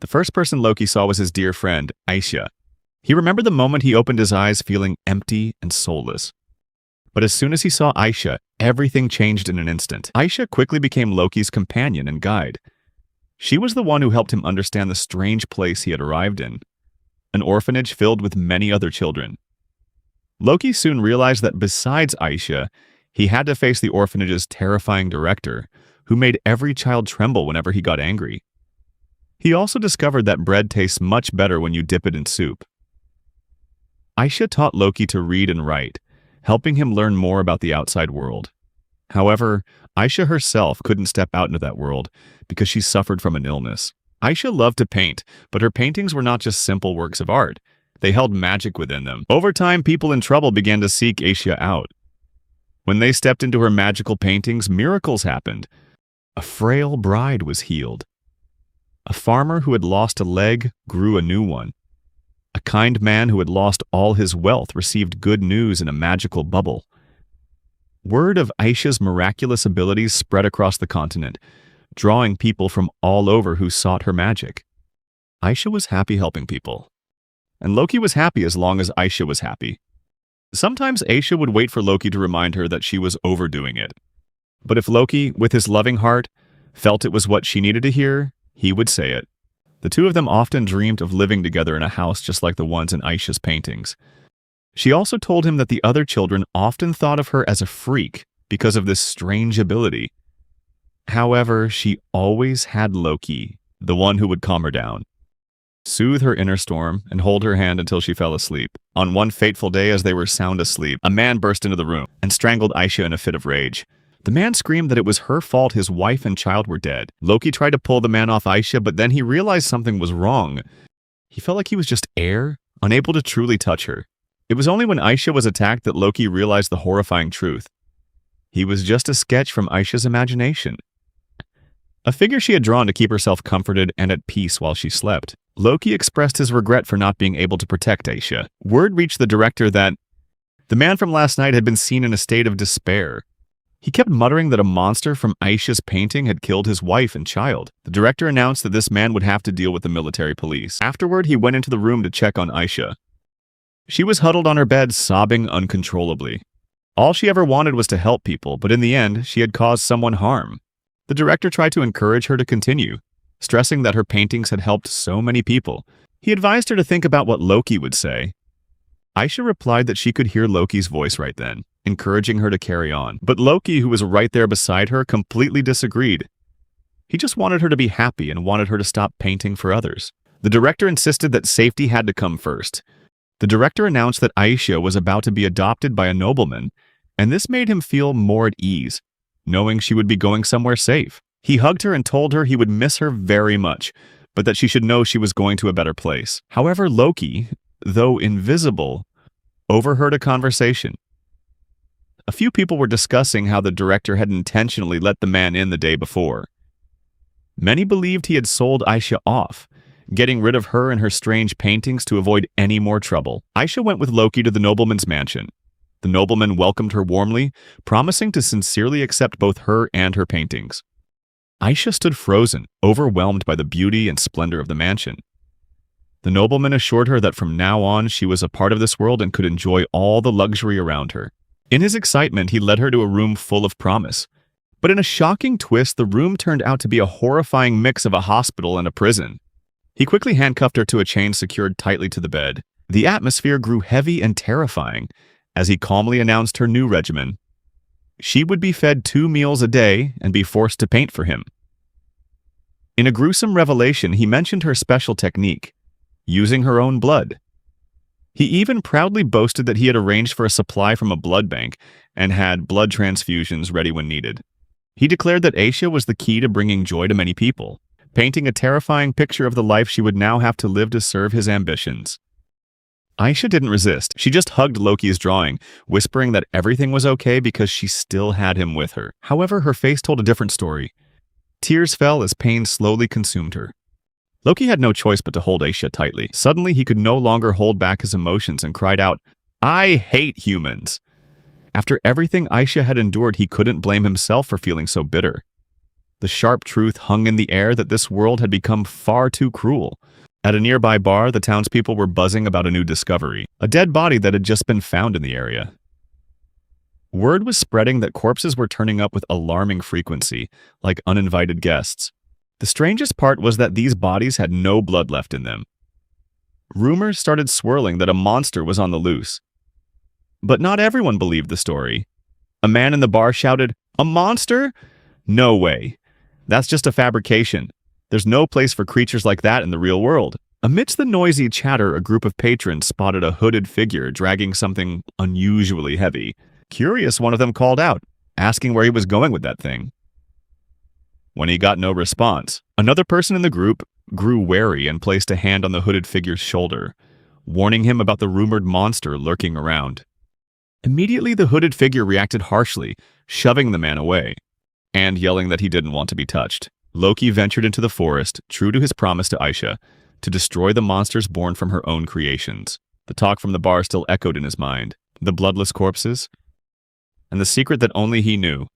The first person Loki saw was his dear friend, Aisha. He remembered the moment he opened his eyes feeling empty and soulless. But as soon as he saw Aisha, everything changed in an instant. Aisha quickly became Loki's companion and guide. She was the one who helped him understand the strange place he had arrived in, an orphanage filled with many other children. Loki soon realized that besides Aisha, he had to face the orphanage's terrifying director, who made every child tremble whenever he got angry. He also discovered that bread tastes much better when you dip it in soup. Aisha taught Loki to read and write, helping him learn more about the outside world. However, Aisha herself couldn't step out into that world because she suffered from an illness. Aisha loved to paint, but her paintings were not just simple works of art. They held magic within them. Over time, people in trouble began to seek Aisha out. When they stepped into her magical paintings, miracles happened. A frail bride was healed. A farmer who had lost a leg grew a new one. A kind man who had lost all his wealth received good news in a magical bubble. Word of Aisha's miraculous abilities spread across the continent, drawing people from all over who sought her magic. Aisha was happy helping people. And Loki was happy as long as Aisha was happy. Sometimes Aisha would wait for Loki to remind her that she was overdoing it. But if Loki, with his loving heart, felt it was what she needed to hear, he would say it. The two of them often dreamed of living together in a house just like the ones in Aisha's paintings. She also told him that the other children often thought of her as a freak because of this strange ability. However, she always had Loki, the one who would calm her down, soothe her inner storm, and hold her hand until she fell asleep. On one fateful day, as they were sound asleep, a man burst into the room and strangled Aisha in a fit of rage. The man screamed that it was her fault his wife and child were dead. Loki tried to pull the man off Aisha, but then he realized something was wrong. He felt like he was just air, unable to truly touch her. It was only when Aisha was attacked that Loki realized the horrifying truth. He was just a sketch from Aisha's imagination. A figure she had drawn to keep herself comforted and at peace while she slept. Loki expressed his regret for not being able to protect Aisha. Word reached the director that the man from last night had been seen in a state of despair. He kept muttering that a monster from Aisha's painting had killed his wife and child. The director announced that this man would have to deal with the military police. Afterward, he went into the room to check on Aisha. She was huddled on her bed, sobbing uncontrollably. All she ever wanted was to help people, but in the end, she had caused someone harm. The director tried to encourage her to continue, stressing that her paintings had helped so many people. He advised her to think about what Loki would say. Aisha replied that she could hear Loki's voice right then, encouraging her to carry on. But Loki, who was right there beside her, completely disagreed. He just wanted her to be happy and wanted her to stop painting for others. The director insisted that safety had to come first. The director announced that Aisha was about to be adopted by a nobleman, and this made him feel more at ease, knowing she would be going somewhere safe. He hugged her and told her he would miss her very much, but that she should know she was going to a better place. However, Loki, though invisible, overheard a conversation. A few people were discussing how the director had intentionally let the man in the day before. Many believed he had sold Aisha off, getting rid of her and her strange paintings to avoid any more trouble. Aisha went with Loki to the nobleman's mansion. The nobleman welcomed her warmly, promising to sincerely accept both her and her paintings. Aisha stood frozen, overwhelmed by the beauty and splendor of the mansion. The nobleman assured her that from now on she was a part of this world and could enjoy all the luxury around her. In his excitement, he led her to a room full of promise. But in a shocking twist, the room turned out to be a horrifying mix of a hospital and a prison. He quickly handcuffed her to a chain secured tightly to the bed. The atmosphere grew heavy and terrifying as he calmly announced her new regimen. She would be fed 2 meals a day and be forced to paint for him. In a gruesome revelation, he mentioned her special technique, using her own blood. He even proudly boasted that he had arranged for a supply from a blood bank and had blood transfusions ready when needed. He declared that Aisha was the key to bringing joy to many people, painting a terrifying picture of the life she would now have to live to serve his ambitions. Aisha didn't resist. She just hugged Loki's drawing, whispering that everything was okay because she still had him with her. However, her face told a different story. Tears fell as pain slowly consumed her. Loki had no choice but to hold Aisha tightly. Suddenly, he could no longer hold back his emotions and cried out, "I hate humans!" After everything Aisha had endured, he couldn't blame himself for feeling so bitter. The sharp truth hung in the air that this world had become far too cruel. At a nearby bar, the townspeople were buzzing about a new discovery, a dead body that had just been found in the area. Word was spreading that corpses were turning up with alarming frequency, like uninvited guests. The strangest part was that these bodies had no blood left in them. Rumors started swirling that a monster was on the loose. But not everyone believed the story. A man in the bar shouted, "A monster? No way. That's just a fabrication. There's no place for creatures like that in the real world." Amidst the noisy chatter, a group of patrons spotted a hooded figure dragging something unusually heavy. Curious, one of them called out, asking where he was going with that thing. When he got no response, another person in the group grew wary and placed a hand on the hooded figure's shoulder, warning him about the rumored monster lurking around. Immediately, the hooded figure reacted harshly, shoving the man away, and yelling that he didn't want to be touched. Loki ventured into the forest, true to his promise to Aisha, to destroy the monsters born from her own creations. The talk from the bar still echoed in his mind. The bloodless corpses, and the secret that only he knew.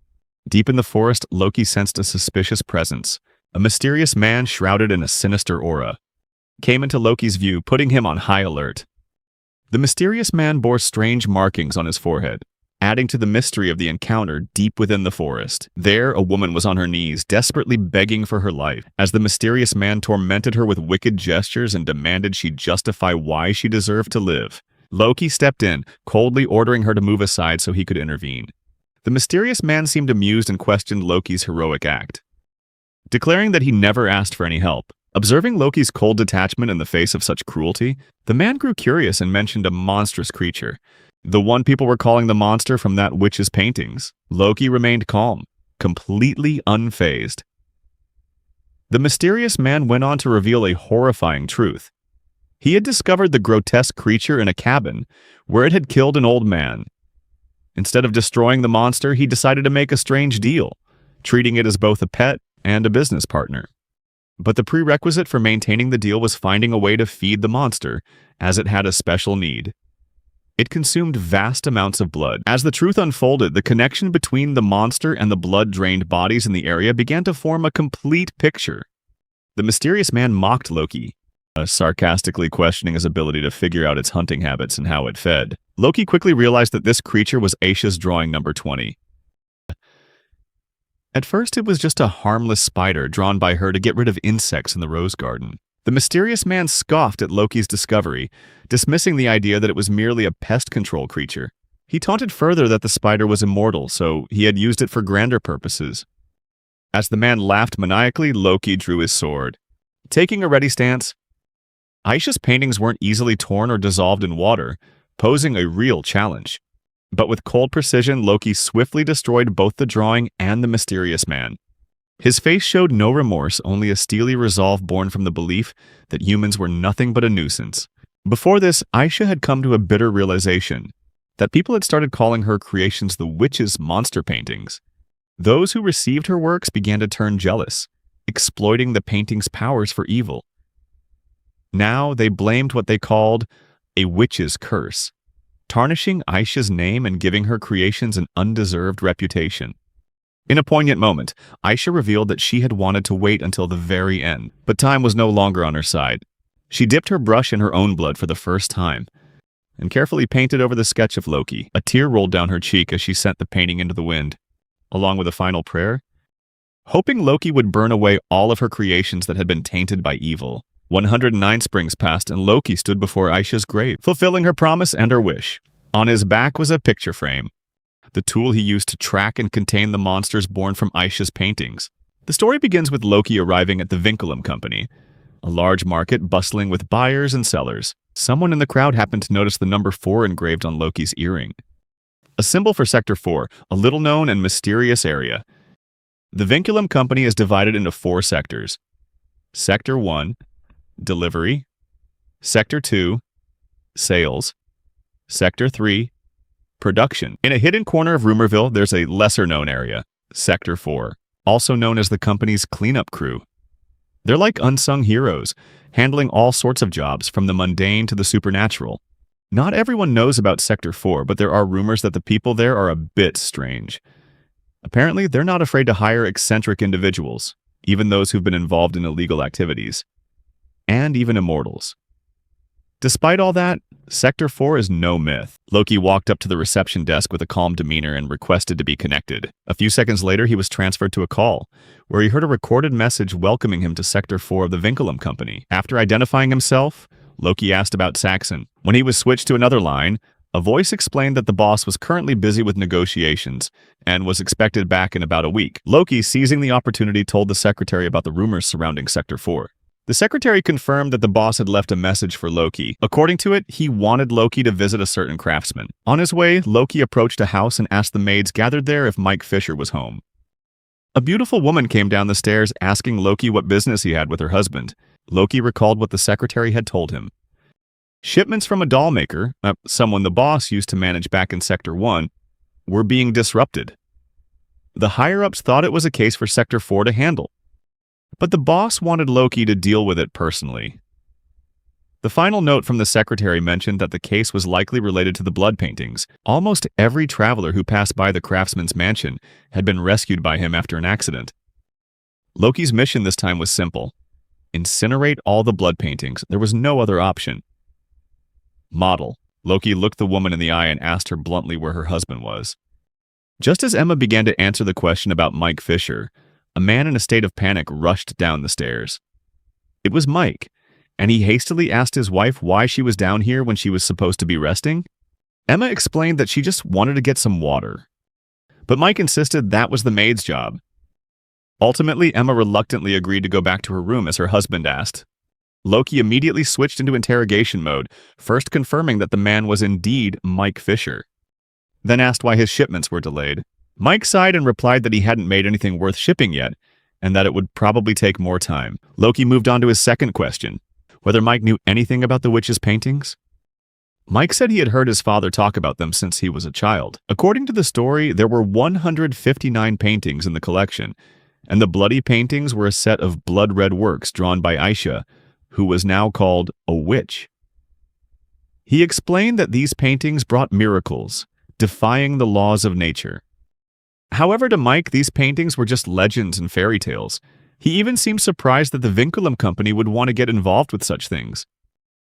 Deep in the forest, Loki sensed a suspicious presence. A mysterious man shrouded in a sinister aura came into Loki's view, putting him on high alert. The mysterious man bore strange markings on his forehead, adding to the mystery of the encounter deep within the forest. There, a woman was on her knees, desperately begging for her life, as the mysterious man tormented her with wicked gestures and demanded she justify why she deserved to live. Loki stepped in, coldly ordering her to move aside so he could intervene. The mysterious man seemed amused and questioned Loki's heroic act, declaring that he never asked for any help. Observing Loki's cold detachment in the face of such cruelty, the man grew curious and mentioned a monstrous creature, the one people were calling the monster from that witch's paintings. Loki remained calm, completely unfazed. The mysterious man went on to reveal a horrifying truth. He had discovered the grotesque creature in a cabin where it had killed an old man. Instead of destroying the monster, he decided to make a strange deal, treating it as both a pet and a business partner. But the prerequisite for maintaining the deal was finding a way to feed the monster, as it had a special need. It consumed vast amounts of blood. As the truth unfolded, the connection between the monster and the blood-drained bodies in the area began to form a complete picture. The mysterious man mocked Loki, sarcastically questioning his ability to figure out its hunting habits and how it fed. Loki quickly realized that this creature was Aisha's drawing number 20. At first, it was just a harmless spider drawn by her to get rid of insects in the rose garden. The mysterious man scoffed at Loki's discovery, dismissing the idea that it was merely a pest control creature. He taunted further that the spider was immortal, so he had used it for grander purposes. As the man laughed maniacally, Loki drew his sword. Taking a ready stance, Aisha's paintings weren't easily torn or dissolved in water, posing a real challenge. But with cold precision, Loki swiftly destroyed both the drawing and the mysterious man. His face showed no remorse, only a steely resolve born from the belief that humans were nothing but a nuisance. Before this, Aisha had come to a bitter realization that people had started calling her creations the witch's monster paintings. Those who received her works began to turn jealous, exploiting the painting's powers for evil. Now they blamed what they called a witch's curse, tarnishing Aisha's name and giving her creations an undeserved reputation. In a poignant moment, Aisha revealed that she had wanted to wait until the very end, but time was no longer on her side. She dipped her brush in her own blood for the first time, and carefully painted over the sketch of Loki. A tear rolled down her cheek as she sent the painting into the wind, along with a final prayer, hoping Loki would burn away all of her creations that had been tainted by evil. 109 springs passed, and Loki stood before Aisha's grave, fulfilling her promise and her wish. On his back was a picture frame, the tool he used to track and contain the monsters born from Aisha's paintings. The story begins with Loki arriving at the Vinculum Company, a large market bustling with buyers and sellers. Someone in the crowd happened to notice the number 4 engraved on Loki's earring, a symbol for Sector 4, a little-known and mysterious area. The Vinculum Company is divided into 4 sectors. Sector 1, Delivery. Sector 2, Sales. Sector 3, Production. In a hidden corner of Rumorville, there's a lesser-known area, Sector 4, also known as the company's cleanup crew. They're like unsung heroes, handling all sorts of jobs, from the mundane to the supernatural. Not everyone knows about Sector 4, but there are rumors that the people there are a bit strange. Apparently, they're not afraid to hire eccentric individuals, even those who've been involved in illegal activities, and even immortals. Despite all that, Sector 4 is no myth. Loki walked up to the reception desk with a calm demeanor and requested to be connected. A few seconds later, he was transferred to a call, where he heard a recorded message welcoming him to Sector 4 of the Vinculum Company. After identifying himself, Loki asked about Saxon. When he was switched to another line, a voice explained that the boss was currently busy with negotiations and was expected back in about a week. Loki, seizing the opportunity, told the secretary about the rumors surrounding Sector 4. The secretary confirmed that the boss had left a message for Loki. According to it, he wanted Loki to visit a certain craftsman. On his way, Loki approached a house and asked the maids gathered there if Mike Fisher was home. A beautiful woman came down the stairs asking Loki what business he had with her husband. Loki recalled what the secretary had told him. Shipments from a doll maker, someone the boss used to manage back in Sector 1, were being disrupted. The higher-ups thought it was a case for Sector 4 to handle, but the boss wanted Loki to deal with it personally. The final note from the secretary mentioned that the case was likely related to the blood paintings. Almost every traveler who passed by the craftsman's mansion had been rescued by him after an accident. Loki's mission this time was simple: incinerate all the blood paintings. There was no other option. Model. Loki looked the woman in the eye and asked her bluntly where her husband was. Just as Emma began to answer the question about Mike Fisher, a man in a state of panic rushed down the stairs. It was Mike, and he hastily asked his wife why she was down here when she was supposed to be resting. Emma explained that she just wanted to get some water, but Mike insisted that was the maid's job. Ultimately, Emma reluctantly agreed to go back to her room as her husband asked. Loki immediately switched into interrogation mode, first confirming that the man was indeed Mike Fisher, then asked why his shipments were delayed. Mike sighed and replied that he hadn't made anything worth shipping yet, and that it would probably take more time. Loki moved on to his second question, whether Mike knew anything about the witch's paintings. Mike said he had heard his father talk about them since he was a child. According to the story, there were 159 paintings in the collection, and the bloody paintings were a set of blood-red works drawn by Aisha, who was now called a witch. He explained that these paintings brought miracles, defying the laws of nature. However, to Mike, these paintings were just legends and fairy tales. He even seemed surprised that the Vinculum Company would want to get involved with such things.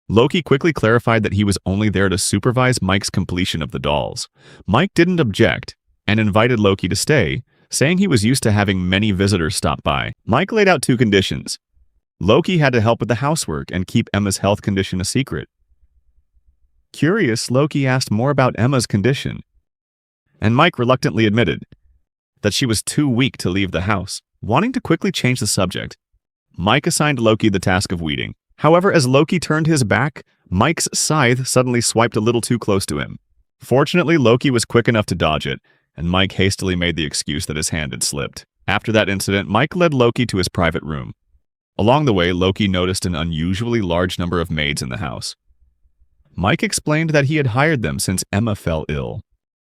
Loki quickly clarified that he was only there to supervise Mike's completion of the dolls. Mike didn't object and invited Loki to stay, saying he was used to having many visitors stop by. Mike laid out two conditions. Loki had to help with the housework and keep Emma's health condition a secret. Curious, Loki asked more about Emma's condition, and Mike reluctantly admitted that she was too weak to leave the house. Wanting to quickly change the subject, Mike assigned Loki the task of weeding. However, as Loki turned his back, Mike's scythe suddenly swiped a little too close to him. Fortunately, Loki was quick enough to dodge it, and Mike hastily made the excuse that his hand had slipped. After that incident, Mike led Loki to his private room. Along the way, Loki noticed an unusually large number of maids in the house. Mike explained that he had hired them since Emma fell ill,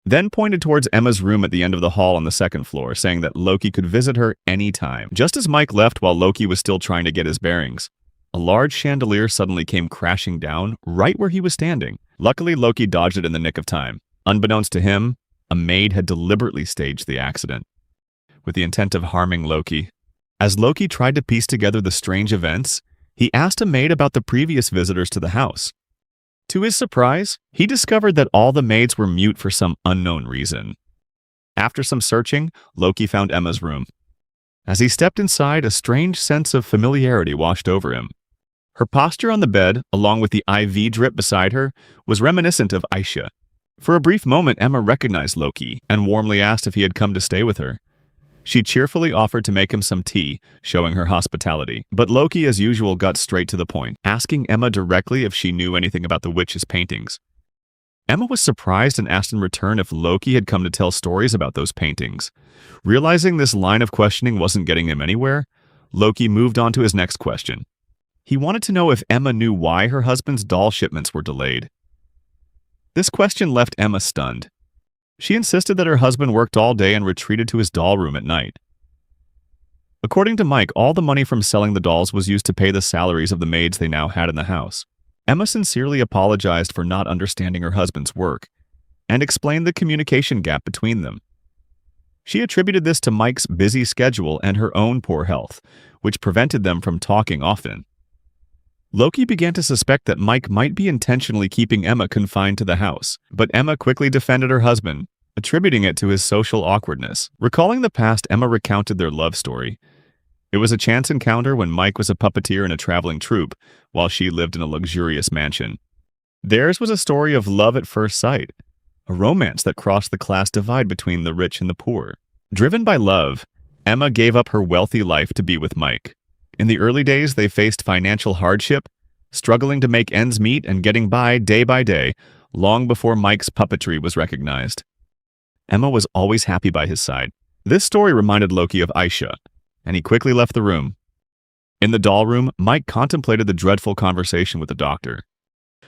then pointed towards Emma's room at the end of the hall on the second floor, saying that Loki could visit her any time. Just as Mike left while Loki was still trying to get his bearings, a large chandelier suddenly came crashing down right where he was standing. Luckily, Loki dodged it in the nick of time. Unbeknownst to him, a maid had deliberately staged the accident, with the intent of harming Loki. As Loki tried to piece together the strange events, he asked a maid about the previous visitors to the house. To his surprise, he discovered that all the maids were mute for some unknown reason. After some searching, Loki found Emma's room. As he stepped inside, a strange sense of familiarity washed over him. Her posture on the bed, along with the IV drip beside her, was reminiscent of Aisha. For a brief moment, Emma recognized Loki and warmly asked if he had come to stay with her. She cheerfully offered to make him some tea, showing her hospitality. But Loki, as usual, got straight to the point, asking Emma directly if she knew anything about the witch's paintings. Emma was surprised and asked in return if Loki had come to tell stories about those paintings. Realizing this line of questioning wasn't getting him anywhere, Loki moved on to his next question. He wanted to know if Emma knew why her husband's doll shipments were delayed. This question left Emma stunned. She insisted that her husband worked all day and retreated to his doll room at night. According to Mike, all the money from selling the dolls was used to pay the salaries of the maids they now had in the house. Emma sincerely apologized for not understanding her husband's work and explained the communication gap between them. She attributed this to Mike's busy schedule and her own poor health, which prevented them from talking often. Loki began to suspect that Mike might be intentionally keeping Emma confined to the house, but Emma quickly defended her husband, attributing it to his social awkwardness. Recalling the past, Emma recounted their love story. It was a chance encounter when Mike was a puppeteer in a traveling troupe, while she lived in a luxurious mansion. Theirs was a story of love at first sight, a romance that crossed the class divide between the rich and the poor. Driven by love, Emma gave up her wealthy life to be with Mike. In the early days, they faced financial hardship, struggling to make ends meet and getting by day, long before Mike's puppetry was recognized. Emma was always happy by his side. This story reminded Loki of Aisha, and he quickly left the room. In the doll room, Mike contemplated the dreadful conversation with the doctor,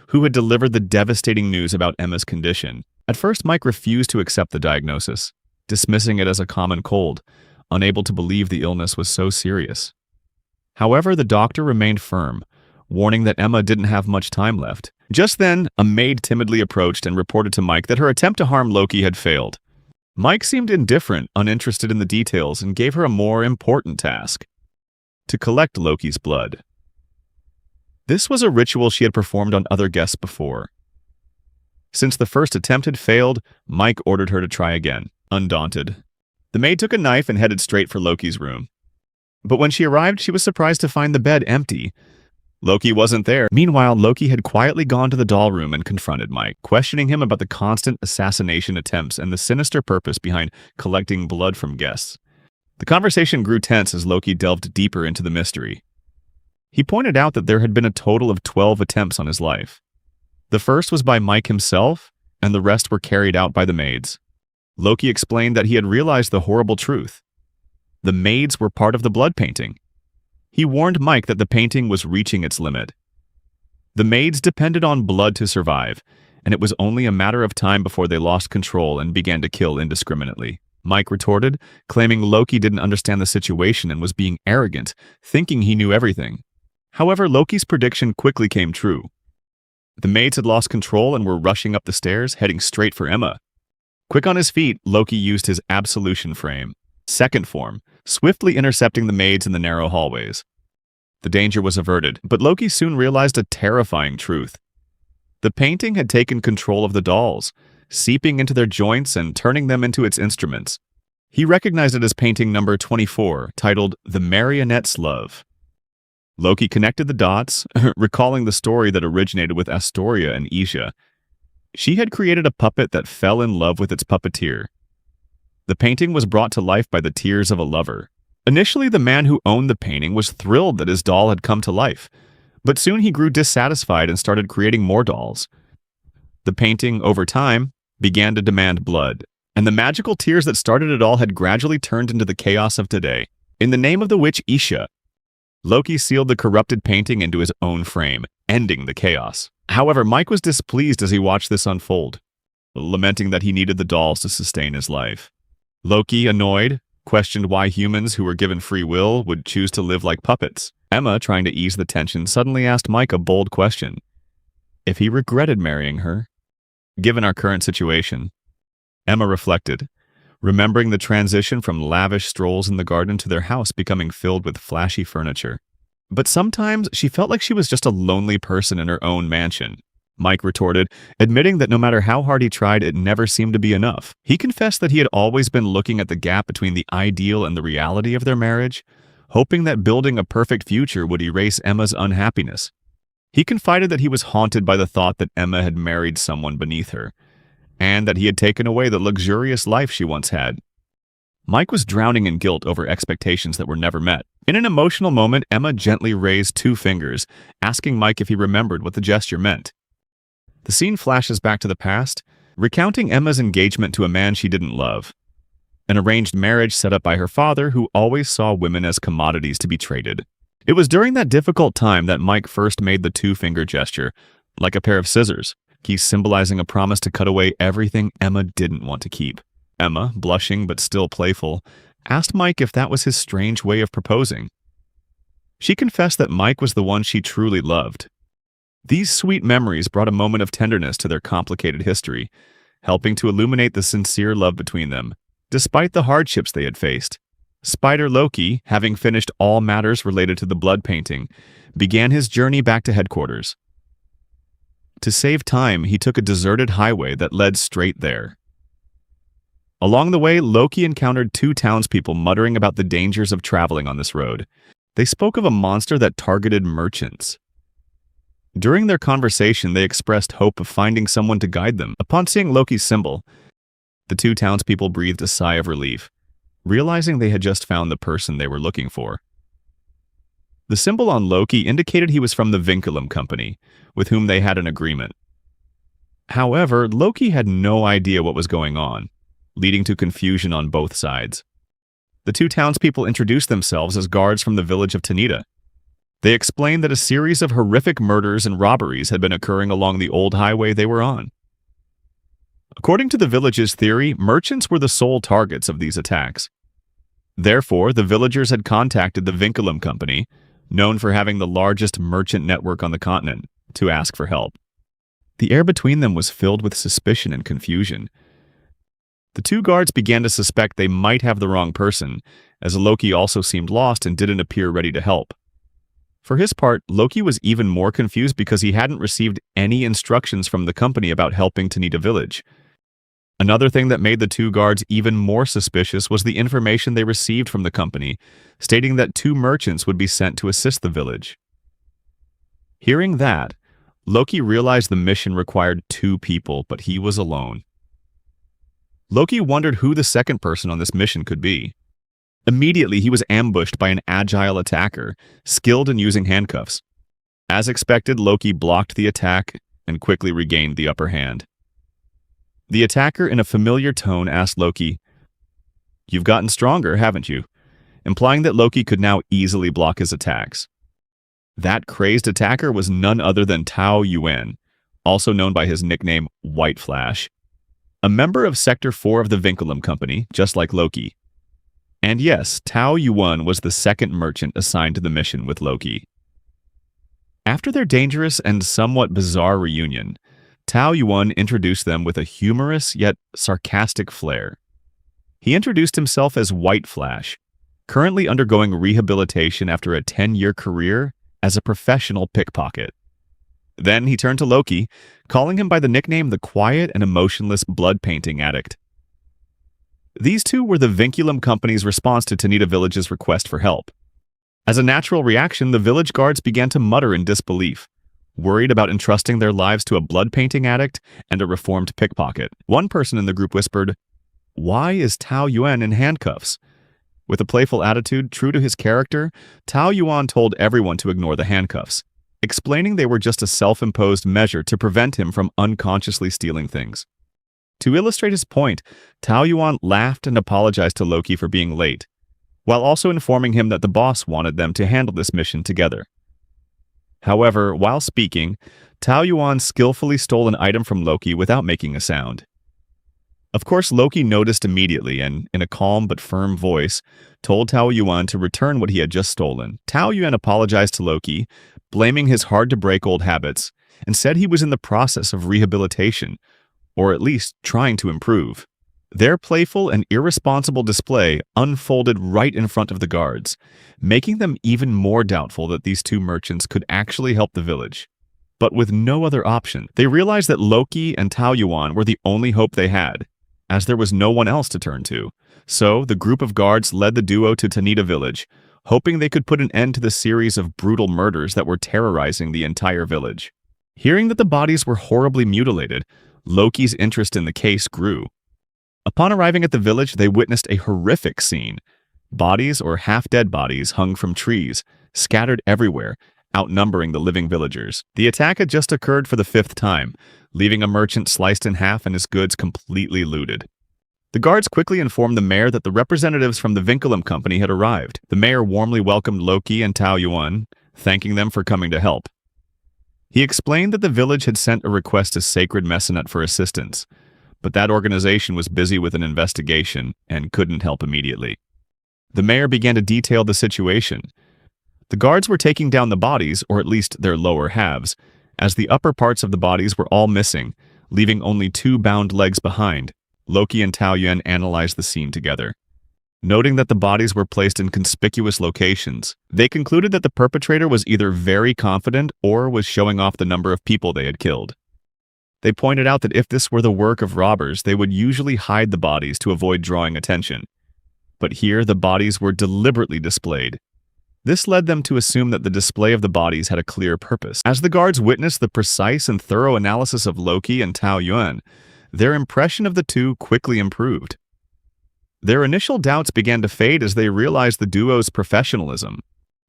who had delivered the devastating news about Emma's condition. At first, Mike refused to accept the diagnosis, dismissing it as a common cold, unable to believe the illness was so serious. However, the doctor remained firm, warning that Emma didn't have much time left. Just then, a maid timidly approached and reported to Mike that her attempt to harm Loki had failed. Mike seemed indifferent, uninterested in the details, and gave her a more important task: to collect Loki's blood. This was a ritual she had performed on other guests before. Since the first attempt had failed, Mike ordered her to try again, undaunted. The maid took a knife and headed straight for Loki's room. But when she arrived, she was surprised to find the bed empty. Loki wasn't there. Meanwhile, Loki had quietly gone to the doll room and confronted Mike, questioning him about the constant assassination attempts and the sinister purpose behind collecting blood from guests. The conversation grew tense as Loki delved deeper into the mystery. He pointed out that there had been a total of 12 attempts on his life. The first was by Mike himself, and the rest were carried out by the maids. Loki explained that he had realized the horrible truth. The maids were part of the blood painting. He warned Mike that the painting was reaching its limit. The maids depended on blood to survive, and it was only a matter of time before they lost control and began to kill indiscriminately. Mike retorted, claiming Loki didn't understand the situation and was being arrogant, thinking he knew everything. However, Loki's prediction quickly came true. The maids had lost control and were rushing up the stairs, heading straight for Emma. Quick on his feet, Loki used his absolution frame, second form, swiftly intercepting the maids in the narrow hallways. The danger was averted, but Loki soon realized a terrifying truth. The painting had taken control of the dolls, seeping into their joints and turning them into its instruments. He recognized it as painting number 24, titled The Marionette's Love. Loki connected the dots, recalling the story that originated with Astoria and Aisha. She had created a puppet that fell in love with its puppeteer. The painting was brought to life by the tears of a lover. Initially, the man who owned the painting was thrilled that his doll had come to life, but soon he grew dissatisfied and started creating more dolls. The painting, over time, began to demand blood, and the magical tears that started it all had gradually turned into the chaos of today. In the name of the witch Aisha, Loki sealed the corrupted painting into his own frame, ending the chaos. However, Mike was displeased as he watched this unfold, lamenting that he needed the dolls to sustain his life. Loki, annoyed, questioned why humans who were given free will would choose to live like puppets. Emma, trying to ease the tension, suddenly asked Mike a bold question: if he regretted marrying her. Given our current situation, Emma reflected, remembering the transition from lavish strolls in the garden to their house becoming filled with flashy furniture. But sometimes she felt like she was just a lonely person in her own mansion. Mike retorted, admitting that no matter how hard he tried, it never seemed to be enough. He confessed that he had always been looking at the gap between the ideal and the reality of their marriage, hoping that building a perfect future would erase Emma's unhappiness. He confided that he was haunted by the thought that Emma had married someone beneath her, and that he had taken away the luxurious life she once had. Mike was drowning in guilt over expectations that were never met. In an emotional moment, Emma gently raised 2 fingers, asking Mike if he remembered what the gesture meant. The scene flashes back to the past, recounting Emma's engagement to a man she didn't love. An arranged marriage set up by her father, who always saw women as commodities to be traded. It was during that difficult time that Mike first made the 2-finger gesture, like a pair of scissors, keys symbolizing a promise to cut away everything Emma didn't want to keep. Emma, blushing but still playful, asked Mike if that was his strange way of proposing. She confessed that Mike was the one she truly loved. These sweet memories brought a moment of tenderness to their complicated history, helping to illuminate the sincere love between them. Despite the hardships they had faced, Spider Loki, having finished all matters related to the blood painting, began his journey back to headquarters. To save time, he took a deserted highway that led straight there. Along the way, Loki encountered two townspeople muttering about the dangers of traveling on this road. They spoke of a monster that targeted merchants. During their conversation, they expressed hope of finding someone to guide them. Upon seeing Loki's symbol, the two townspeople breathed a sigh of relief, realizing they had just found the person they were looking for. The symbol on Loki indicated he was from the Vinculum Company, with whom they had an agreement. However, Loki had no idea what was going on, leading to confusion on both sides. The two townspeople introduced themselves as guards from the village of Tanita. They explained that a series of horrific murders and robberies had been occurring along the old highway they were on. According to the village's theory, merchants were the sole targets of these attacks. Therefore, the villagers had contacted the Vinculum Company, known for having the largest merchant network on the continent, to ask for help. The air between them was filled with suspicion and confusion. The two guards began to suspect they might have the wrong person, as Loki also seemed lost and didn't appear ready to help. For his part, Loki was even more confused because he hadn't received any instructions from the company about helping Tanita village. Another thing that made the two guards even more suspicious was the information they received from the company, stating that two merchants would be sent to assist the village. Hearing that, Loki realized the mission required two people, but he was alone. Loki wondered who the second person on this mission could be. Immediately, he was ambushed by an agile attacker, skilled in using handcuffs. As expected, Loki blocked the attack and quickly regained the upper hand. The attacker, in a familiar tone, asked Loki, "You've gotten stronger, haven't you?" implying that Loki could now easily block his attacks. That crazed attacker was none other than Tao Yuan, also known by his nickname White Flash, a member of Sector 4 of the Vinculum Company, just like Loki. And yes, Tao Yuan was the second merchant assigned to the mission with Loki. After their dangerous and somewhat bizarre reunion, Tao Yuan introduced them with a humorous yet sarcastic flair. He introduced himself as White Flash, currently undergoing rehabilitation after a 10-year career as a professional pickpocket. Then he turned to Loki, calling him by the nickname the quiet and emotionless blood painting addict. These two were the Vinculum Company's response to Tanita Village's request for help. As a natural reaction, the village guards began to mutter in disbelief, worried about entrusting their lives to a blood painting addict and a reformed pickpocket. One person in the group whispered, "Why is Tao Yuan in handcuffs?" With a playful attitude true to his character, Tao Yuan told everyone to ignore the handcuffs, explaining they were just a self-imposed measure to prevent him from unconsciously stealing things. To illustrate his point, Tao Yuan laughed and apologized to Loki for being late, while also informing him that the boss wanted them to handle this mission together. However, while speaking, Tao Yuan skillfully stole an item from Loki without making a sound. Of course, Loki noticed immediately and, in a calm but firm voice, told Tao Yuan to return what he had just stolen. Tao Yuan apologized to Loki, blaming his hard-to-break old habits, and said he was in the process of rehabilitation, or at least trying to improve. Their playful and irresponsible display unfolded right in front of the guards, making them even more doubtful that these two merchants could actually help the village. But with no other option, they realized that Loki and Tao Yuan were the only hope they had, as there was no one else to turn to. So, the group of guards led the duo to Tanita village, hoping they could put an end to the series of brutal murders that were terrorizing the entire village. Hearing that the bodies were horribly mutilated, Loki's interest in the case grew. Upon arriving at the village, they witnessed a horrific scene. Bodies or half-dead bodies hung from trees, scattered everywhere, outnumbering the living villagers. The attack had just occurred for the 5th time, leaving a merchant sliced in half and his goods completely looted. The guards quickly informed the mayor that the representatives from the Vinculum Company had arrived. The mayor warmly welcomed Loki and Tao Yuan, thanking them for coming to help. He explained that the village had sent a request to Sacred Mercenary for assistance, but that organization was busy with an investigation and couldn't help immediately. The mayor began to detail the situation. The guards were taking down the bodies, or at least their lower halves, as the upper parts of the bodies were all missing, leaving only 2 bound legs behind. Loki and Tao Yuan analyzed the scene together. Noting that the bodies were placed in conspicuous locations, they concluded that the perpetrator was either very confident or was showing off the number of people they had killed. They pointed out that if this were the work of robbers, they would usually hide the bodies to avoid drawing attention. But here, the bodies were deliberately displayed. This led them to assume that the display of the bodies had a clear purpose. As the guards witnessed the precise and thorough analysis of Loki and Tao Yuan, their impression of the two quickly improved. Their initial doubts began to fade as they realized the duo's professionalism.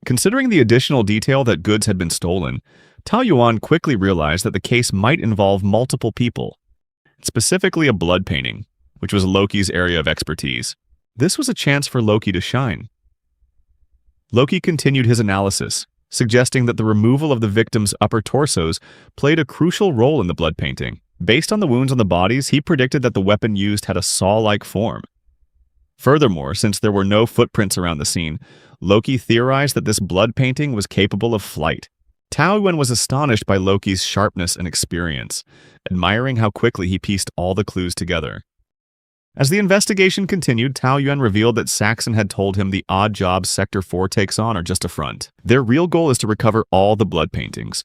Considering the additional detail that goods had been stolen, Tao Yuan quickly realized that the case might involve multiple people, specifically a blood painting, which was Loki's area of expertise. This was a chance for Loki to shine. Loki continued his analysis, suggesting that the removal of the victims' upper torsos played a crucial role in the blood painting. Based on the wounds on the bodies, he predicted that the weapon used had a saw-like form. Furthermore, since there were no footprints around the scene, Loki theorized that this blood painting was capable of flight. Tao Yuan was astonished by Loki's sharpness and experience, admiring how quickly he pieced all the clues together. As the investigation continued, Tao Yuan revealed that Saxon had told him the odd jobs Sector 4 takes on are just a front. Their real goal is to recover all the blood paintings.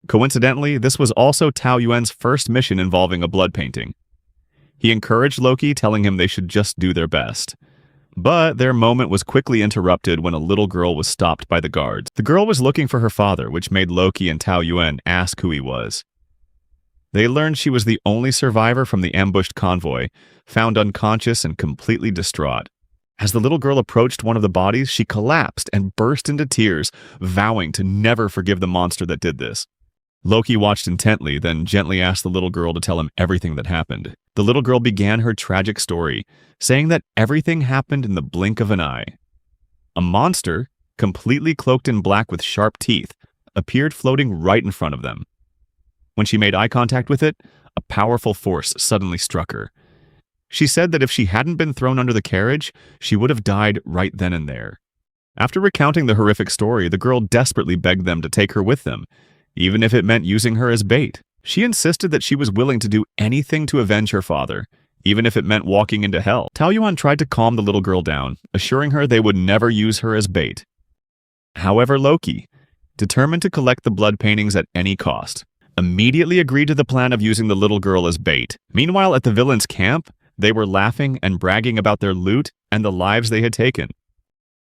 Coincidentally, this was also Tao Yuan's first mission involving a blood painting. He encouraged Loki, telling him they should just do their best. But their moment was quickly interrupted when a little girl was stopped by the guards. The girl was looking for her father, which made Loki and Tao Yuan ask who he was. They learned she was the only survivor from the ambushed convoy, found unconscious and completely distraught. As the little girl approached one of the bodies, she collapsed and burst into tears, vowing to never forgive the monster that did this. Loki watched intently, then gently asked the little girl to tell him everything that happened. The little girl began her tragic story, saying that everything happened in the blink of an eye. A monster, completely cloaked in black with sharp teeth, appeared floating right in front of them. When she made eye contact with it, a powerful force suddenly struck her. She said that if she hadn't been thrown under the carriage, she would have died right then and there. After recounting the horrific story, the girl desperately begged them to take her with them, even if it meant using her as bait. She insisted that she was willing to do anything to avenge her father, even if it meant walking into hell. Tao Yuan tried to calm the little girl down, assuring her they would never use her as bait. However, Loki, determined to collect the blood paintings at any cost, immediately agreed to the plan of using the little girl as bait. Meanwhile, at the villains' camp, they were laughing and bragging about their loot and the lives they had taken.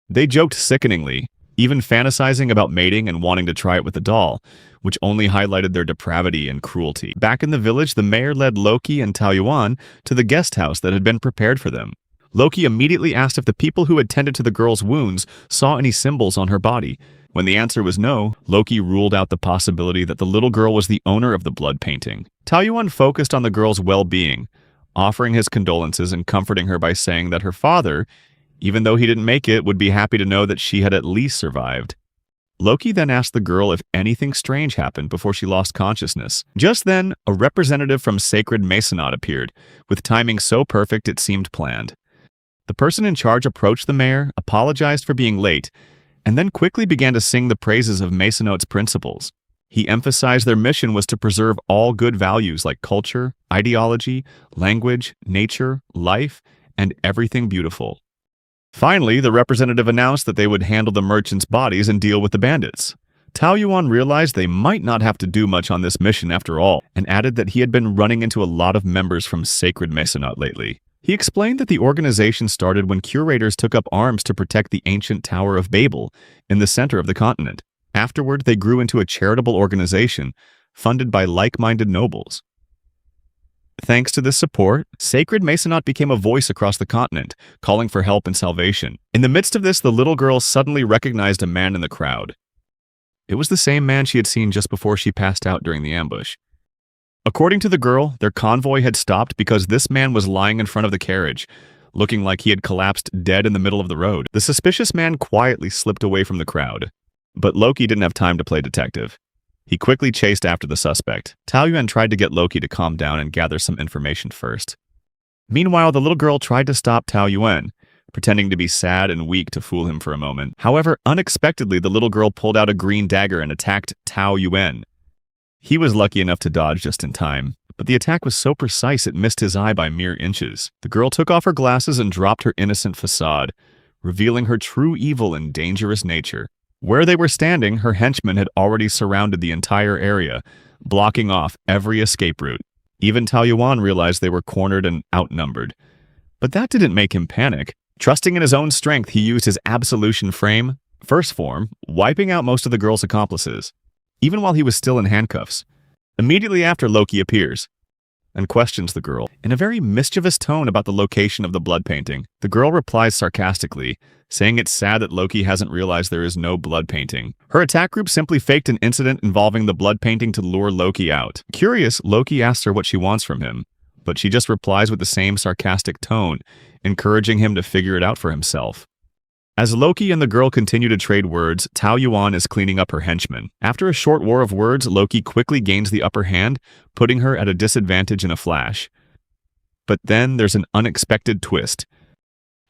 They joked sickeningly, even fantasizing about mating and wanting to try it with the doll, which only highlighted their depravity and cruelty. Back in the village, the mayor led Loki and Tao Yuan to the guest house that had been prepared for them. Loki immediately asked if the people who had tended to the girl's wounds saw any symbols on her body. When the answer was no, Loki ruled out the possibility that the little girl was the owner of the blood painting. Tao Yuan focused on the girl's well-being, offering his condolences and comforting her by saying that her father, even though he didn't make it, would be happy to know that she had at least survived. Loki then asked the girl if anything strange happened before she lost consciousness. Just then, a representative from Sacred Masonot appeared, with timing so perfect it seemed planned. The person in charge approached the mayor, apologized for being late, and then quickly began to sing the praises of Masonot's principles. He emphasized their mission was to preserve all good values like culture, ideology, language, nature, life, and everything beautiful. Finally, the representative announced that they would handle the merchants' bodies and deal with the bandits. Tao Yuan realized they might not have to do much on this mission after all, and added that he had been running into a lot of members from Sacred Masonot lately. He explained that the organization started when curators took up arms to protect the ancient Tower of Babel in the center of the continent. Afterward, they grew into a charitable organization funded by like-minded nobles. Thanks to this support, Sacred Masonot became a voice across the continent, calling for help and salvation. In the midst of this, the little girl suddenly recognized a man in the crowd. It was the same man she had seen just before she passed out during the ambush. According to the girl, their convoy had stopped because this man was lying in front of the carriage, looking like he had collapsed dead in the middle of the road. The suspicious man quietly slipped away from the crowd. But Loki didn't have time to play detective. He quickly chased after the suspect. Tao Yuan tried to get Loki to calm down and gather some information first. Meanwhile, the little girl tried to stop Tao Yuan, pretending to be sad and weak to fool him for a moment. However, unexpectedly, the little girl pulled out a green dagger and attacked Tao Yuan. He was lucky enough to dodge just in time, but the attack was so precise it missed his eye by mere inches. The girl took off her glasses and dropped her innocent facade, revealing her true evil and dangerous nature. Where they were standing, her henchmen had already surrounded the entire area, blocking off every escape route. Even Tao Yuan realized they were cornered and outnumbered. But that didn't make him panic. Trusting in his own strength, he used his absolution frame, first form, wiping out most of the girl's accomplices, even while he was still in handcuffs. Immediately after, Loki appears and questions the girl in a very mischievous tone about the location of the blood painting. The girl replies sarcastically, saying it's sad that Loki hasn't realized there is no blood painting. Her attack group simply faked an incident involving the blood painting to lure Loki out. Curious, Loki asks her what she wants from him, but she just replies with the same sarcastic tone, encouraging him to figure it out for himself. As Loki and the girl continue to trade words, Tao Yuan is cleaning up her henchmen. After a short war of words, Loki quickly gains the upper hand, putting her at a disadvantage in a flash. But then there's an unexpected twist.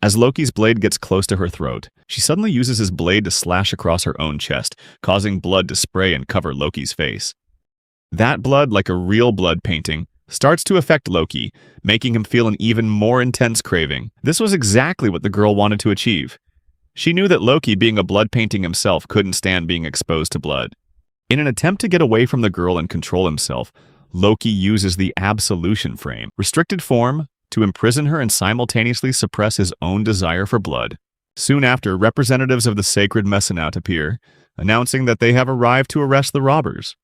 As Loki's blade gets close to her throat, she suddenly uses his blade to slash across her own chest, causing blood to spray and cover Loki's face. That blood, like a real blood painting, starts to affect Loki, making him feel an even more intense craving. This was exactly what the girl wanted to achieve. She knew that Loki, being a blood painting himself, couldn't stand being exposed to blood. In an attempt to get away from the girl and control himself, Loki uses the absolution frame, restricted form, to imprison her and simultaneously suppress his own desire for blood. Soon after, representatives of the sacred mercenary appear, announcing that they have arrived to arrest the robbers.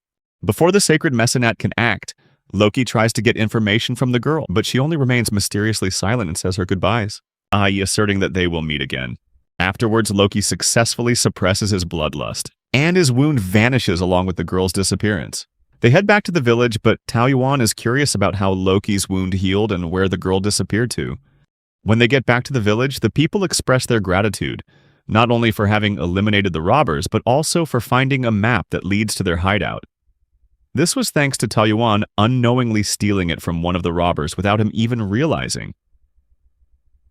Before the sacred mercenary can act, Loki tries to get information from the girl, but she only remains mysteriously silent and says her goodbyes, asserting that they will meet again. Afterwards, Loki successfully suppresses his bloodlust, and his wound vanishes along with the girl's disappearance. They head back to the village, but Tao Yuan is curious about how Loki's wound healed and where the girl disappeared to. When they get back to the village, the people express their gratitude, not only for having eliminated the robbers, but also for finding a map that leads to their hideout. This was thanks to Tao Yuan unknowingly stealing it from one of the robbers without him even realizing.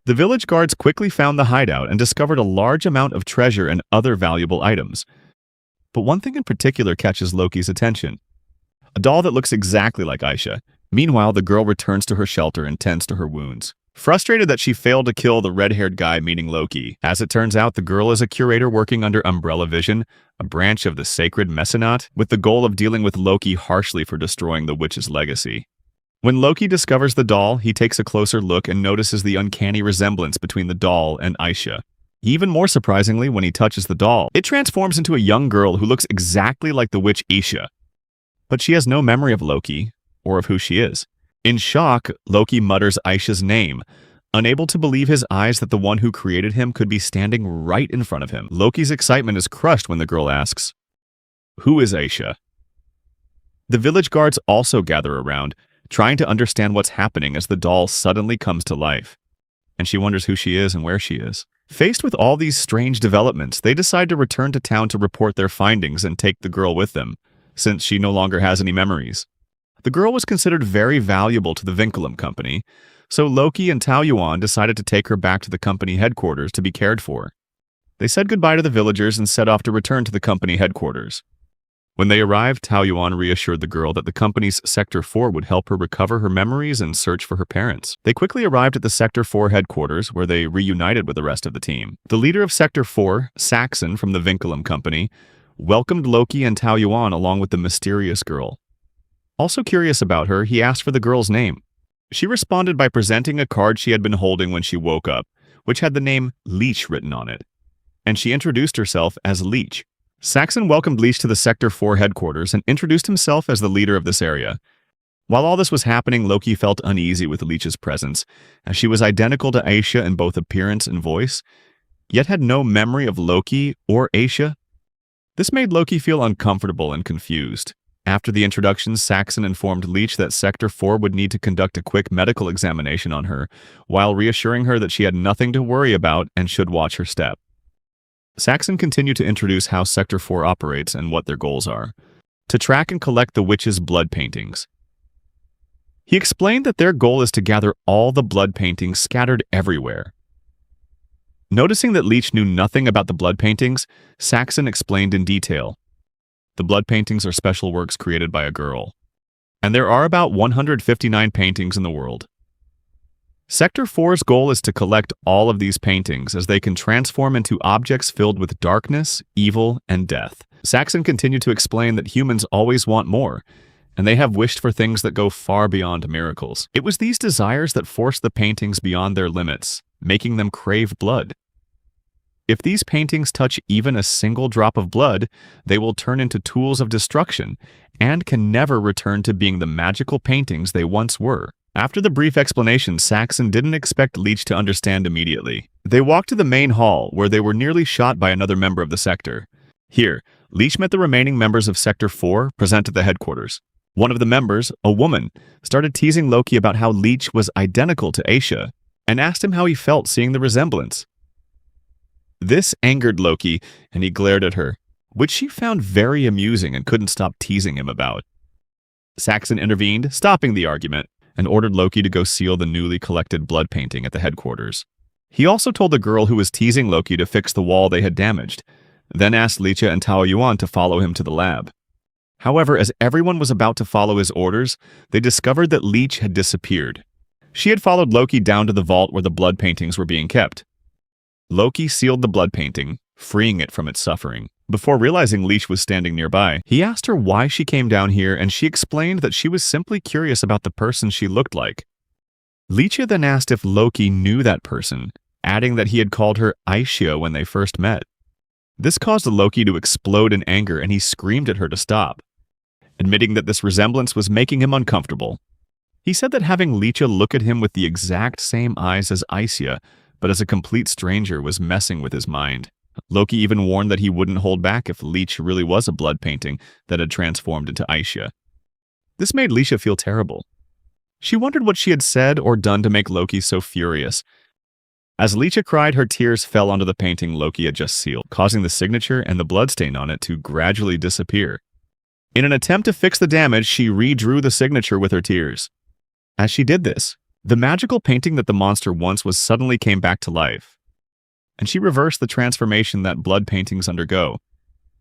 The village guards quickly found the hideout and discovered a large amount of treasure and other valuable items. But one thing in particular catches Loki's attention: a doll that looks exactly like Aisha. Meanwhile, the girl returns to her shelter and tends to her wounds. Frustrated that she failed to kill the red-haired guy meeting Loki. As it turns out, the girl is a curator working under Umbrella Vision, a branch of the sacred mercenary, with the goal of dealing with Loki harshly for destroying the witch's legacy. When Loki discovers the doll, he takes a closer look and notices the uncanny resemblance between the doll and Aisha. Even more surprisingly, when he touches the doll, it transforms into a young girl who looks exactly like the witch Aisha. But she has no memory of Loki, or of who she is. In shock, Loki mutters Aisha's name, unable to believe his eyes that the one who created him could be standing right in front of him. Loki's excitement is crushed when the girl asks, "Who is Aisha?" The village guards also gather around, trying to understand what's happening as the doll suddenly comes to life. And she wonders who she is and where she is. Faced with all these strange developments, they decide to return to town to report their findings and take the girl with them, since she no longer has any memories. The girl was considered very valuable to the Vinculum Company, so Loki and Tao Yuan decided to take her back to the company headquarters to be cared for. They said goodbye to the villagers and set off to return to the company headquarters. When they arrived, Tao Yuan reassured the girl that the company's Sector 4 would help her recover her memories and search for her parents. They quickly arrived at the Sector 4 headquarters, where they reunited with the rest of the team. The leader of Sector 4, Saxon from the Vinculum Company, welcomed Loki and Tao Yuan along with the mysterious girl. Also curious about her, he asked for the girl's name. She responded by presenting a card she had been holding when she woke up, which had the name Leech written on it. And she introduced herself as Leech. Saxon welcomed Leech to the Sector 4 headquarters and introduced himself as the leader of this area. While all this was happening, Loki felt uneasy with Leech's presence, as she was identical to Aisha in both appearance and voice, yet had no memory of Loki or Aisha. This made Loki feel uncomfortable and confused. After the introduction, Saxon informed Leech that Sector 4 would need to conduct a quick medical examination on her, while reassuring her that she had nothing to worry about and should watch her step. Saxon continued to introduce how Sector 4 operates and what their goals are: to track and collect the witch's blood paintings. He explained that their goal is to gather all the blood paintings scattered everywhere. Noticing that Leech knew nothing about the blood paintings, Saxon explained in detail. The blood paintings are special works created by a girl. and there are about 159 paintings in the world. Sector 4's goal is to collect all of these paintings as they can transform into objects filled with darkness, evil, and death. Saxon continued to explain that humans always want more, and they have wished for things that go far beyond miracles. It was these desires that forced the paintings beyond their limits, making them crave blood. If these paintings touch even a single drop of blood, they will turn into tools of destruction and can never return to being the magical paintings they once were. After the brief explanation, Saxon didn't expect Leech to understand immediately. They walked to the main hall, where they were nearly shot by another member of the sector. Here, Leech met the remaining members of Sector 4 present at the headquarters. One of the members, a woman, started teasing Loki about how Leech was identical to Aisha, and asked him how he felt seeing the resemblance. This angered Loki, and he glared at her, which she found very amusing and couldn't stop teasing him about. Saxon intervened, stopping the argument, and ordered Loki to go seal the newly collected blood painting at the headquarters. He also told the girl who was teasing Loki to fix the wall they had damaged, then asked Leech and Tao Yuan to follow him to the lab. However, as everyone was about to follow his orders, they discovered that Leech had disappeared. She had followed Loki down to the vault where the blood paintings were being kept. Loki sealed the blood painting, freeing it from its suffering. Before realizing Leech was standing nearby, he asked her why she came down here, and she explained that she was simply curious about the person she looked like. Leech then asked if Loki knew that person, adding that he had called her Aisha when they first met. This caused Loki to explode in anger, and he screamed at her to stop, admitting that this resemblance was making him uncomfortable. He said that having Leech look at him with the exact same eyes as Aisha, but as a complete stranger, was messing with his mind. Loki even warned that he wouldn't hold back if Leech really was a blood painting that had transformed into Aisha. This made Leech feel terrible. She wondered what she had said or done to make Loki so furious. As Leech cried, her tears fell onto the painting Loki had just sealed, causing the signature and the bloodstain on it to gradually disappear. In an attempt to fix the damage, she redrew the signature with her tears. As she did this, the magical painting that the monster once was suddenly came back to life, and she reversed the transformation that blood paintings undergo,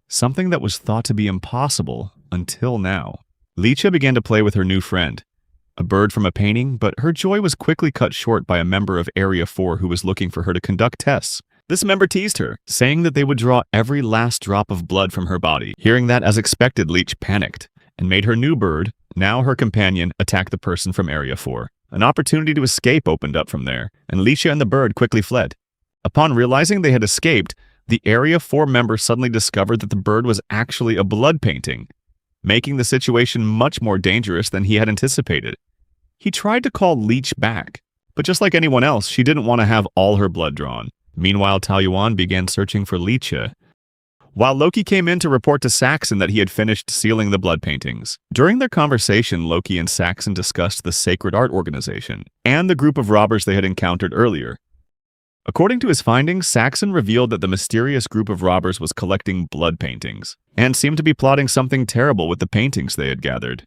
something that was thought to be impossible until now. Leech began to play with her new friend, a bird from a painting, but her joy was quickly cut short by a member of Area 4 who was looking for her to conduct tests. This member teased her, saying that they would draw every last drop of blood from her body. Hearing that, as expected, Leech panicked and made her new bird, now her companion, attack the person from Area 4. An opportunity to escape opened up from there, and Leech and the bird quickly fled. Upon realizing they had escaped, the Area 4 member suddenly discovered that the bird was actually a blood painting, making the situation much more dangerous than he had anticipated. He tried to call Leech back, but just like anyone else, she didn't want to have all her blood drawn. Meanwhile, Tao Yuan began searching for Leech, while Loki came in to report to Saxon that he had finished sealing the blood paintings. During their conversation, Loki and Saxon discussed the Sacred Art Organization and the group of robbers they had encountered earlier. According to his findings, Saxon revealed that the mysterious group of robbers was collecting blood paintings and seemed to be plotting something terrible with the paintings they had gathered.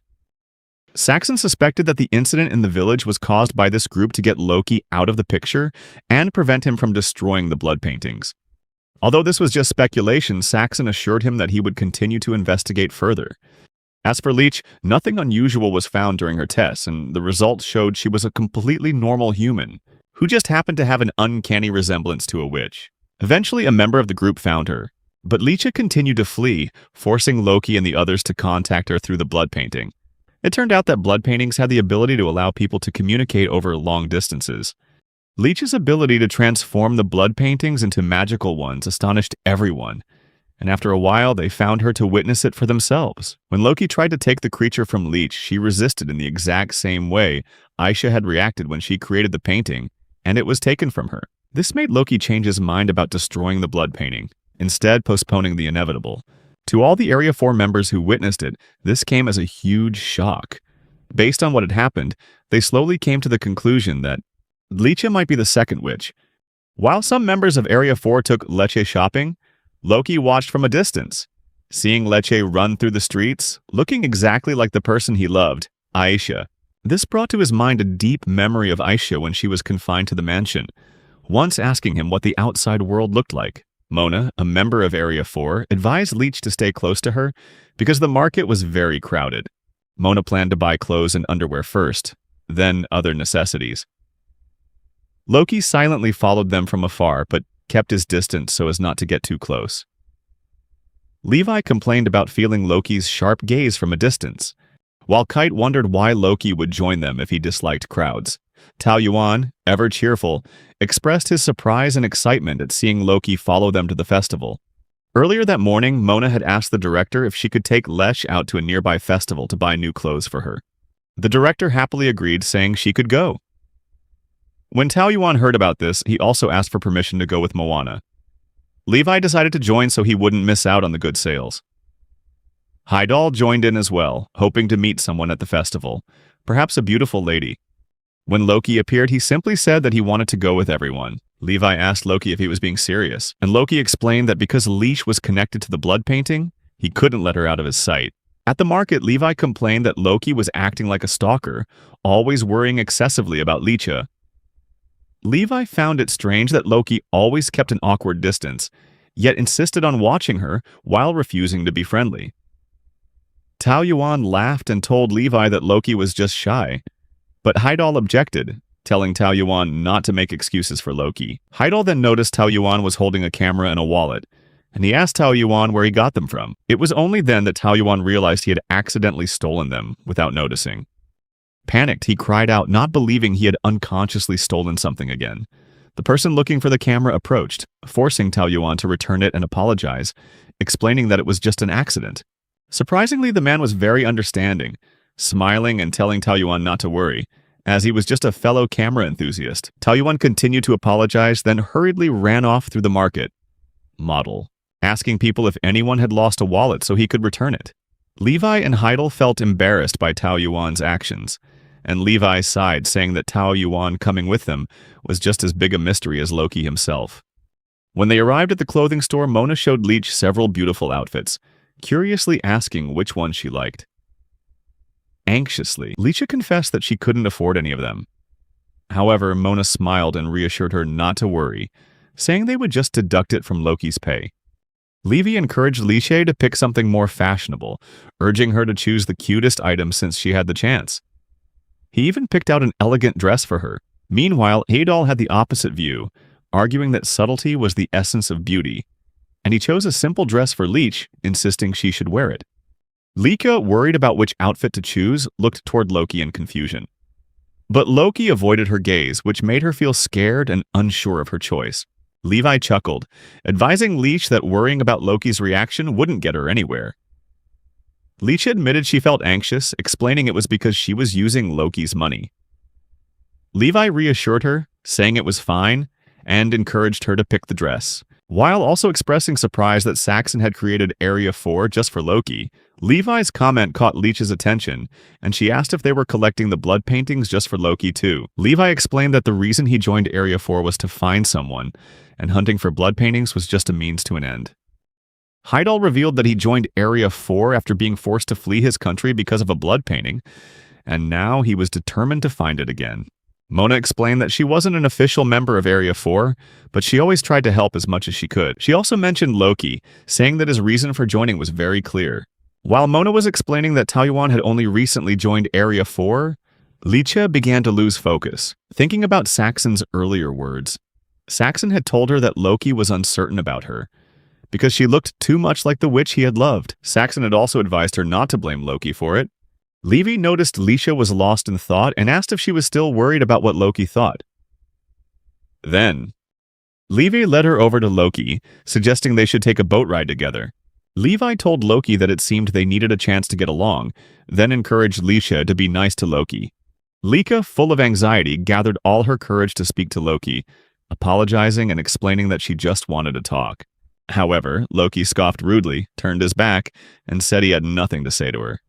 Saxon suspected that the incident in the village was caused by this group to get Loki out of the picture and prevent him from destroying the blood paintings. Although this was just speculation, Saxon assured him that he would continue to investigate further. As for Leech, nothing unusual was found during her tests, and the results showed she was a completely normal human who just happened to have an uncanny resemblance to a witch. Eventually, a member of the group found her, but Leech continued to flee, forcing Loki and the others to contact her through the blood painting. It turned out that blood paintings had the ability to allow people to communicate over long distances. Leech's ability to transform the blood paintings into magical ones astonished everyone, and after a while they found her to witness it for themselves. When Loki tried to take the creature from Leech, she resisted in the exact same way Aisha had reacted when she created the painting, and it was taken from her. This made Loki change his mind about destroying the blood painting, instead postponing the inevitable. To all the Area 4 members who witnessed it, this came as a huge shock. Based on what had happened, they slowly came to the conclusion that Leech might be the second witch. While some members of Area 4 took Leech shopping, Loki watched from a distance, seeing Leech run through the streets, looking exactly like the person he loved, Aisha. This brought to his mind a deep memory of Aisha when she was confined to the mansion, once asking him what the outside world looked like. Mona, a member of Area 4, advised Leech to stay close to her because the market was very crowded. Mona planned to buy clothes and underwear first, then other necessities. Loki silently followed them from afar, but kept his distance so as not to get too close. Levi complained about feeling Loki's sharp gaze from a distance, while Kite wondered why Loki would join them if he disliked crowds. Tao Yuan, ever cheerful, expressed his surprise and excitement at seeing Loki follow them to the festival. Earlier that morning, Mona had asked the director if she could take Leech out to a nearby festival to buy new clothes for her. The director happily agreed, saying she could go. When Tao Yuan heard about this, he also asked for permission to go with Moana. Levi decided to join so he wouldn't miss out on the good sales. Heidal joined in as well, hoping to meet someone at the festival, perhaps a beautiful lady. When Loki appeared, he simply said that he wanted to go with everyone. Levi asked Loki if he was being serious, and Loki explained that because Leech was connected to the blood painting, he couldn't let her out of his sight. At the market, Levi complained that Loki was acting like a stalker, always worrying excessively about Leecha. Levi found it strange that Loki always kept an awkward distance, yet insisted on watching her while refusing to be friendly. Tao Yuan laughed and told Levi that Loki was just shy, but Heidal objected, telling Tao Yuan not to make excuses for Loki. Heidal then noticed Tao Yuan was holding a camera and a wallet, and he asked Tao Yuan where he got them from. It was only then that Tao Yuan realized he had accidentally stolen them without noticing. Panicked, he cried out, not believing he had unconsciously stolen something again. The person looking for the camera approached, forcing Tao Yuan to return it and apologize, explaining that it was just an accident. Surprisingly, the man was very understanding, smiling and telling Tao Yuan not to worry, as he was just a fellow camera enthusiast. Tao Yuan continued to apologize, then hurriedly ran off through the market. Model, asking people if anyone had lost a wallet so he could return it. Levi and Heidal felt embarrassed by Tao Yuan's actions, and Levi sighed, saying that Tao Yuan coming with them was just as big a mystery as Loki himself. When they arrived at the clothing store, Mona showed Leech several beautiful outfits, curiously asking which one she liked. Anxiously, Leecha confessed that she couldn't afford any of them. However, Mona smiled and reassured her not to worry, saying they would just deduct it from Loki's pay. Levi encouraged Leech to pick something more fashionable, urging her to choose the cutest item since she had the chance. He even picked out an elegant dress for her. Meanwhile, Heidal had the opposite view, arguing that subtlety was the essence of beauty, and he chose a simple dress for Leech, insisting she should wear it. Leeka, worried about which outfit to choose, looked toward Loki in confusion. But Loki avoided her gaze, which made her feel scared and unsure of her choice. Levi chuckled, advising Leech that worrying about Loki's reaction wouldn't get her anywhere. Leech admitted she felt anxious, explaining it was because she was using Loki's money. Levi reassured her, saying it was fine, and encouraged her to pick the dress. While also expressing surprise that Saxon had created Area 4 just for Loki, Levi's comment caught Leech's attention, and she asked if they were collecting the blood paintings just for Loki too. Levi explained that the reason he joined Area 4 was to find someone, and hunting for blood paintings was just a means to an end. Heidal revealed that he joined Area 4 after being forced to flee his country because of a blood painting, and now he was determined to find it again. Mona explained that she wasn't an official member of Area 4, but she always tried to help as much as she could. She also mentioned Loki, saying that his reason for joining was very clear. While Mona was explaining that Tao Yuan had only recently joined Area 4, Leecha began to lose focus, thinking about Saxon's earlier words. Saxon had told her that Loki was uncertain about her, because she looked too much like the witch he had loved. Saxon had also advised her not to blame Loki for it. Levi noticed Leecha was lost in thought and asked if she was still worried about what Loki thought. Then, Levi led her over to Loki, suggesting they should take a boat ride together. Levi told Loki that it seemed they needed a chance to get along, then encouraged Leecha to be nice to Loki. Leeka, full of anxiety, gathered all her courage to speak to Loki, apologizing and explaining that she just wanted to talk. However, Loki scoffed rudely, turned his back, and said he had nothing to say to her.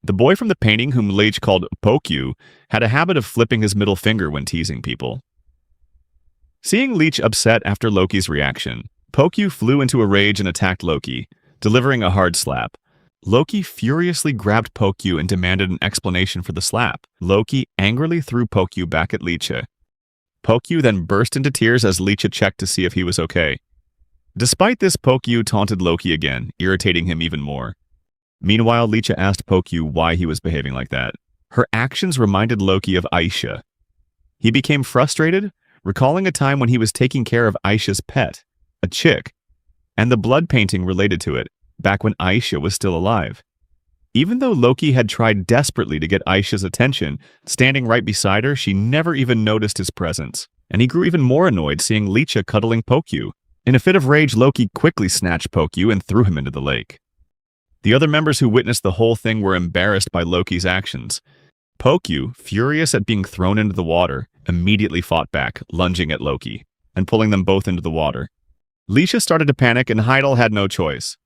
The boy from the painting, whom Leech called Pokyu, had a habit of flipping his middle finger when teasing people. Seeing Leech upset after Loki's reaction, Pokyu flew into a rage and attacked Loki, delivering a hard slap. Loki furiously grabbed Pokyu and demanded an explanation for the slap. Loki angrily threw Pokyu back at Leecha. Pokyu then burst into tears as Leecha checked to see if he was okay. Despite this, Pokyu taunted Loki again, irritating him even more. Meanwhile, Leech asked Pokyu why he was behaving like that. Her actions reminded Loki of Aisha. He became frustrated, recalling a time when he was taking care of Aisha's pet, a chick, and the blood painting related to it, back when Aisha was still alive. Even though Loki had tried desperately to get Aisha's attention, standing right beside her, she never even noticed his presence, and he grew even more annoyed seeing Leech cuddling Pokyu. In a fit of rage, Loki quickly snatched Pokyu and threw him into the lake. The other members who witnessed the whole thing were embarrassed by Loki's actions. Pokyu, furious at being thrown into the water, immediately fought back, lunging at Loki, and pulling them both into the water. Leech started to panic and Heidel had no choice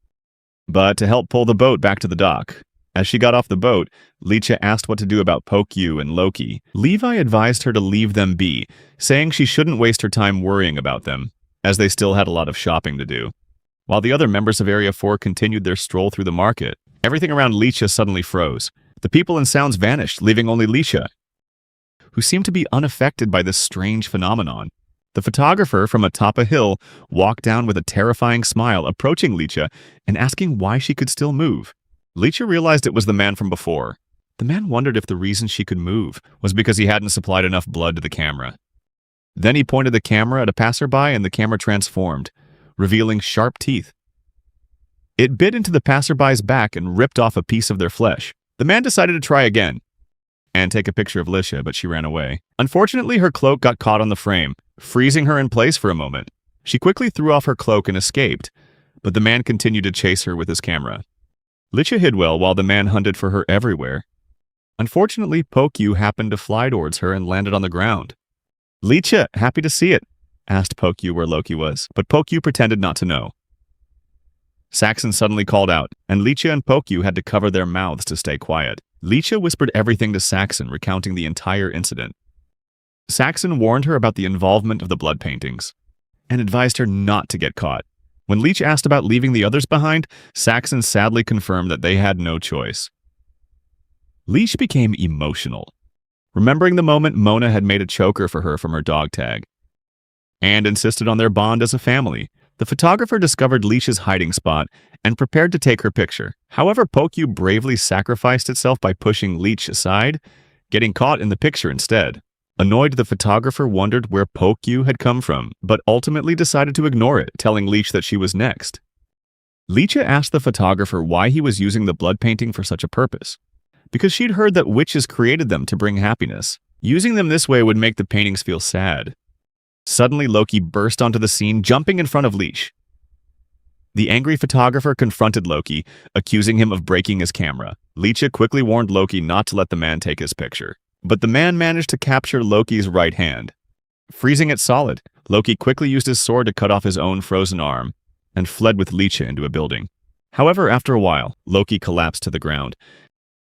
but to help pull the boat back to the dock. As she got off the boat, Leech asked what to do about Pokyu and Loki. Levi advised her to leave them be, saying she shouldn't waste her time worrying about them, as they still had a lot of shopping to do. While the other members of Area 4 continued their stroll through the market, everything around Leech suddenly froze. The people and sounds vanished, leaving only Leech, who seemed to be unaffected by this strange phenomenon. The photographer from atop a hill walked down with a terrifying smile, approaching Leech and asking why she could still move. Leech realized it was the man from before. The man wondered if the reason she could move was because he hadn't supplied enough blood to the camera. Then he pointed the camera at a passerby and the camera transformed, revealing sharp teeth. It bit into the passerby's back and ripped off a piece of their flesh. The man decided to try again and take a picture of Lisha, but she ran away. Unfortunately, her cloak got caught on the frame, freezing her in place for a moment. She quickly threw off her cloak and escaped, but the man continued to chase her with his camera. Lisha hid well while the man hunted for her everywhere. Unfortunately, Pokyu happened to fly towards her and landed on the ground. Leech, happy to see it, asked Pokyu where Loki was, but Pokyu pretended not to know. Saxon suddenly called out, and Leech and Pokyu had to cover their mouths to stay quiet. Leech whispered everything to Saxon, recounting the entire incident. Saxon warned her about the involvement of the blood paintings, and advised her not to get caught. When Leech asked about leaving the others behind, Saxon sadly confirmed that they had no choice. Leech became emotional, remembering the moment Mona had made a choker for her from her dog tag, and insisted on their bond as a family. The photographer discovered Leech's hiding spot and prepared to take her picture. However, Pokyu bravely sacrificed itself by pushing Leech aside, getting caught in the picture instead. Annoyed, the photographer wondered where Pokyu had come from, but ultimately decided to ignore it, telling Leech that she was next. Leech asked the photographer why he was using the blood painting for such a purpose, because she'd heard that witches created them to bring happiness. Using them this way would make the paintings feel sad. Suddenly, Loki burst onto the scene, jumping in front of Leech. The angry photographer confronted Loki, accusing him of breaking his camera. Leech quickly warned Loki not to let the man take his picture, but the man managed to capture Loki's right hand. Freezing it solid, Loki quickly used his sword to cut off his own frozen arm and fled with Leech into a building. However, after a while, Loki collapsed to the ground.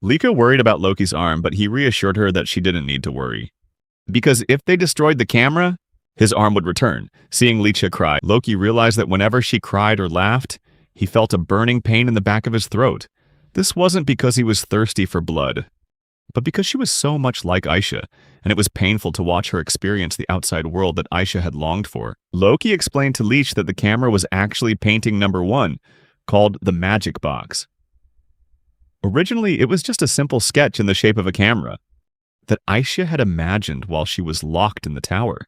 Lika worried about Loki's arm, but he reassured her that she didn't need to worry, because if they destroyed the camera, his arm would return. Seeing Leech cry, Loki realized that whenever she cried or laughed, he felt a burning pain in the back of his throat. This wasn't because he was thirsty for blood, but because she was so much like Aisha, and it was painful to watch her experience the outside world that Aisha had longed for. Loki explained to Leech that the camera was actually painting number 1, called the Magic Box. Originally, it was just a simple sketch in the shape of a camera that Aisha had imagined while she was locked in the tower.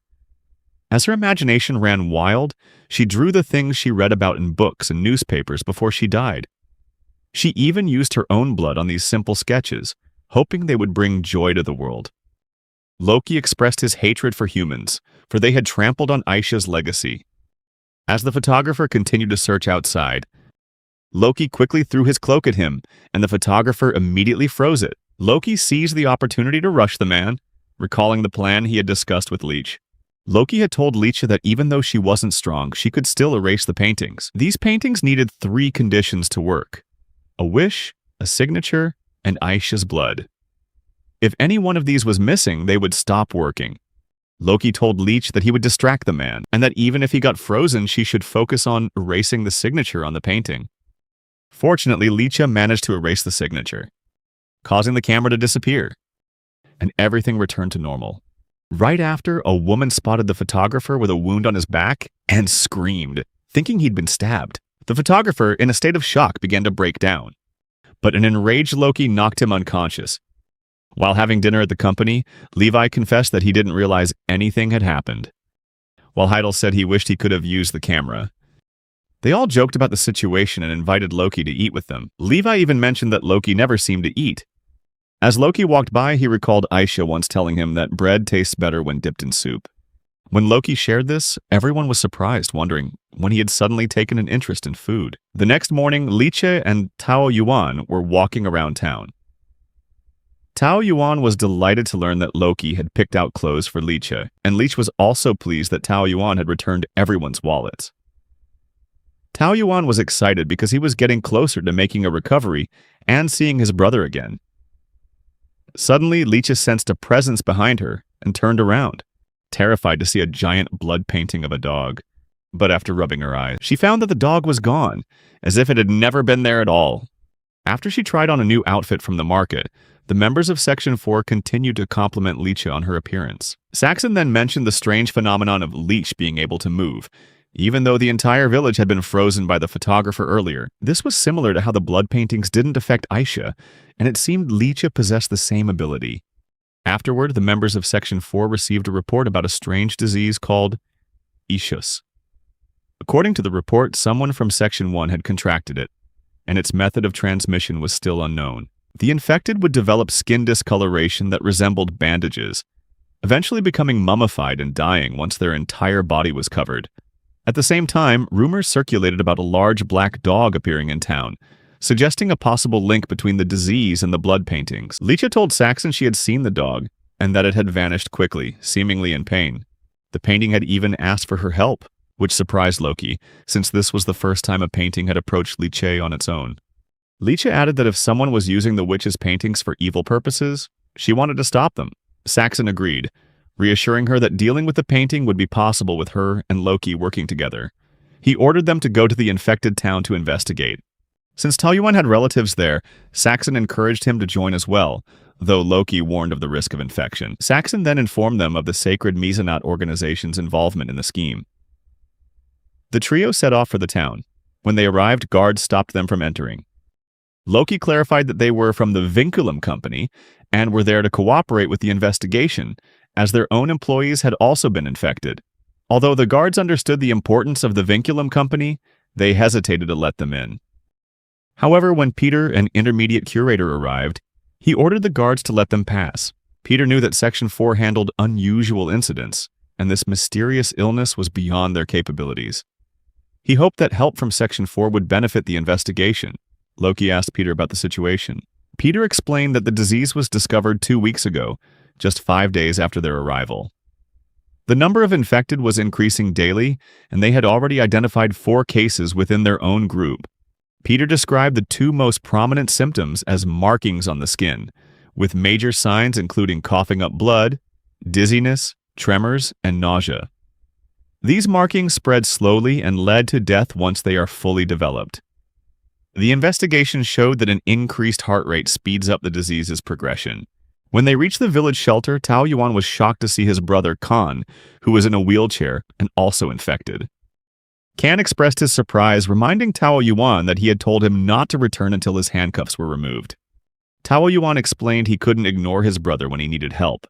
As her imagination ran wild, she drew the things she read about in books and newspapers before she died. She even used her own blood on these simple sketches, hoping they would bring joy to the world. Loki expressed his hatred for humans, for they had trampled on Aisha's legacy. As the photographer continued to search outside, Loki quickly threw his cloak at him, and the photographer immediately froze it. Loki seized the opportunity to rush the man, recalling the plan he had discussed with Leech. Loki had told Leech that even though she wasn't strong, she could still erase the paintings. These paintings needed 3 conditions to work: a wish, a signature, and Aisha's blood. If any one of these was missing, they would stop working. Loki told Leech that he would distract the man, and that even if he got frozen, she should focus on erasing the signature on the painting. Fortunately, Leech managed to erase the signature, causing the camera to disappear, and everything returned to normal. Right after, a woman spotted the photographer with a wound on his back and screamed, thinking he'd been stabbed. The photographer, in a state of shock, began to break down. but an enraged Loki knocked him unconscious. While having dinner at the company, Levi confessed that he didn't realize anything had happened, while Heidel said he wished he could have used the camera. They all joked about the situation and invited Loki to eat with them. Levi even mentioned that Loki never seemed to eat. As Loki walked by, he recalled Aisha once telling him that bread tastes better when dipped in soup. When Loki shared this, everyone was surprised, wondering when he had suddenly taken an interest in food. The next morning, Leech and Tao Yuan were walking around town. Tao Yuan was delighted to learn that Loki had picked out clothes for Leech, and Leech was also pleased that Tao Yuan had returned everyone's wallets. Tao Yuan was excited because he was getting closer to making a recovery and seeing his brother again. Suddenly, Leech sensed a presence behind her and turned around, terrified to see a giant blood painting of a dog. But after rubbing her eyes, she found that the dog was gone, as if it had never been there at all. After she tried on a new outfit from the market, the members of Section 4 continued to compliment Leech on her appearance. Saxon then mentioned the strange phenomenon of Leech being able to move, even though the entire village had been frozen by the photographer earlier. This was similar to how the blood paintings didn't affect Aisha, and it seemed Leech possessed the same ability. Afterward, the members of Section 4 received a report about a strange disease called Ishus. According to the report, someone from Section 1 had contracted it, and its method of transmission was still unknown. The infected would develop skin discoloration that resembled bandages, eventually becoming mummified and dying once their entire body was covered. At the same time, rumors circulated about a large black dog appearing in town, suggesting a possible link between the disease and the blood paintings. Leech told Saxon she had seen the dog, and that it had vanished quickly, seemingly in pain. The painting had even asked for her help, which surprised Loki, since this was the first time a painting had approached Leech on its own. Leech added that if someone was using the witch's paintings for evil purposes, she wanted to stop them. Saxon agreed, reassuring her that dealing with the painting would be possible with her and Loki working together. He ordered them to go to the infected town to investigate. Since Tao Yuan had relatives there, Saxon encouraged him to join as well, though Loki warned of the risk of infection. Saxon then informed them of the sacred Mizanat organization's involvement in the scheme. The trio set off for the town. When they arrived, guards stopped them from entering. Loki clarified that they were from the Vinculum Company and were there to cooperate with the investigation, as their own employees had also been infected. Although the guards understood the importance of the Vinculum Company, they hesitated to let them in. However, when Peter, an intermediate curator, arrived, he ordered the guards to let them pass. Peter knew that Section 4 handled unusual incidents, and this mysterious illness was beyond their capabilities. He hoped that help from Section 4 would benefit the investigation. Loki asked Peter about the situation. Peter explained that the disease was discovered 2 weeks ago, just 5 days after their arrival. The number of infected was increasing daily, and they had already identified 4 cases within their own group. Peter described the 2 most prominent symptoms as markings on the skin, with major signs including coughing up blood, dizziness, tremors, and nausea. These markings spread slowly and led to death once they are fully developed. The investigation showed that an increased heart rate speeds up the disease's progression. When they reached the village shelter, Tao Yuan was shocked to see his brother Khan, who was in a wheelchair and also infected. Khan expressed his surprise, reminding Tao Yuan that he had told him not to return until his handcuffs were removed. Tao Yuan explained he couldn't ignore his brother when he needed help.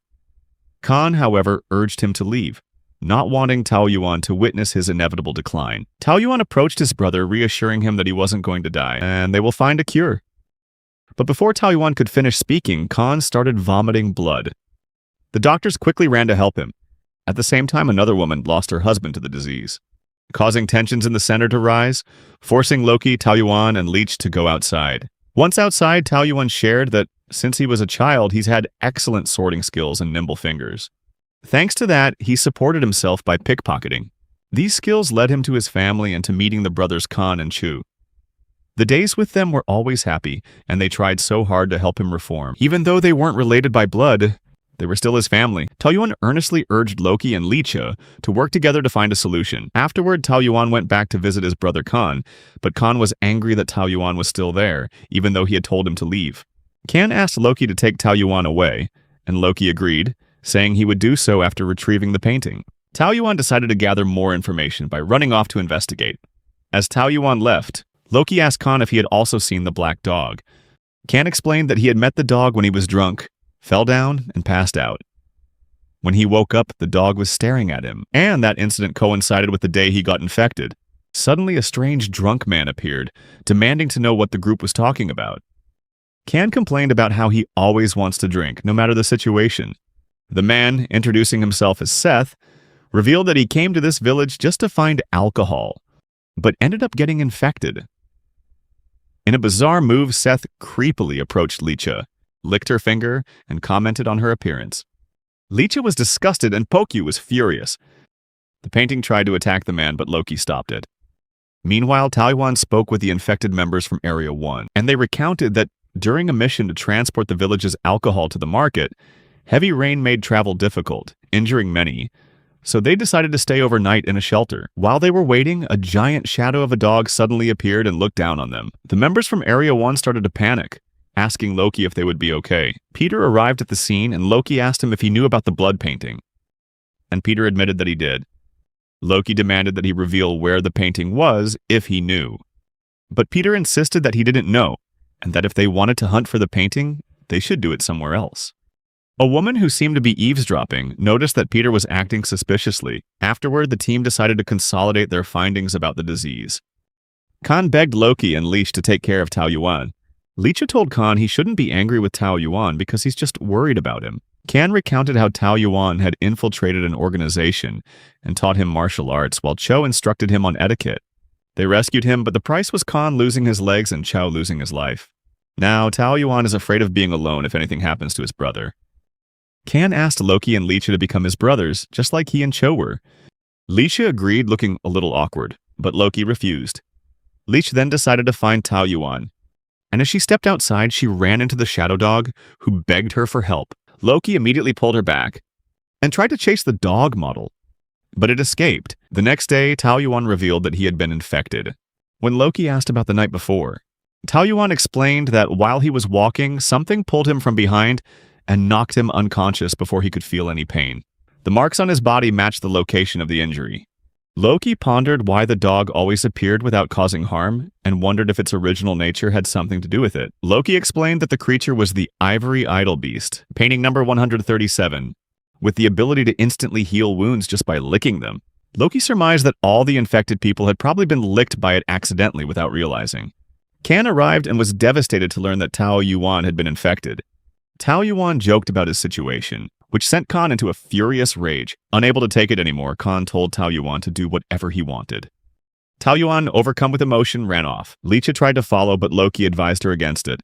Khan, however, urged him to leave, not wanting Tao Yuan to witness his inevitable decline. Tao Yuan approached his brother, reassuring him that he wasn't going to die, and they will find a cure. But before Tao Yuan could finish speaking, Khan started vomiting blood. The doctors quickly ran to help him. At the same time, another woman lost her husband to the disease, causing tensions in the center to rise, forcing Loki, Tao Yuan, and Leech to go outside. Once outside, Tao Yuan shared that since he was a child, he's had excellent sorting skills and nimble fingers. Thanks to that, he supported himself by pickpocketing. These skills led him to his family and to meeting the brothers Khan and Chu. The days with them were always happy, and they tried so hard to help him reform. Even though they weren't related by blood, they were still his family. Tao Yuan earnestly urged Loki and Leech to work together to find a solution. Afterward, Tao Yuan went back to visit his brother Khan, but Khan was angry that Tao Yuan was still there, even though he had told him to leave. Khan asked Loki to take Tao Yuan away, and Loki agreed, saying he would do so after retrieving the painting. Tao Yuan decided to gather more information by running off to investigate. As Tao Yuan left, Loki asked Khan if he had also seen the black dog, Can explained that he had met the dog when he was drunk, fell down, and passed out. When he woke up, the dog was staring at him, and that incident coincided with the day he got infected. Suddenly, a strange drunk man appeared, demanding to know what the group was talking about. Can complained about how he always wants to drink, no matter the situation. The man, introducing himself as Seth, revealed that he came to this village just to find alcohol, but ended up getting infected. In a bizarre move, Seth creepily approached Leecha, licked her finger, and commented on her appearance. Leecha was disgusted and Pokyu was furious. The painting tried to attack the man, but Loki stopped it. Meanwhile, Tao Yuan spoke with the infected members from Area 1, and they recounted that during a mission to transport the village's alcohol to the market, heavy rain made travel difficult, injuring many, so they decided to stay overnight in a shelter. While they were waiting, a giant shadow of a dog suddenly appeared and looked down on them. The members from Area 1 started to panic, asking Loki if they would be okay. Peter arrived at the scene, and Loki asked him if he knew about the blood painting. And Peter admitted that he did. Loki demanded that he reveal where the painting was if he knew. But Peter insisted that he didn't know, and that if they wanted to hunt for the painting, they should do it somewhere else. A woman who seemed to be eavesdropping noticed that Peter was acting suspiciously. Afterward, the team decided to consolidate their findings about the disease. Khan begged Loki and Leech to take care of Tao Yuan. Leech told Khan he shouldn't be angry with Tao Yuan because he's just worried about him. Kan recounted how Tao Yuan had infiltrated an organization and taught him martial arts, while Cho instructed him on etiquette. They rescued him, but the price was Khan losing his legs and Cho losing his life. Now, Tao Yuan is afraid of being alone if anything happens to his brother. Kan asked Loki and Leech to become his brothers, just like he and Cho were. Leech agreed, looking a little awkward, but Loki refused. Leech then decided to find Tao Yuan, and as she stepped outside, she ran into the shadow dog, who begged her for help. Loki immediately pulled her back and tried to chase the dog model, but it escaped. The next day, Tao Yuan revealed that he had been infected. When Loki asked about the night before, Tao Yuan explained that while he was walking, something pulled him from behind and knocked him unconscious before he could feel any pain. The marks on his body matched the location of the injury. Loki pondered why the dog always appeared without causing harm and wondered if its original nature had something to do with it. Loki explained that the creature was the Ivory Idol Beast, painting number 137, with the ability to instantly heal wounds just by licking them. Loki surmised that all the infected people had probably been licked by it accidentally without realizing. Kan arrived and was devastated to learn that Tao Yuan had been infected. Tao Yuan joked about his situation, which sent Kan into a furious rage. Unable to take it anymore, Kan told Tao Yuan to do whatever he wanted. Tao Yuan, overcome with emotion, ran off. Leech tried to follow, but Loki advised her against it.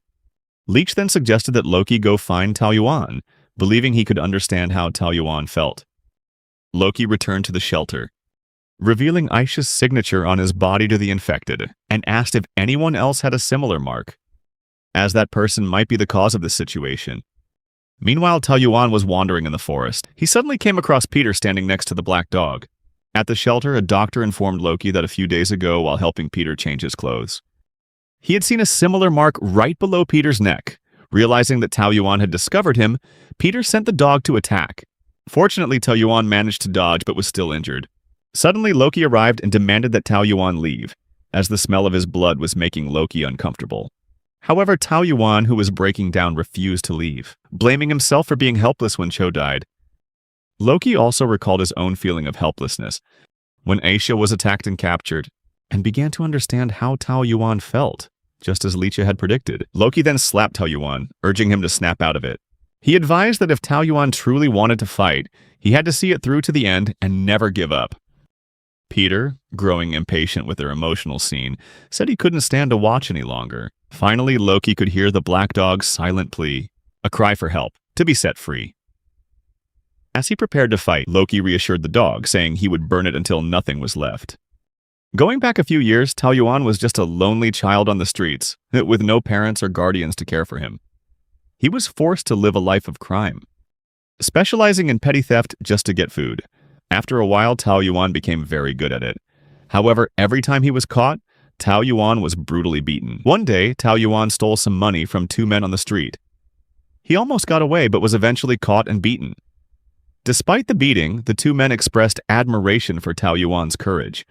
Leech then suggested that Loki go find Tao Yuan, believing he could understand how Tao Yuan felt. Loki returned to the shelter, revealing Aisha's signature on his body to the infected, and asked if anyone else had a similar mark, as that person might be the cause of this situation. Meanwhile, Tao Yuan was wandering in the forest. He suddenly came across Peter standing next to the black dog. At the shelter, a doctor informed Loki that a few days ago, while helping Peter change his clothes, he had seen a similar mark right below Peter's neck. Realizing that Tao Yuan had discovered him, Peter sent the dog to attack. Fortunately, Tao Yuan managed to dodge but was still injured. Suddenly, Loki arrived and demanded that Tao Yuan leave, as the smell of his blood was making Loki uncomfortable. However, Tao Yuan, who was breaking down, refused to leave, blaming himself for being helpless when Cho died. Loki also recalled his own feeling of helplessness when Aisha was attacked and captured, and began to understand how Tao Yuan felt, just as Leech had predicted. Loki then slapped Tao Yuan, urging him to snap out of it. He advised that if Tao Yuan truly wanted to fight, he had to see it through to the end and never give up. Peter, growing impatient with their emotional scene, said he couldn't stand to watch any longer. Finally, Loki could hear the black dog's silent plea, a cry for help, to be set free. As he prepared to fight, Loki reassured the dog, saying he would burn it until nothing was left. Going back a few years, Tao Yuan was just a lonely child on the streets, with no parents or guardians to care for him. He was forced to live a life of crime, specializing in petty theft just to get food. After a while, Tao Yuan became very good at it. However, every time he was caught, Tao Yuan was brutally beaten. One day, Tao Yuan stole some money from two men on the street. He almost got away, but was eventually caught and beaten. Despite the beating, the two men expressed admiration for Tao Yuan's courage.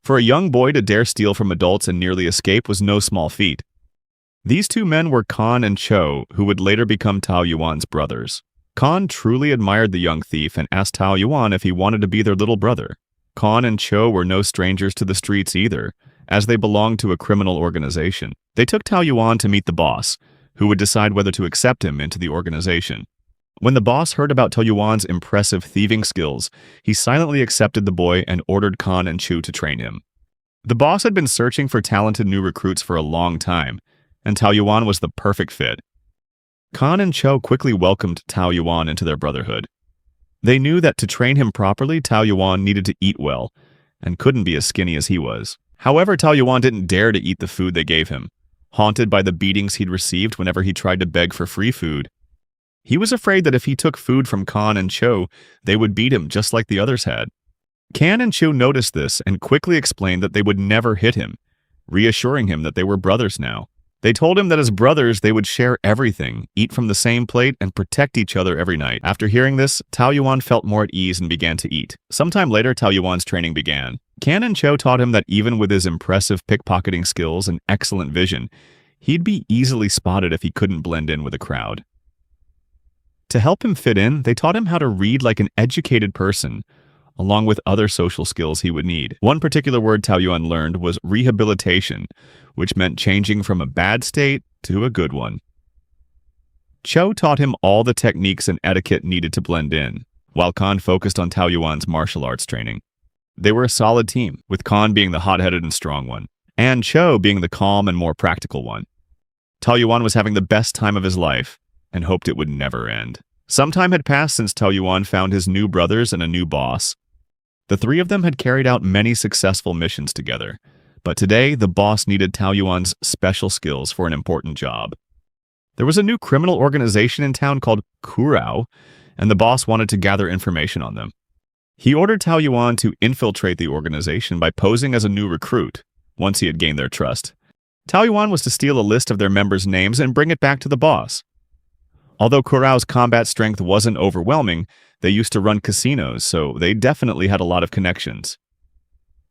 For a young boy to dare steal from adults and nearly escape was no small feat. These two men were Khan and Cho, who would later become Tao Yuan's brothers. Khan truly admired the young thief and asked Tao Yuan if he wanted to be their little brother. Khan and Cho were no strangers to the streets either, as they belonged to a criminal organization. They took Tao Yuan to meet the boss, who would decide whether to accept him into the organization. When the boss heard about Tao Yuan's impressive thieving skills, he silently accepted the boy and ordered Khan and Chu to train him. The boss had been searching for talented new recruits for a long time, and Tao Yuan was the perfect fit. Khan and Cho quickly welcomed Tao Yuan into their brotherhood. They knew that to train him properly, Tao Yuan needed to eat well, and couldn't be as skinny as he was. However, Tao Yuan didn't dare to eat the food they gave him, haunted by the beatings he'd received whenever he tried to beg for free food. He was afraid that if he took food from Khan and Cho, they would beat him just like the others had. Khan and Cho noticed this and quickly explained that they would never hit him, reassuring him that they were brothers now. They told him that as brothers, they would share everything, eat from the same plate, and protect each other every night. After hearing this, Tao Yuan felt more at ease and began to eat. Sometime later, Tao Yuan's training began. Khan and Cho taught him that even with his impressive pickpocketing skills and excellent vision, he'd be easily spotted if he couldn't blend in with a crowd. To help him fit in, they taught him how to read like an educated person, along with other social skills he would need. One particular word Tao Yuan learned was rehabilitation, which meant changing from a bad state to a good one. Cho taught him all the techniques and etiquette needed to blend in, while Khan focused on Tao Yuan's martial arts training. They were a solid team, with Khan being the hot-headed and strong one, and Cho being the calm and more practical one. Tao Yuan was having the best time of his life, and hoped it would never end. Some time had passed since Tao Yuan found his new brothers and a new boss. The three of them had carried out many successful missions together, but today the boss needed Tao Yuan's special skills for an important job. There was a new criminal organization in town called Kurao, and the boss wanted to gather information on them. He ordered Tao Yuan to infiltrate the organization by posing as a new recruit, once he had gained their trust. Tao Yuan was to steal a list of their members' names and bring it back to the boss. Although Kurao's combat strength wasn't overwhelming, they used to run casinos, so they definitely had a lot of connections.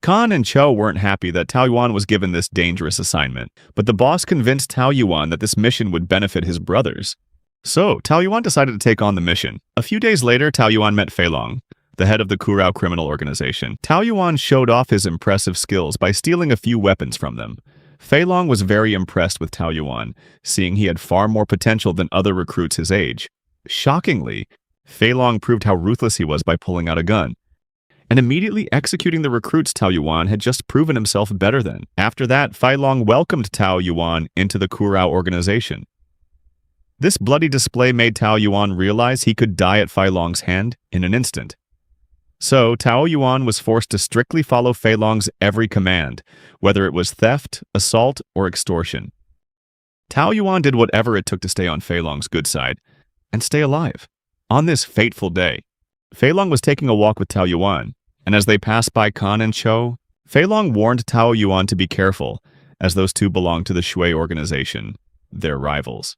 Khan and Cho weren't happy that Tao Yuan was given this dangerous assignment, but the boss convinced Tao Yuan that this mission would benefit his brothers. So, Tao Yuan decided to take on the mission. A few days later, Tao Yuan met Fei Long, the head of the Kurao criminal organization. Tao Yuan showed off his impressive skills by stealing a few weapons from them. Fei Long was very impressed with Tao Yuan, seeing he had far more potential than other recruits his age. Shockingly, Fei Long proved how ruthless he was by pulling out a gun, and immediately executing the recruits Tao Yuan had just proven himself better than. After that, Fei Long welcomed Tao Yuan into the Kurao organization. This bloody display made Tao Yuan realize he could die at Fei Long's hand in an instant. So, Tao Yuan was forced to strictly follow Fei Long's every command, whether it was theft, assault, or extortion. Tao Yuan did whatever it took to stay on Fei Long's good side and stay alive. On this fateful day, Fei Long was taking a walk with Tao Yuan, and as they passed by Khan and Cho, Fei Long warned Tao Yuan to be careful, as those two belonged to the Shui organization, their rivals.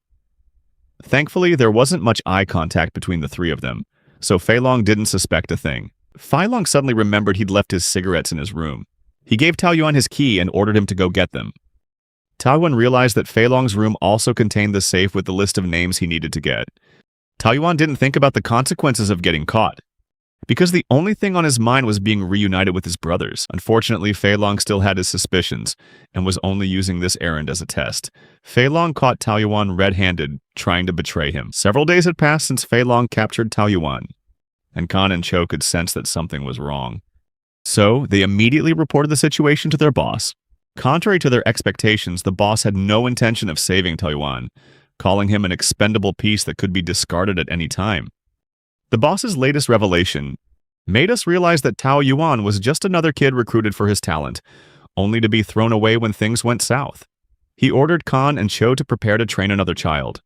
Thankfully, there wasn't much eye contact between the three of them, so Fei Long didn't suspect a thing. Fei Long suddenly remembered he'd left his cigarettes in his room. He gave Tao Yuan his key and ordered him to go get them. Tao Yuan realized that Fei Long's room also contained the safe with the list of names he needed to get. Tao Yuan didn't think about the consequences of getting caught, because the only thing on his mind was being reunited with his brothers. Unfortunately, Fei Long still had his suspicions, and was only using this errand as a test. Fei Long caught Tao Yuan red-handed, trying to betray him. Several days had passed since Fei Long captured Tao Yuan, and Khan and Cho could sense that something was wrong. So, they immediately reported the situation to their boss. Contrary to their expectations, the boss had no intention of saving Tao Yuan, calling him an expendable piece that could be discarded at any time. The boss's latest revelation made us realize that Tao Yuan was just another kid recruited for his talent, only to be thrown away when things went south. He ordered Khan and Cho to prepare to train another child.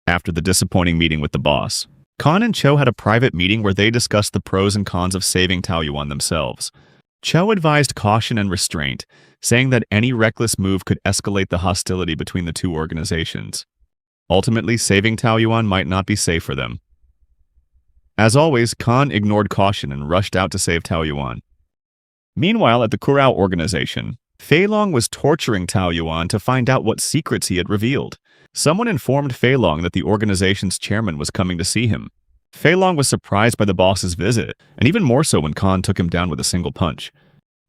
After the disappointing meeting with the boss, Khan and Cho had a private meeting where they discussed the pros and cons of saving Tao Yuan themselves. Cho advised caution and restraint, saying that any reckless move could escalate the hostility between the two organizations. Ultimately, saving Tao Yuan might not be safe for them. As always, Khan ignored caution and rushed out to save Tao Yuan. Meanwhile, at the Kurao organization, Fei Long was torturing Tao Yuan to find out what secrets he had revealed. Someone informed Fei Long that the organization's chairman was coming to see him. Fei Long was surprised by the boss's visit, and even more so when Khan took him down with a single punch.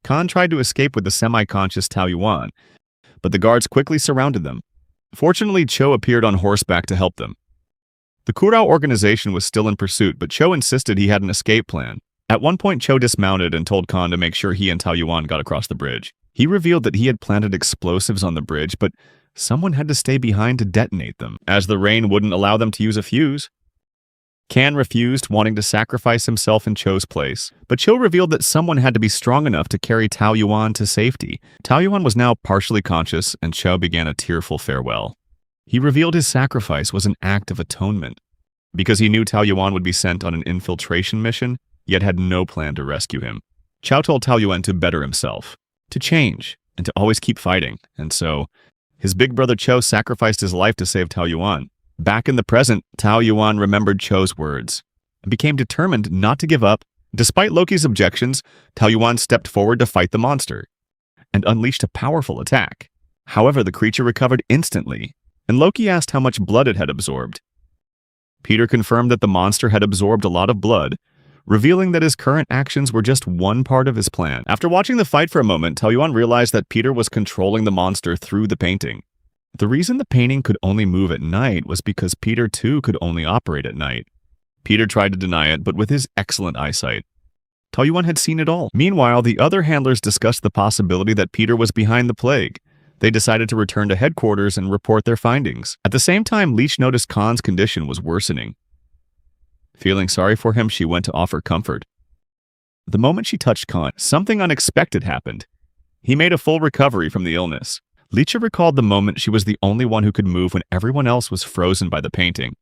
Khan tried to escape with the semi-conscious Tao Yuan, but the guards quickly surrounded them. Fortunately, Cho appeared on horseback to help them. The Kurao organization was still in pursuit, but Cho insisted he had an escape plan. At one point, Cho dismounted and told Khan to make sure he and Tao Yuan got across the bridge. He revealed that he had planted explosives on the bridge, but someone had to stay behind to detonate them, as the rain wouldn't allow them to use a fuse. Kan refused, wanting to sacrifice himself in Cho's place, but Cho revealed that someone had to be strong enough to carry Tao Yuan to safety. Tao Yuan was now partially conscious, and Cho began a tearful farewell. He revealed his sacrifice was an act of atonement, because he knew Tao Yuan would be sent on an infiltration mission, yet had no plan to rescue him. Cho told Tao Yuan to better himself, to change, and to always keep fighting, and so his big brother Cho sacrificed his life to save Tao Yuan. Back in the present, Tao Yuan remembered Cho's words and became determined not to give up. Despite Loki's objections, Tao Yuan stepped forward to fight the monster and unleashed a powerful attack. However, the creature recovered instantly, and Loki asked how much blood it had absorbed. Peter confirmed that the monster had absorbed a lot of blood, revealing that his current actions were just one part of his plan. After watching the fight for a moment, Tao Yuan realized that Peter was controlling the monster through the painting. The reason the painting could only move at night was because Peter too could only operate at night. Peter tried to deny it, but with his excellent eyesight, Tao Yuan had seen it all. Meanwhile, the other handlers discussed the possibility that Peter was behind the plague. They decided to return to headquarters and report their findings. At the same time, Leech noticed Khan's condition was worsening. Feeling sorry for him, she went to offer comfort. The moment she touched Khan, something unexpected happened. He made a full recovery from the illness. Leech recalled the moment she was the only one who could move when everyone else was frozen by the painting.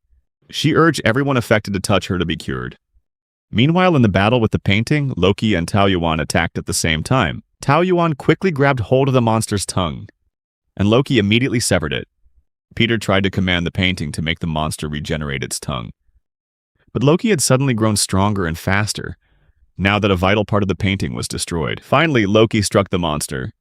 She urged everyone affected to touch her to be cured. Meanwhile, in the battle with the painting, Loki and Tao Yuan attacked at the same time. Tao Yuan quickly grabbed hold of the monster's tongue, and Loki immediately severed it. Peter tried to command the painting to make the monster regenerate its tongue. But Loki had suddenly grown stronger and faster, now that a vital part of the painting was destroyed. Finally, Loki struck the monster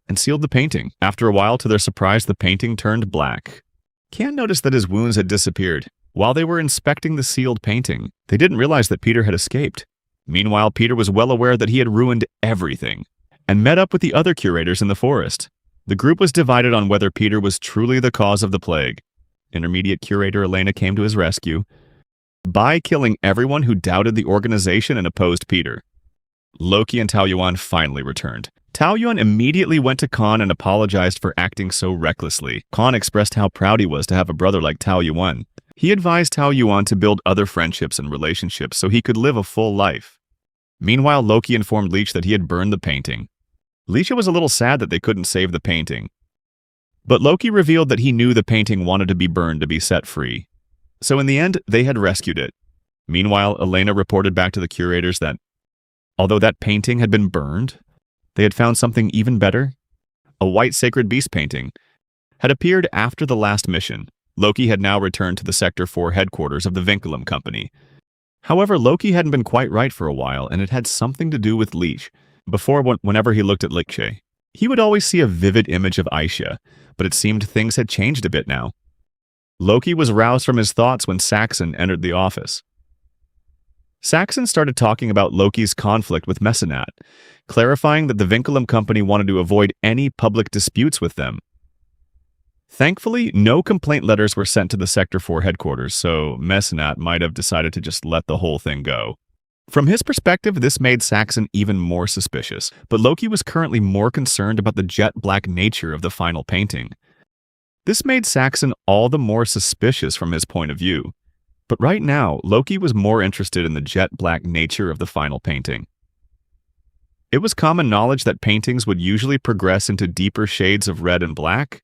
and sealed the painting. After a while, to their surprise, the painting turned black. Kan noticed that his wounds had disappeared. While they were inspecting the sealed painting, they didn't realize that Peter had escaped. Meanwhile, Peter was well aware that he had ruined everything and met up with the other curators in the forest. The group was divided on whether Peter was truly the cause of the plague. Intermediate curator Elena came to his rescue by killing everyone who doubted the organization and opposed Peter. Loki and Tao Yuan finally returned. Tao Yuan immediately went to Khan and apologized for acting so recklessly. Khan expressed how proud he was to have a brother like Tao Yuan. He advised Tao Yuan to build other friendships and relationships so he could live a full life. Meanwhile, Loki informed Leech that he had burned the painting. Leech was a little sad that they couldn't save the painting, but Loki revealed that he knew the painting wanted to be burned to be set free. So in the end, they had rescued it. Meanwhile, Elena reported back to the curators that, although that painting had been burned, they had found something even better. A white sacred beast painting had appeared after the last mission. Loki had now returned to the Sector 4 headquarters of the Vinculum Company. However, Loki hadn't been quite right for a while, and it had something to do with Leech. Before, whenever he looked at Leech, he would always see a vivid image of Aisha, but it seemed things had changed a bit now. Loki was roused from his thoughts when Saxon entered the office. Saxon started talking about Loki's conflict with Mercenary, clarifying that the Vinculum Company wanted to avoid any public disputes with them. Thankfully, no complaint letters were sent to the Sector 4 headquarters, so Mercenary might have decided to just let the whole thing go. From his perspective, this made Saxon even more suspicious, but Loki was currently more concerned about the jet black nature of the final painting. This made Saxon all the more suspicious from his point of view. But right now, Loki was more interested in the jet black nature of the final painting. It was common knowledge that paintings would usually progress into deeper shades of red and black,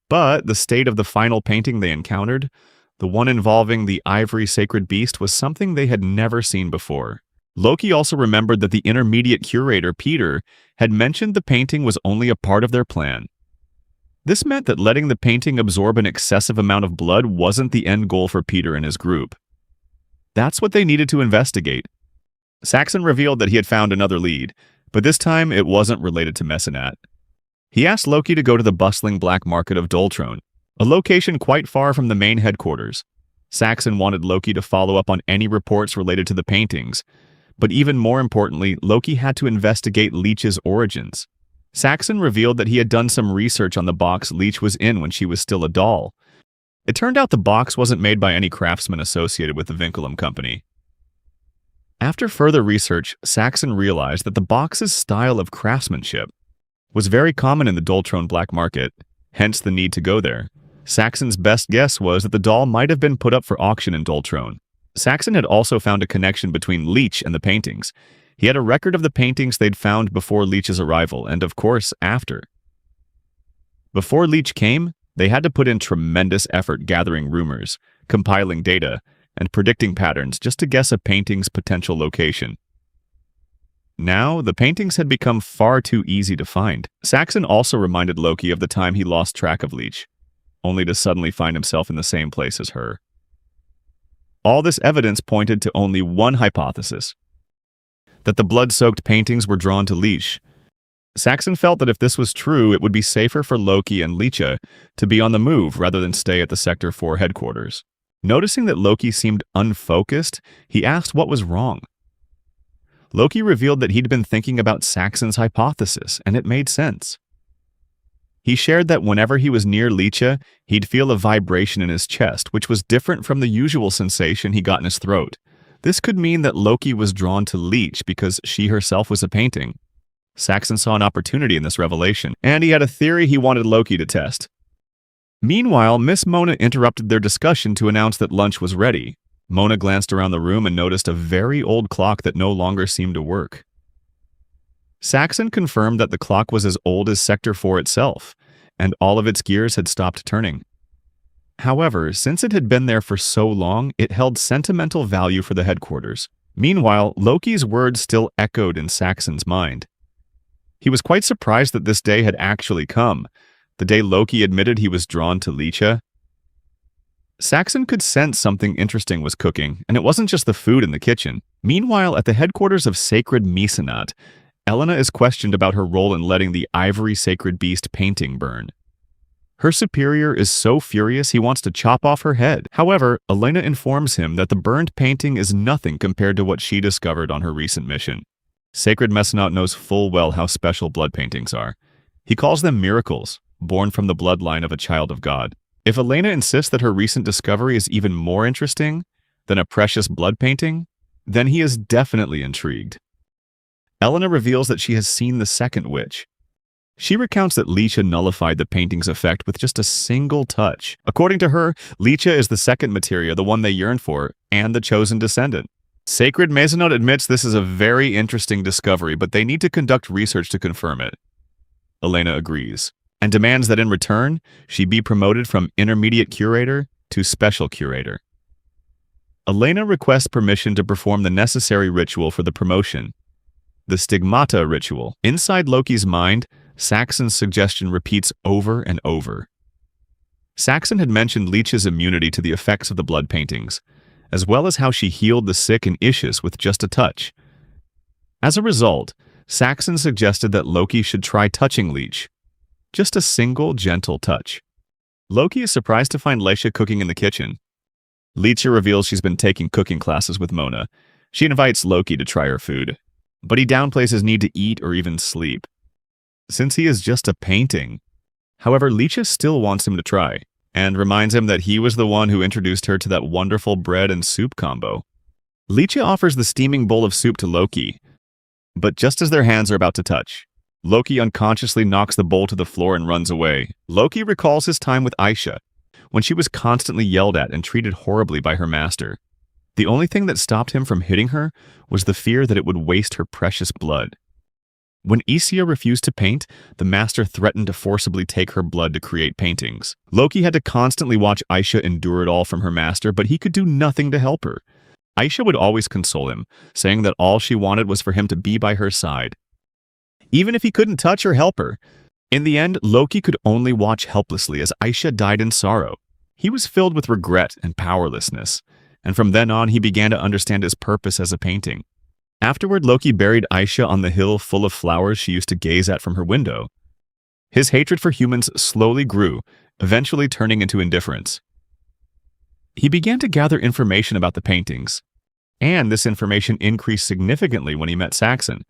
but the state of the final painting they encountered, the one involving the ivory sacred beast, was something they had never seen before. Loki also remembered that the intermediate curator, Peter, had mentioned the painting was only a part of their plan. This meant that letting the painting absorb an excessive amount of blood wasn't the end goal for Peter and his group. That's what they needed to investigate. Saxon revealed that he had found another lead, but this time it wasn't related to Mercenary. He asked Loki to go to the bustling black market of Dolron, a location quite far from the main headquarters. Saxon wanted Loki to follow up on any reports related to the paintings, but even more importantly, Loki had to investigate Leech's origins. Saxon revealed that he had done some research on the box Leech was in when she was still a doll. It turned out the box wasn't made by any craftsman associated with the Vinculum Company. After further research, Saxon realized that the box's style of craftsmanship was very common in the Dolron black market, hence the need to go there. Saxon's best guess was that the doll might have been put up for auction in Dolron. Saxon had also found a connection between Leech and the paintings. He had a record of the paintings they'd found before Leech's arrival, and of course, after. Before Leech came, they had to put in tremendous effort gathering rumors, compiling data, and predicting patterns just to guess a painting's potential location. Now, the paintings had become far too easy to find. Saxon also reminded Loki of the time he lost track of Leech, only to suddenly find himself in the same place as her. All this evidence pointed to only one hypothesis: that the blood-soaked paintings were drawn to Leech. Saxon felt that if this was true, it would be safer for Loki and Leech to be on the move rather than stay at the Sector 4 headquarters. Noticing that Loki seemed unfocused, he asked what was wrong. Loki revealed that he'd been thinking about Saxon's hypothesis, and it made sense. He shared that whenever he was near Leech, he'd feel a vibration in his chest, which was different from the usual sensation he got in his throat. This could mean that Loki was drawn to Leech because she herself was a painting. Saxon saw an opportunity in this revelation, and he had a theory he wanted Loki to test. Meanwhile, Miss Mona interrupted their discussion to announce that lunch was ready. Mona glanced around the room and noticed a very old clock that no longer seemed to work. Saxon confirmed that the clock was as old as Sector 4 itself, and all of its gears had stopped turning. However, since it had been there for so long, it held sentimental value for the headquarters. Meanwhile, Loki's words still echoed in Saxon's mind. He was quite surprised that this day had actually come, the day Loki admitted he was drawn to Leech. Saxon could sense something interesting was cooking, and it wasn't just the food in the kitchen. Meanwhile, at the headquarters of Sacred Mecenat, Elena is questioned about her role in letting the Ivory Sacred Beast painting burn. Her superior is so furious he wants to chop off her head. However, Elena informs him that the burned painting is nothing compared to what she discovered on her recent mission. Sacred Mecenat knows full well how special blood paintings are. He calls them miracles, born from the bloodline of a child of God. If Elena insists that her recent discovery is even more interesting than a precious blood painting, then he is definitely intrigued. Elena reveals that she has seen the second witch. She recounts that Leech nullified the painting's effect with just a single touch. According to her, Leech is the second materia, the one they yearn for, and the chosen descendant. Sacred Mecenat admits this is a very interesting discovery, but they need to conduct research to confirm it. Elena agrees, and demands that in return, she be promoted from intermediate curator to special curator. Elena requests permission to perform the necessary ritual for the promotion, the stigmata ritual. Inside Loki's mind, Saxon's suggestion repeats over and over. Saxon had mentioned Leech's immunity to the effects of the blood paintings, as well as how she healed the sick in Ishus with just a touch. As a result, Saxon suggested that Loki should try touching Leech. Just a single, gentle touch. Loki is surprised to find Leisha cooking in the kitchen. Leech reveals she's been taking cooking classes with Mona. She invites Loki to try her food, but he downplays his need to eat or even sleep, since he is just a painting. However, Leech still wants him to try, and reminds him that he was the one who introduced her to that wonderful bread and soup combo. Leech offers the steaming bowl of soup to Loki, but just as their hands are about to touch, Loki unconsciously knocks the bowl to the floor and runs away. Loki recalls his time with Aisha, when she was constantly yelled at and treated horribly by her master. The only thing that stopped him from hitting her was the fear that it would waste her precious blood. When Isia refused to paint, the master threatened to forcibly take her blood to create paintings. Loki had to constantly watch Aisha endure it all from her master, but he could do nothing to help her. Aisha would always console him, saying that all she wanted was for him to be by her side, even if he couldn't touch or help her. In the end, Loki could only watch helplessly as Aisha died in sorrow. He was filled with regret and powerlessness, and from then on he began to understand his purpose as a painting. Afterward, Loki buried Aisha on the hill full of flowers she used to gaze at from her window. His hatred for humans slowly grew, eventually turning into indifference. He began to gather information about the paintings, and this information increased significantly when he met Saxon.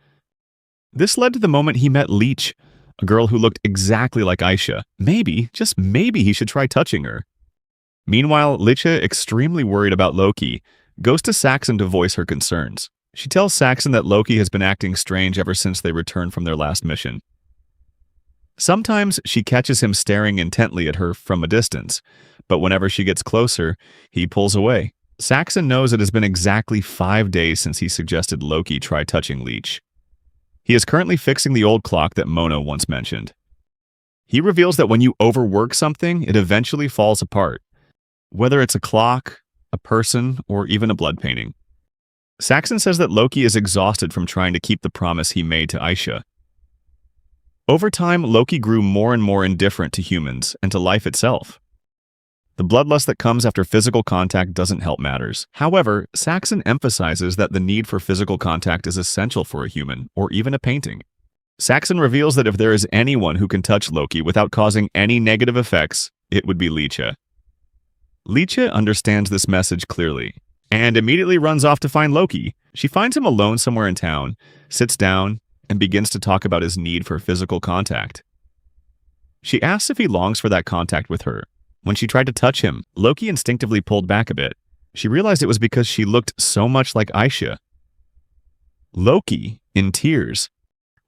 This led to the moment he met Leech, a girl who looked exactly like Aisha. Maybe, just maybe he should try touching her. Meanwhile, Leech, extremely worried about Loki, goes to Saxon to voice her concerns. She tells Saxon that Loki has been acting strange ever since they returned from their last mission. Sometimes she catches him staring intently at her from a distance, but whenever she gets closer, he pulls away. Saxon knows it has been exactly 5 days since he suggested Loki try touching Leech. He is currently fixing the old clock that Mona once mentioned. He reveals that when you overwork something, it eventually falls apart, whether it's a clock, a person, or even a blood painting. Saxon says that Loki is exhausted from trying to keep the promise he made to Aisha. Over time, Loki grew more and more indifferent to humans and to life itself. The bloodlust that comes after physical contact doesn't help matters. However, Saxon emphasizes that the need for physical contact is essential for a human, or even a painting. Saxon reveals that if there is anyone who can touch Loki without causing any negative effects, it would be Leech. Leech understands this message clearly, and immediately runs off to find Loki. She finds him alone somewhere in town, sits down, and begins to talk about his need for physical contact. She asks if he longs for that contact with her. When she tried to touch him, Loki instinctively pulled back a bit. She realized it was because she looked so much like Aisha. Loki, in tears,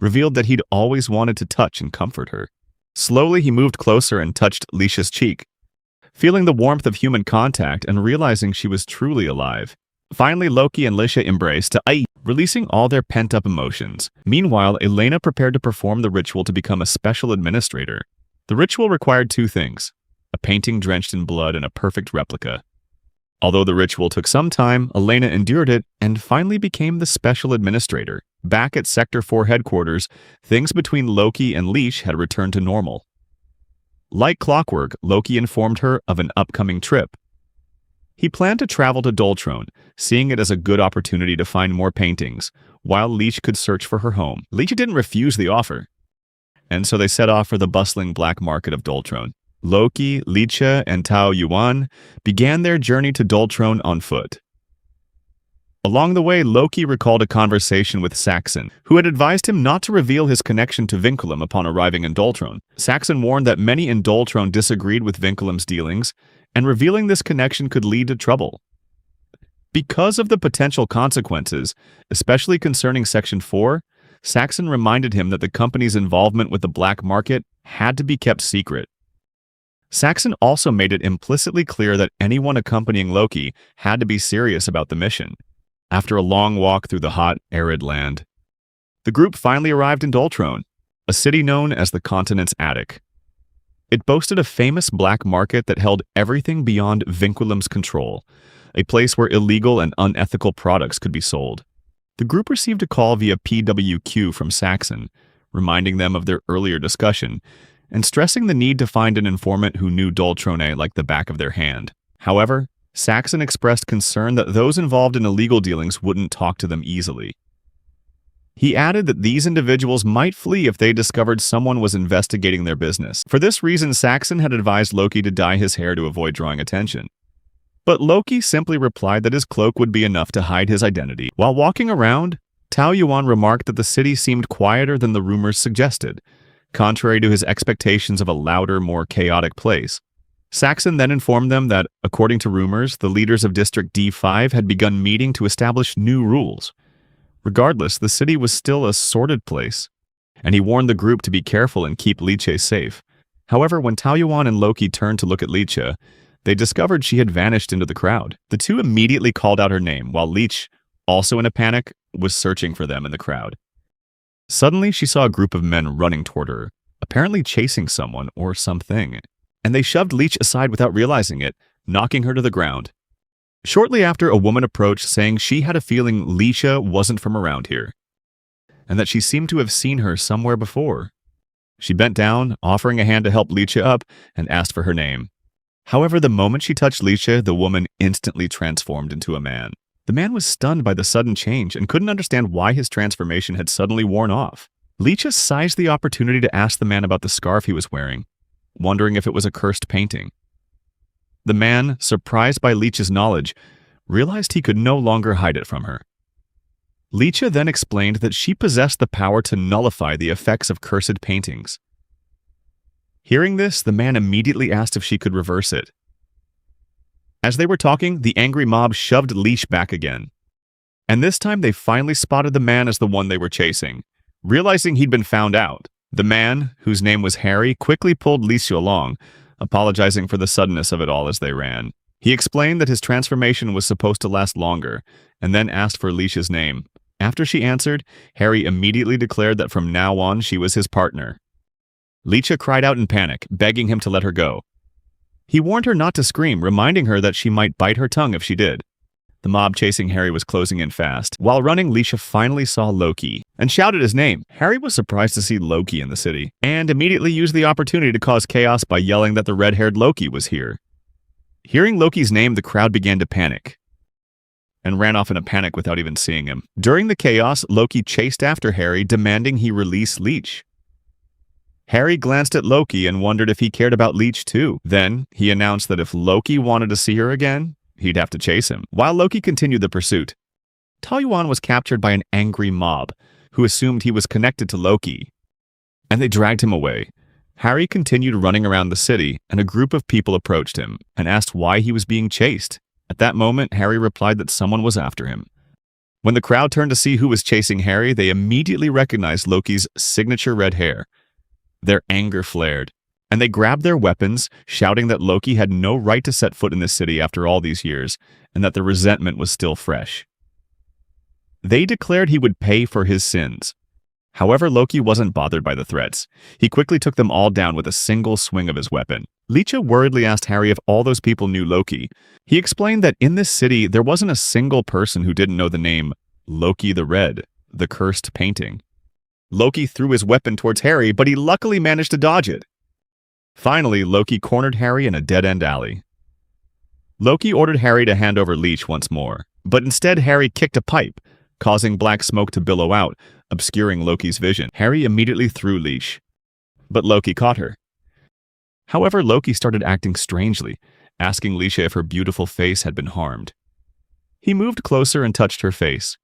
revealed that he'd always wanted to touch and comfort her. Slowly, he moved closer and touched Leech's cheek, feeling the warmth of human contact and realizing she was truly alive. Finally, Loki and Leech embraced, releasing all their pent-up emotions. Meanwhile, Elena prepared to perform the ritual to become a special administrator. The ritual required 2 things: a painting drenched in blood and a perfect replica. Although the ritual took some time, Elena endured it and finally became the special administrator. Back at Sector 4 headquarters, things between Loki and Leech had returned to normal. Like clockwork, Loki informed her of an upcoming trip. He planned to travel to Dolron, seeing it as a good opportunity to find more paintings, while Leech could search for her home. Leech didn't refuse the offer, and so they set off for the bustling black market of Dolron. Loki, Leech, and Tao Yuan began their journey to Dolron on foot. Along the way, Loki recalled a conversation with Saxon, who had advised him not to reveal his connection to Vinculum upon arriving in Dolron. Saxon warned that many in Dolron disagreed with Vinculum's dealings, and revealing this connection could lead to trouble. Because of the potential consequences, especially concerning Section 4, Saxon reminded him that the company's involvement with the black market had to be kept secret. Saxon also made it implicitly clear that anyone accompanying Loki had to be serious about the mission. After a long walk through the hot, arid land, the group finally arrived in Dolron, a city known as the continent's attic. It boasted a famous black market that held everything beyond Vinculum's control, a place where illegal and unethical products could be sold. The group received a call via PWQ from Saxon, reminding them of their earlier discussion, and stressing the need to find an informant who knew Dolron like the back of their hand. However, Saxon expressed concern that those involved in illegal dealings wouldn't talk to them easily. He added that these individuals might flee if they discovered someone was investigating their business. For this reason, Saxon had advised Loki to dye his hair to avoid drawing attention. But Loki simply replied that his cloak would be enough to hide his identity. While walking around, Tao Yuan remarked that the city seemed quieter than the rumors suggested, contrary to his expectations of a louder, more chaotic place. Saxon then informed them that, according to rumors, the leaders of District D5 had begun meeting to establish new rules. Regardless, the city was still a sordid place, and he warned the group to be careful and keep Leech safe. However, when Tao Yuan and Loki turned to look at Leech, they discovered she had vanished into the crowd. The two immediately called out her name, while Leech, also in a panic, was searching for them in the crowd. Suddenly, she saw a group of men running toward her, apparently chasing someone or something, and they shoved Leech aside without realizing it, knocking her to the ground. Shortly after, a woman approached saying she had a feeling Leech wasn't from around here, and that she seemed to have seen her somewhere before. She bent down, offering a hand to help Leech up, and asked for her name. However, the moment she touched Leech, the woman instantly transformed into a man. The man was stunned by the sudden change and couldn't understand why his transformation had suddenly worn off. Leech seized the opportunity to ask the man about the scarf he was wearing, wondering if it was a cursed painting. The man, surprised by Leech's knowledge, realized he could no longer hide it from her. Leech then explained that she possessed the power to nullify the effects of cursed paintings. Hearing this, the man immediately asked if she could reverse it. As they were talking, the angry mob shoved Leech back again. And this time they finally spotted the man as the one they were chasing. Realizing he'd been found out, the man, whose name was Harry, quickly pulled Leech along, apologizing for the suddenness of it all as they ran. He explained that his transformation was supposed to last longer, and then asked for Leech's name. After she answered, Harry immediately declared that from now on she was his partner. Leech cried out in panic, begging him to let her go. He warned her not to scream, reminding her that she might bite her tongue if she did. The mob chasing Harry was closing in fast. While running, Leech finally saw Loki and shouted his name. Harry was surprised to see Loki in the city, and immediately used the opportunity to cause chaos by yelling that the red-haired Loki was here. Hearing Loki's name, the crowd began to panic, and ran off in a panic without even seeing him. During the chaos, Loki chased after Harry, demanding he release Leech. Harry glanced at Loki and wondered if he cared about Leech too. Then, he announced that if Loki wanted to see her again, he'd have to chase him. While Loki continued the pursuit, Tao Yuan was captured by an angry mob, who assumed he was connected to Loki, and they dragged him away. Harry continued running around the city, and a group of people approached him and asked why he was being chased. At that moment, Harry replied that someone was after him. When the crowd turned to see who was chasing Harry, they immediately recognized Loki's signature red hair. Their anger flared, and they grabbed their weapons, shouting that Loki had no right to set foot in this city after all these years, and that the resentment was still fresh. They declared he would pay for his sins. However, Loki wasn't bothered by the threats. He quickly took them all down with a single swing of his weapon. Leech worriedly asked Harry if all those people knew Loki. He explained that in this city, there wasn't a single person who didn't know the name Loki the Red, the cursed painting. Loki threw his weapon towards Harry, but he luckily managed to dodge it. Finally, Loki cornered Harry in a dead-end alley. Loki ordered Harry to hand over Leech once more, but instead Harry kicked a pipe, causing black smoke to billow out, obscuring Loki's vision. Harry immediately threw Leech, but Loki caught her. However, Loki started acting strangely, asking Leech if her beautiful face had been harmed. He moved closer and touched her face,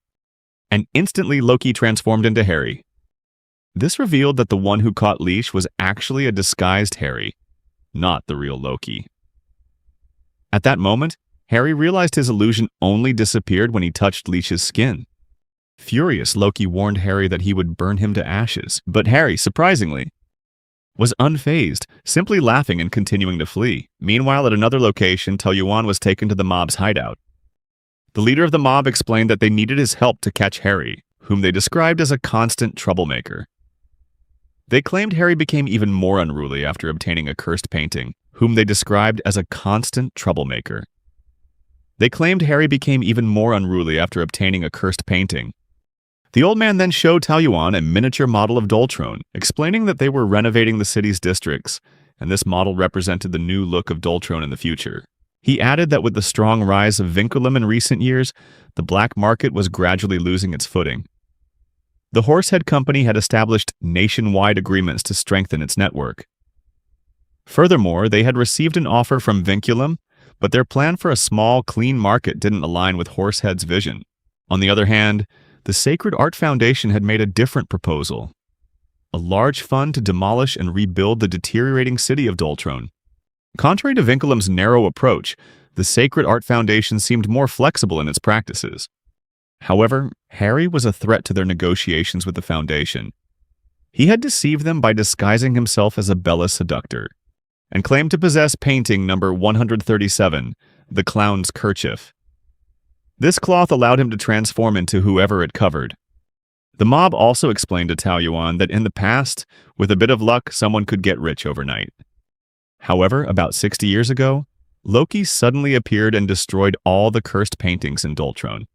and instantly Loki transformed into Harry. This revealed that the one who caught Leech was actually a disguised Harry, not the real Loki. At that moment, Harry realized his illusion only disappeared when he touched Leech's skin. Furious, Loki warned Harry that he would burn him to ashes, but Harry, surprisingly, was unfazed, simply laughing and continuing to flee. Meanwhile, at another location, Tao Yuan was taken to the mob's hideout. The leader of the mob explained that they needed his help to catch Harry, whom they described as a constant troublemaker. They claimed Harry became even more unruly after obtaining a cursed painting, whom they described as a constant troublemaker. They claimed Harry became even more unruly after obtaining a cursed painting. The old man then showed Tao Yuan a miniature model of Dolron, explaining that they were renovating the city's districts, and this model represented the new look of Dolron in the future. He added that with the strong rise of vinculum in recent years, the black market was gradually losing its footing. The Horsehead Company had established nationwide agreements to strengthen its network. Furthermore, they had received an offer from Vinculum, but their plan for a small, clean market didn't align with Horsehead's vision. On the other hand, the Sacred Art Foundation had made a different proposal: a large fund to demolish and rebuild the deteriorating city of Dolron. Contrary to Vinculum's narrow approach, the Sacred Art Foundation seemed more flexible in its practices. However, Harry was a threat to their negotiations with the Foundation. He had deceived them by disguising himself as a Bella seductor, and claimed to possess painting number 137, the Clown's Kerchief. This cloth allowed him to transform into whoever it covered. The mob also explained to Tao Yuan that in the past, with a bit of luck, someone could get rich overnight. However, about 60 years ago, Loki suddenly appeared and destroyed all the cursed paintings in Dolron.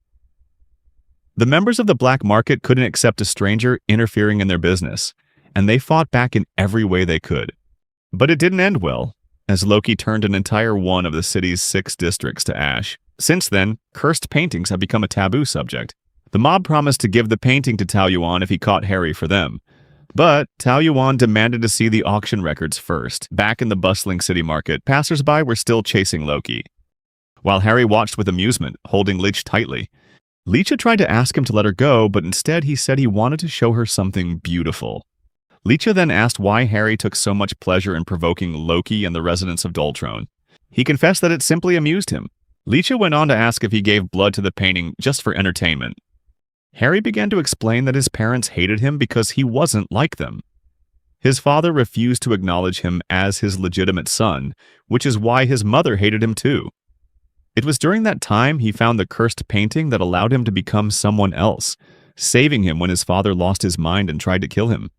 The members of the black market couldn't accept a stranger interfering in their business, and they fought back in every way they could. But it didn't end well, as Loki turned an entire one of the city's 6 districts to ash. Since then, cursed paintings have become a taboo subject. The mob promised to give the painting to Tao Yuan if he caught Harry for them, But Tao Yuan demanded to see the auction records first. Back in the bustling city market, passersby were still chasing Loki. While Harry watched with amusement, holding Leech tightly, Leech had tried to ask him to let her go, but instead he said he wanted to show her something beautiful. Leech then asked why Harry took so much pleasure in provoking Loki and the residents of Dolron. He confessed that it simply amused him. Leech went on to ask if he gave blood to the painting just for entertainment. Harry began to explain that his parents hated him because he wasn't like them. His father refused to acknowledge him as his legitimate son, which is why his mother hated him too. It was during that time he found the cursed painting that allowed him to become someone else, saving him when his father lost his mind and tried to kill him.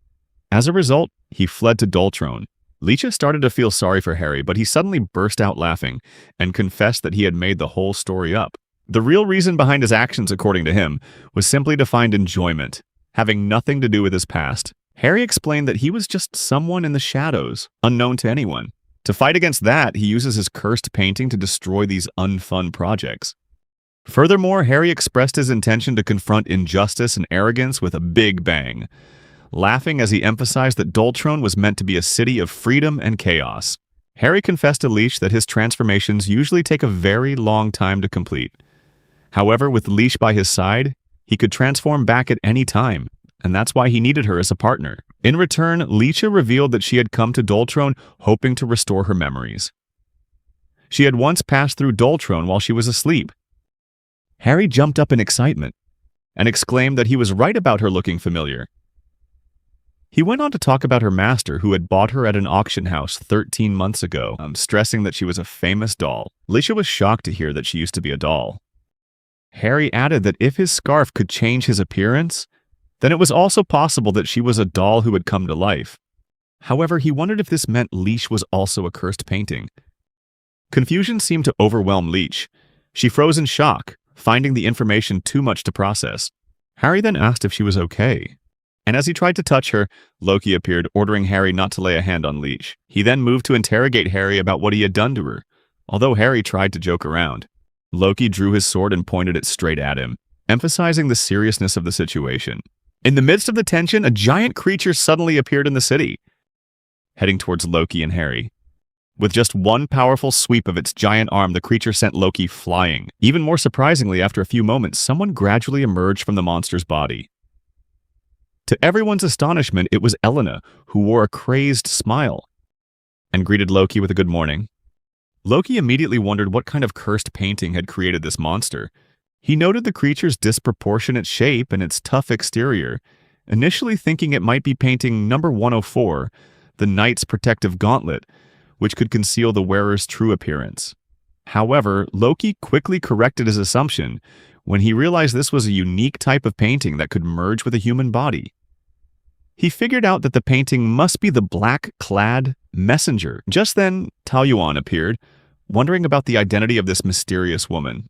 As a result, he fled to Dolron. Leech started to feel sorry for Harry, but he suddenly burst out laughing and confessed that he had made the whole story up. The real reason behind his actions, according to him, was simply to find enjoyment, having nothing to do with his past. Harry explained that he was just someone in the shadows, unknown to anyone. To fight against that, he uses his cursed painting to destroy these unfun projects. Furthermore, Harry expressed his intention to confront injustice and arrogance with a big bang, laughing as he emphasized that Dolron was meant to be a city of freedom and chaos. Harry confessed to Leech that his transformations usually take a very long time to complete. However, with Leech by his side, he could transform back at any time, and that's why he needed her as a partner. In return, Leech revealed that she had come to Dolron hoping to restore her memories. She had once passed through Dolron while she was asleep. Harry jumped up in excitement and exclaimed that he was right about her looking familiar. He went on to talk about her master who had bought her at an auction house 13 months ago, stressing that she was a famous doll. Leech was shocked to hear that she used to be a doll. Harry added that if his scarf could change his appearance, then it was also possible that she was a doll who had come to life. However, he wondered if this meant Leech was also a cursed painting. Confusion seemed to overwhelm Leech. She froze in shock, finding the information too much to process. Harry then asked if she was okay. And as he tried to touch her, Loki appeared, ordering Harry not to lay a hand on Leech. He then moved to interrogate Harry about what he had done to her, although Harry tried to joke around. Loki drew his sword and pointed it straight at him, emphasizing the seriousness of the situation. In the midst of the tension, a giant creature suddenly appeared in the city, heading towards Loki and Harry. With just one powerful sweep of its giant arm, the creature sent Loki flying. Even more surprisingly, after a few moments, someone gradually emerged from the monster's body. To everyone's astonishment, it was Elena, who wore a crazed smile and greeted Loki with a good morning. Loki immediately wondered what kind of cursed painting had created this monster. He noted the creature's disproportionate shape and its tough exterior, initially thinking it might be painting number 104, the Knight's protective gauntlet, which could conceal the wearer's true appearance. However, Loki quickly corrected his assumption when he realized this was a unique type of painting that could merge with a human body. He figured out that the painting must be the black-clad messenger. Just then, Tao Yuan appeared, wondering about the identity of this mysterious woman.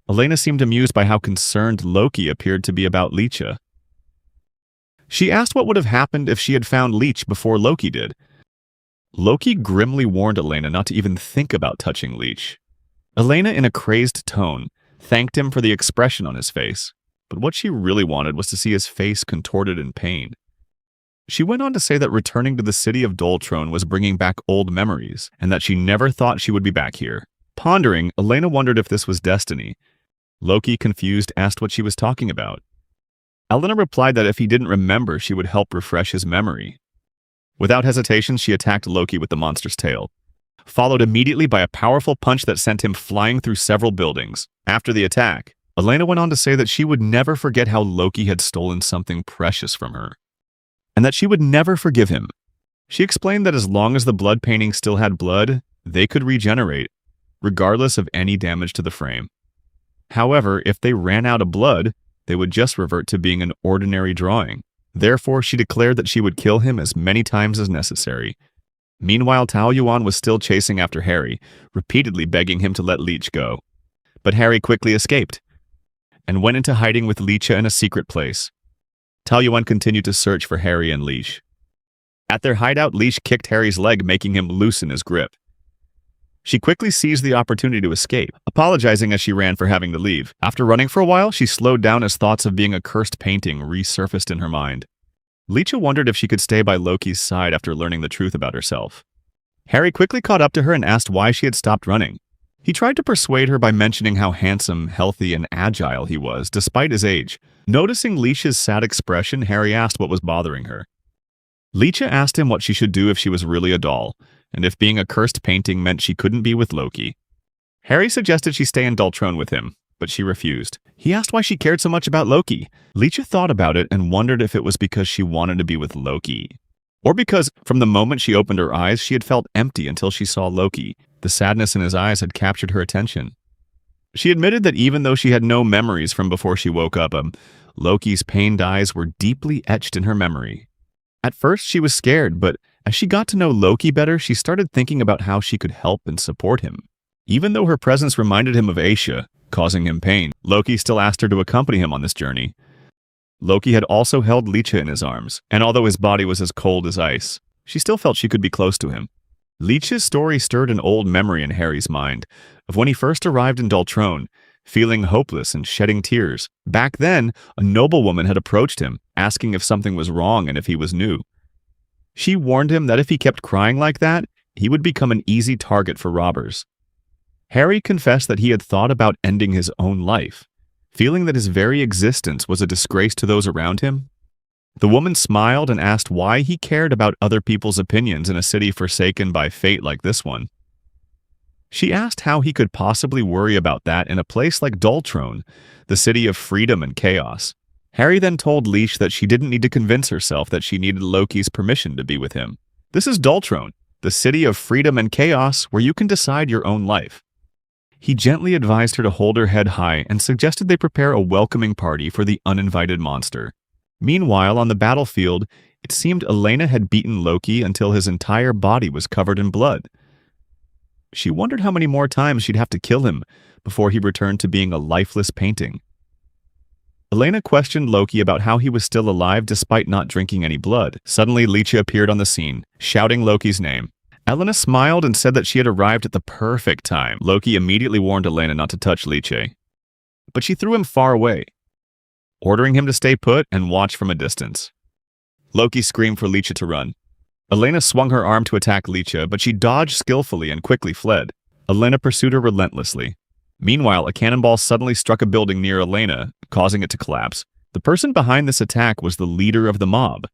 Elena seemed amused by how concerned Loki appeared to be about Leech. She asked what would have happened if she had found Leech before Loki did. Loki grimly warned Elena not to even think about touching Leech. Elena, in a crazed tone, thanked him for the expression on his face, but what she really wanted was to see his face contorted in pain. She went on to say that returning to the city of Dolron was bringing back old memories, and that she never thought she would be back here. Pondering, Elena wondered if this was destiny. Loki, confused, asked what she was talking about. Elena replied that if he didn't remember, she would help refresh his memory. Without hesitation, she attacked Loki with the monster's tail, followed immediately by a powerful punch that sent him flying through several buildings. After the attack, Elena went on to say that she would never forget how Loki had stolen something precious from her, and that she would never forgive him. She explained that as long as the blood painting still had blood, they could regenerate, regardless of any damage to the frame. However, if they ran out of blood, they would just revert to being an ordinary drawing. Therefore, she declared that she would kill him as many times as necessary. Meanwhile, Tao Yuan was still chasing after Harry, repeatedly begging him to let Leech go. But Harry quickly escaped and went into hiding with Leech in a secret place. Tao Yuan continued to search for Harry and Leech. At their hideout, Leech kicked Harry's leg, making him loosen his grip. She quickly seized the opportunity to escape, apologizing as she ran for having to leave. After running for a while, she slowed down as thoughts of being a cursed painting resurfaced in her mind. Leech wondered if she could stay by Loki's side after learning the truth about herself. Harry quickly caught up to her and asked why she had stopped running. He tried to persuade her by mentioning how handsome, healthy, and agile he was, despite his age. Noticing Leech's sad expression, Harry asked what was bothering her. Leech asked him what she should do if she was really a doll, and if being a cursed painting meant she couldn't be with Loki. Harry suggested she stay in Dolron with him, but she refused. He asked why she cared so much about Loki. Leech thought about it and wondered if it was because she wanted to be with Loki, or because, from the moment she opened her eyes, she had felt empty until she saw Loki. The sadness in his eyes had captured her attention. She admitted that even though she had no memories from before she woke up, Loki's pained eyes were deeply etched in her memory. At first, she was scared, but as she got to know Loki better, she started thinking about how she could help and support him. Even though her presence reminded him of Aisha, causing him pain, Loki still asked her to accompany him on this journey. Loki had also held Leech in his arms, and although his body was as cold as ice, she still felt she could be close to him. Leech's story stirred an old memory in Harry's mind of when he first arrived in Dolron, feeling hopeless and shedding tears. Back then, a noblewoman had approached him, asking if something was wrong and if he was new. She warned him that if he kept crying like that, he would become an easy target for robbers. Harry confessed that he had thought about ending his own life, feeling that his very existence was a disgrace to those around him. The woman smiled and asked why he cared about other people's opinions in a city forsaken by fate like this one. She asked how he could possibly worry about that in a place like Dolron, the city of freedom and chaos. Harry then told Leech that she didn't need to convince herself that she needed Loki's permission to be with him. This is Dolron, the city of freedom and chaos where you can decide your own life. He gently advised her to hold her head high and suggested they prepare a welcoming party for the uninvited monster. Meanwhile, on the battlefield, it seemed Elena had beaten Loki until his entire body was covered in blood. She wondered how many more times she'd have to kill him before he returned to being a lifeless painting. Elena questioned Loki about how he was still alive despite not drinking any blood. Suddenly, Leech appeared on the scene, shouting Loki's name. Elena smiled and said that she had arrived at the perfect time. Loki immediately warned Elena not to touch Leech, but she threw him far away, ordering him to stay put and watch from a distance. Loki screamed for Leech to run. Elena swung her arm to attack Leech, but she dodged skillfully and quickly fled. Elena pursued her relentlessly. Meanwhile, a cannonball suddenly struck a building near Elena, causing it to collapse. The person behind this attack was the leader of the mob.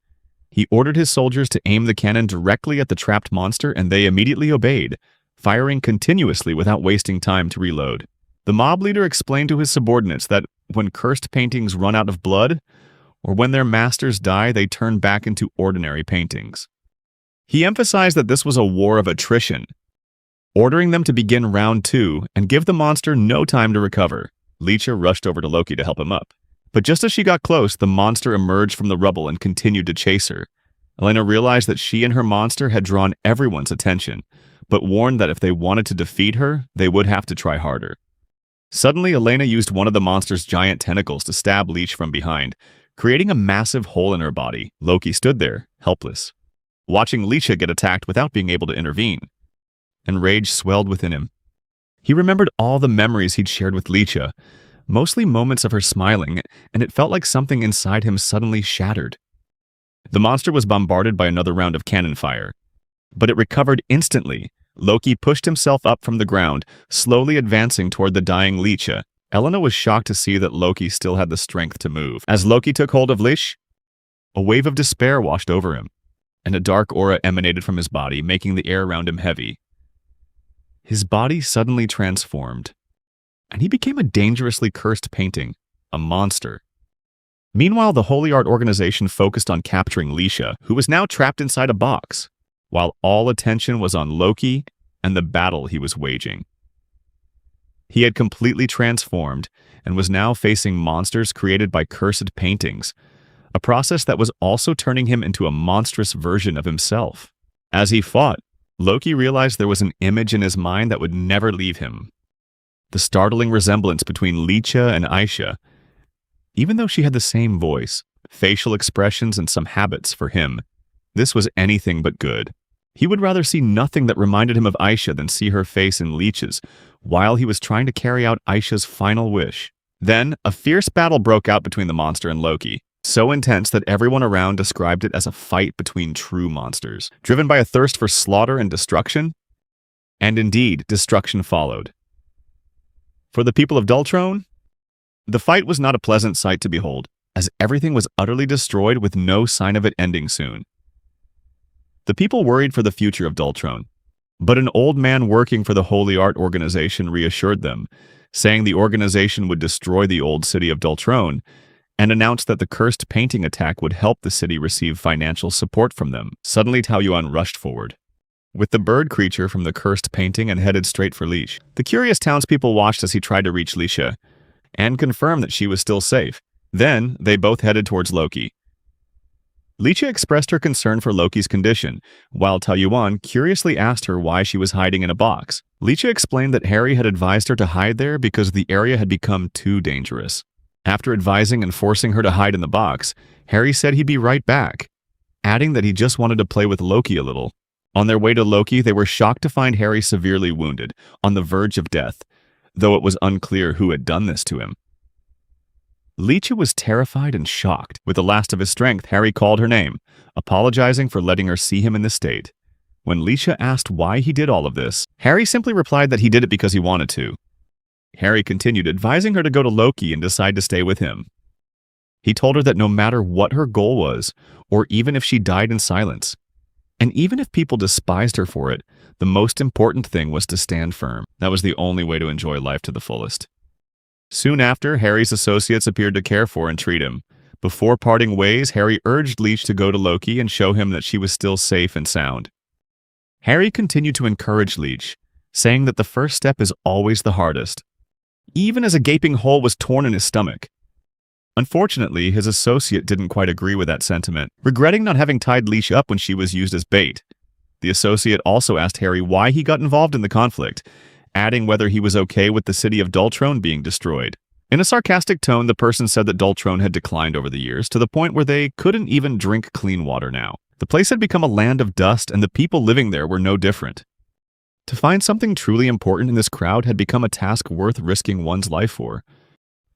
He ordered his soldiers to aim the cannon directly at the trapped monster, and they immediately obeyed, firing continuously without wasting time to reload. The mob leader explained to his subordinates that when cursed paintings run out of blood, or when their masters die, they turn back into ordinary paintings. He emphasized that this was a war of attrition, ordering them to begin round 2 and give the monster no time to recover. Leech rushed over to Loki to help him up. But just as she got close, the monster emerged from the rubble and continued to chase her. Elena realized that she and her monster had drawn everyone's attention, but warned that if they wanted to defeat her, they would have to try harder. Suddenly, Elena used one of the monster's giant tentacles to stab Leech from behind, creating a massive hole in her body. Loki stood there, helpless, watching Leech get attacked without being able to intervene, and rage swelled within him. He remembered all the memories he'd shared with Leech, mostly moments of her smiling, and it felt like something inside him suddenly shattered. The monster was bombarded by another round of cannon fire, but it recovered instantly. Loki pushed himself up from the ground, slowly advancing toward the dying Leech. Elena was shocked to see that Loki still had the strength to move. As Loki took hold of Leech, a wave of despair washed over him, and a dark aura emanated from his body, making the air around him heavy. His body suddenly transformed, and he became a dangerously cursed painting, a monster. Meanwhile, the Holy Art organization focused on capturing Leech, who was now trapped inside a box, while all attention was on Loki and the battle he was waging. He had completely transformed and was now facing monsters created by cursed paintings, a process that was also turning him into a monstrous version of himself. As he fought, Loki realized there was an image in his mind that would never leave him. The startling resemblance between Leech and Aisha. Even though she had the same voice, facial expressions, and some habits for him, this was anything but good. He would rather see nothing that reminded him of Aisha than see her face in Leech's, while he was trying to carry out Aisha's final wish. Then, a fierce battle broke out between the monster and Loki. so intense that everyone around described it as a fight between true monsters, driven by a thirst for slaughter and destruction. And indeed, destruction followed. For the people of Dolron, the fight was not a pleasant sight to behold, as everything was utterly destroyed with no sign of it ending soon. The people worried for the future of Dolron, but an old man working for the Holy Art Organization reassured them, saying the organization would destroy the old city of Dolron, and announced that the cursed painting attack would help the city receive financial support from them. Suddenly Tao Yuan rushed forward, with the bird creature from the cursed painting, and headed straight for Leech. The curious townspeople watched as he tried to reach Leech and confirmed that she was still safe. Then, they both headed towards Loki. Leech expressed her concern for Loki's condition, while Tao Yuan curiously asked her why she was hiding in a box. Leech explained that Harry had advised her to hide there because the area had become too dangerous. After advising and forcing her to hide in the box, Harry said he'd be right back, adding that he just wanted to play with Loki a little. On their way to Loki, they were shocked to find Harry severely wounded, on the verge of death, though it was unclear who had done this to him. Leech was terrified and shocked. With the last of his strength, Harry called her name, apologizing for letting her see him in this state. When Leech asked why he did all of this, Harry simply replied that he did it because he wanted to. Harry continued, advising her to go to Loki and decide to stay with him. He told her that no matter what her goal was, or even if she died in silence, and even if people despised her for it, the most important thing was to stand firm. That was the only way to enjoy life to the fullest. Soon after, Harry's associates appeared to care for and treat him. Before parting ways, Harry urged Leech to go to Loki and show him that she was still safe and sound. Harry continued to encourage Leech, saying that the first step is always the hardest, even as a gaping hole was torn in his stomach. Unfortunately, his associate didn't quite agree with that sentiment, regretting not having tied Leech up when she was used as bait. The associate also asked Harry why he got involved in the conflict, adding whether he was okay with the city of Dolron being destroyed. In a sarcastic tone, the person said that Dolron had declined over the years to the point where they couldn't even drink clean water now. The place had become a land of dust, and the people living there were no different. To find something truly important in this crowd had become a task worth risking one's life for.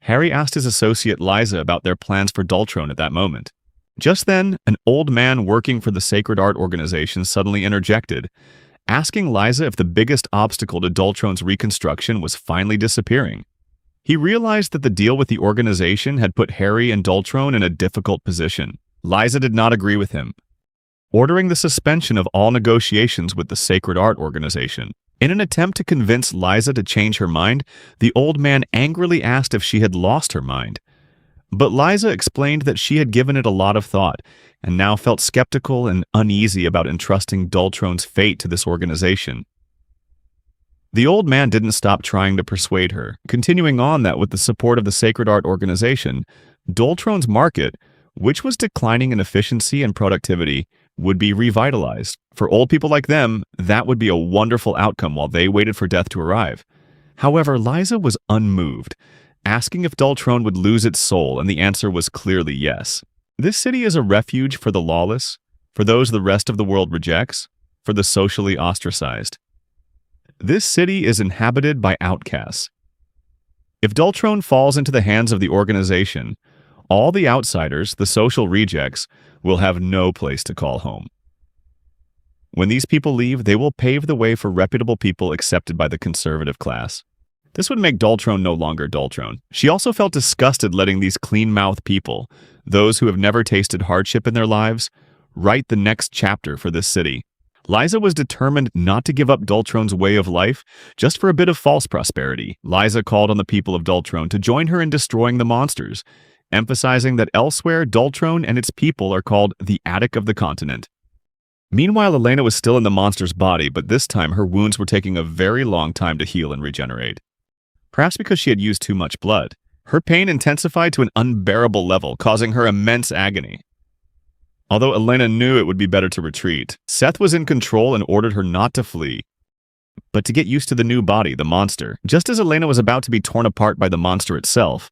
Harry asked his associate Liza about their plans for Dolron at that moment. Just then, an old man working for the Sacred Art Organization suddenly interjected, asking Liza if the biggest obstacle to Dolron's reconstruction was finally disappearing. He realized that the deal with the organization had put Harry and Dolron in a difficult position. Liza did not agree with him, ordering the suspension of all negotiations with the Sacred Art Organization. In an attempt to convince Liza to change her mind, the old man angrily asked if she had lost her mind. But Liza explained that she had given it a lot of thought, and now felt skeptical and uneasy about entrusting Dolron's fate to this organization. The old man didn't stop trying to persuade her, continuing on that with the support of the Sacred Art Organization, Dolron's market, which was declining in efficiency and productivity, would be revitalized. For old people like them, that would be a wonderful outcome while they waited for death to arrive. However, Liza was unmoved, asking if Dolron would lose its soul, and the answer was clearly yes. This city is a refuge for the lawless, for those the rest of the world rejects, for the socially ostracized. This city is inhabited by outcasts. If Dolron falls into the hands of the organization, all the outsiders, the social rejects, will have no place to call home. When these people leave, they will pave the way for reputable people accepted by the conservative class. This would make Dolron no longer Dolron. She also felt disgusted letting these clean-mouthed people, those who have never tasted hardship in their lives, write the next chapter for this city. Liza was determined not to give up Dolron's way of life just for a bit of false prosperity. Liza called on the people of Dolron to join her in destroying the monsters, emphasizing that elsewhere, Dolron and its people are called the attic of the continent. Meanwhile, Elena was still in the monster's body, but this time her wounds were taking a very long time to heal and regenerate. Perhaps because she had used too much blood. Her pain intensified to an unbearable level, causing her immense agony. Although Elena knew it would be better to retreat, Seth was in control and ordered her not to flee, but to get used to the new body, the monster. Just as Elena was about to be torn apart by the monster itself,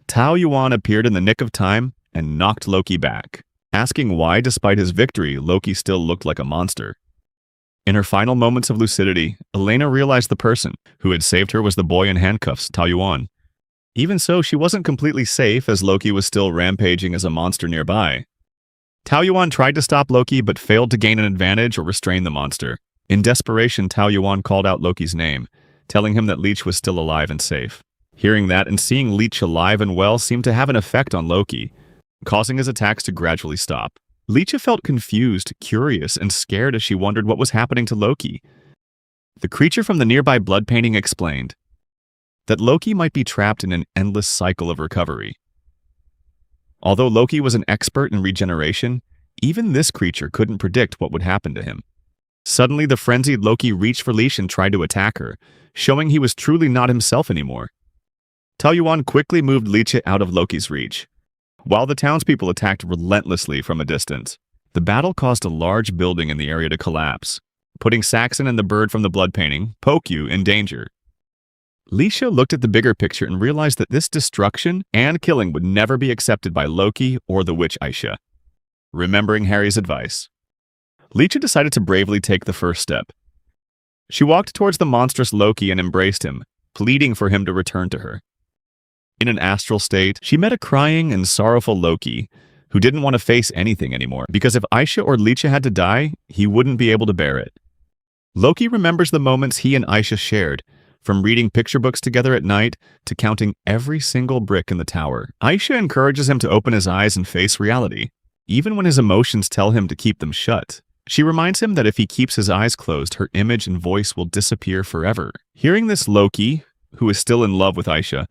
Tao Yuan appeared in the nick of time and knocked Loki back, asking why, despite his victory, Loki still looked like a monster. In her final moments of lucidity, Elena realized the person who had saved her was the boy in handcuffs, Tao Yuan. Even so, she wasn't completely safe as Loki was still rampaging as a monster nearby. Tao Yuan tried to stop Loki but failed to gain an advantage or restrain the monster. In desperation, Tao Yuan called out Loki's name, telling him that Leech was still alive and safe. Hearing that and seeing Leech alive and well seemed to have an effect on Loki, causing his attacks to gradually stop. Leech felt confused, curious, and scared as she wondered what was happening to Loki. The creature from the nearby blood painting explained that Loki might be trapped in an endless cycle of recovery. Although Loki was an expert in regeneration, even this creature couldn't predict what would happen to him. Suddenly, the frenzied Loki reached for Leech and tried to attack her, showing he was truly not himself anymore. Tao Yuan quickly moved Leech out of Loki's reach, while the townspeople attacked relentlessly from a distance. The battle caused a large building in the area to collapse, putting Saxon and the bird from the blood painting, Pokyu, in danger. Leech looked at the bigger picture and realized that this destruction and killing would never be accepted by Loki or the witch Aisha. Remembering Harry's advice, Leech decided to bravely take the first step. She walked towards the monstrous Loki and embraced him, pleading for him to return to her. In an astral state, she met a crying and sorrowful Loki, who didn't want to face anything anymore, because if Aisha or Leech had to die, he wouldn't be able to bear it. Loki remembers the moments he and Aisha shared, from reading picture books together at night to counting every single brick in the tower. Aisha encourages him to open his eyes and face reality, even when his emotions tell him to keep them shut. She reminds him that if he keeps his eyes closed, her image and voice will disappear forever. Hearing this, Loki, who is still in love with Aisha,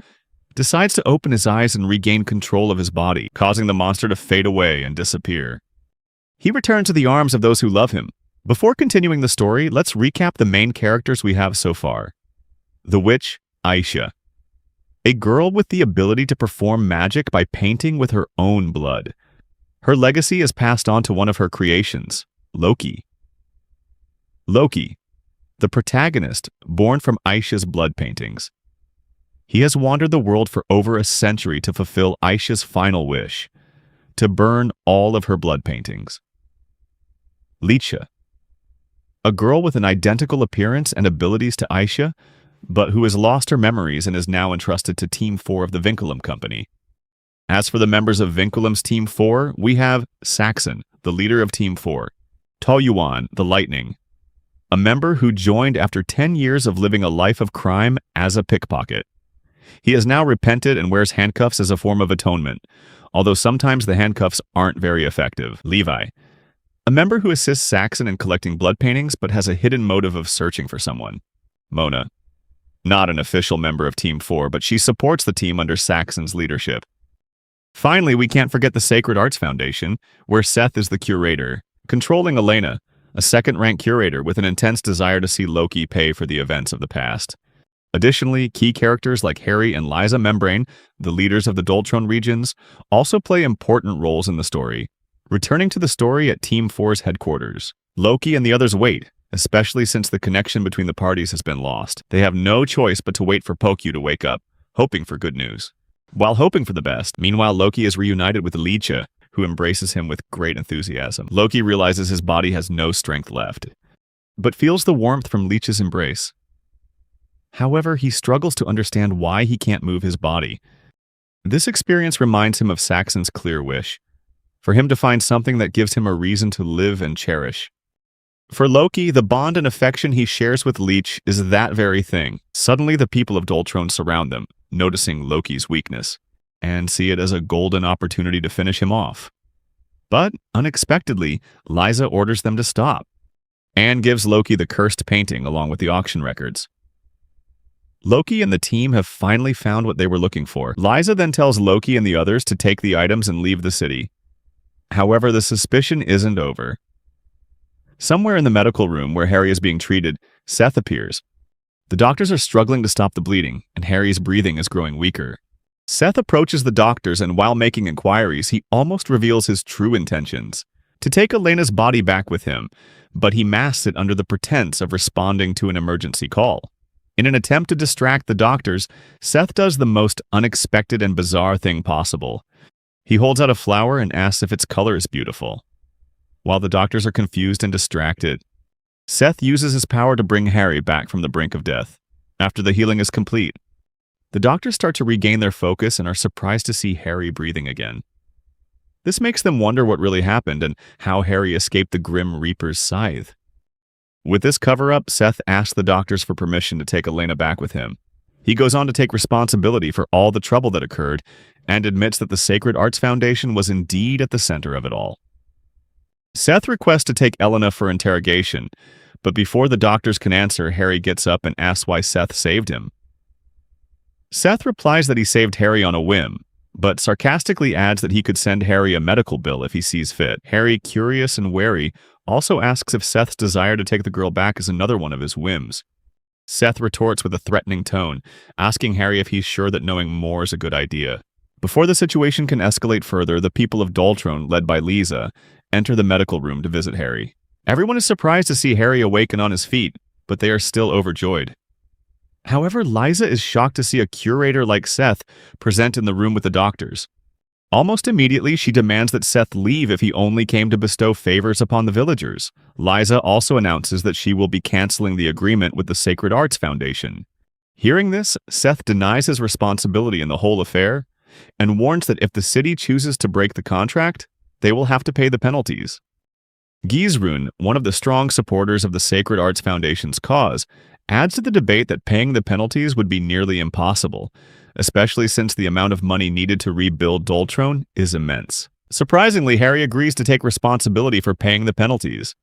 decides to open his eyes and regain control of his body, causing the monster to fade away and disappear. He returns to the arms of those who love him. Before continuing the story, let's recap the main characters we have so far. The witch, Aisha. A girl with the ability to perform magic by painting with her own blood. Her legacy is passed on to one of her creations, Loki. Loki, the protagonist, born from Aisha's blood paintings. He has wandered the world for over a century to fulfill Aisha's final wish, to burn all of her blood paintings. Leech, a girl with an identical appearance and abilities to Aisha, but who has lost her memories and is now entrusted to Team 4 of the Vinculum Company. As for the members of Vinculum's Team 4, we have Saxon, the leader of Team 4, Tao Yuan, the Lightning, a member who joined after 10 years of living a life of crime as a pickpocket. He has now repented and wears handcuffs as a form of atonement, although sometimes the handcuffs aren't very effective. Levi, a member who assists Saxon in collecting blood paintings but has a hidden motive of searching for someone. Mona, not an official member of Team 4, but she supports the team under Saxon's leadership. Finally, we can't forget the Sacred Arts Foundation, where Seth is the curator, controlling Elena, a second-rank curator with an intense desire to see Loki pay for the events of the past. Additionally, key characters like Harry and Liza Membrane, the leaders of the Dolron regions, also play important roles in the story. Returning to the story at Team 4's headquarters, Loki and the others wait, especially since the connection between the parties has been lost. They have no choice but to wait for Pokyu to wake up, hoping for good news. While hoping for the best, meanwhile Loki is reunited with Leech, who embraces him with great enthusiasm. Loki realizes his body has no strength left, but feels the warmth from Leech's embrace. However, he struggles to understand why he can't move his body. This experience reminds him of Saxon's clear wish, for him to find something that gives him a reason to live and cherish. For Loki, the bond and affection he shares with Leech is that very thing. Suddenly, the people of Dolron surround them, noticing Loki's weakness, and see it as a golden opportunity to finish him off. But, unexpectedly, Liza orders them to stop, and gives Loki the cursed painting along with the auction records. Loki and the team have finally found what they were looking for. Liza then tells Loki and the others to take the items and leave the city. However, the suspicion isn't over. Somewhere in the medical room where Harry is being treated, Seth appears. The doctors are struggling to stop the bleeding, and Harry's breathing is growing weaker. Seth approaches the doctors, and while making inquiries, he almost reveals his true intentions: to take Elena's body back with him, but he masks it under the pretense of responding to an emergency call. In an attempt to distract the doctors, Seth does the most unexpected and bizarre thing possible. He holds out a flower and asks if its color is beautiful. While the doctors are confused and distracted, Seth uses his power to bring Harry back from the brink of death. After the healing is complete, The doctors start to regain their focus and are surprised to see Harry breathing again. This makes them wonder what really happened and how Harry escaped the Grim Reaper's scythe. With this cover-up, Seth asks the doctors for permission to take Elena back with him. He goes on to take responsibility for all the trouble that occurred and admits that the Sacred Arts Foundation was indeed at the center of it all. Seth requests to take Elena for interrogation, but before the doctors can answer, Harry gets up and asks why Seth saved him. Seth replies that he saved Harry on a whim, but sarcastically adds that he could send Harry a medical bill if he sees fit. Harry, curious and wary, also asks if Seth's desire to take the girl back is another one of his whims. Seth retorts with a threatening tone, asking Harry if he's sure that knowing more is a good idea. Before the situation can escalate further, the people of Dolron, led by Lisa, enter the medical room to visit Harry. Everyone is surprised to see Harry awake and on his feet, but they are still overjoyed. However, Liza is shocked to see a curator like Seth present in the room with the doctors. Almost immediately, she demands that Seth leave if he only came to bestow favors upon the villagers. Liza also announces that she will be canceling the agreement with the Sacred Arts Foundation. Hearing this, Seth denies his responsibility in the whole affair and warns that if the city chooses to break the contract, they will have to pay the penalties. Gizrun, one of the strong supporters of the Sacred Arts Foundation's cause, adds to the debate that paying the penalties would be nearly impossible, especially since the amount of money needed to rebuild Dolron is immense. Surprisingly, Harry agrees to take responsibility for paying the penalties.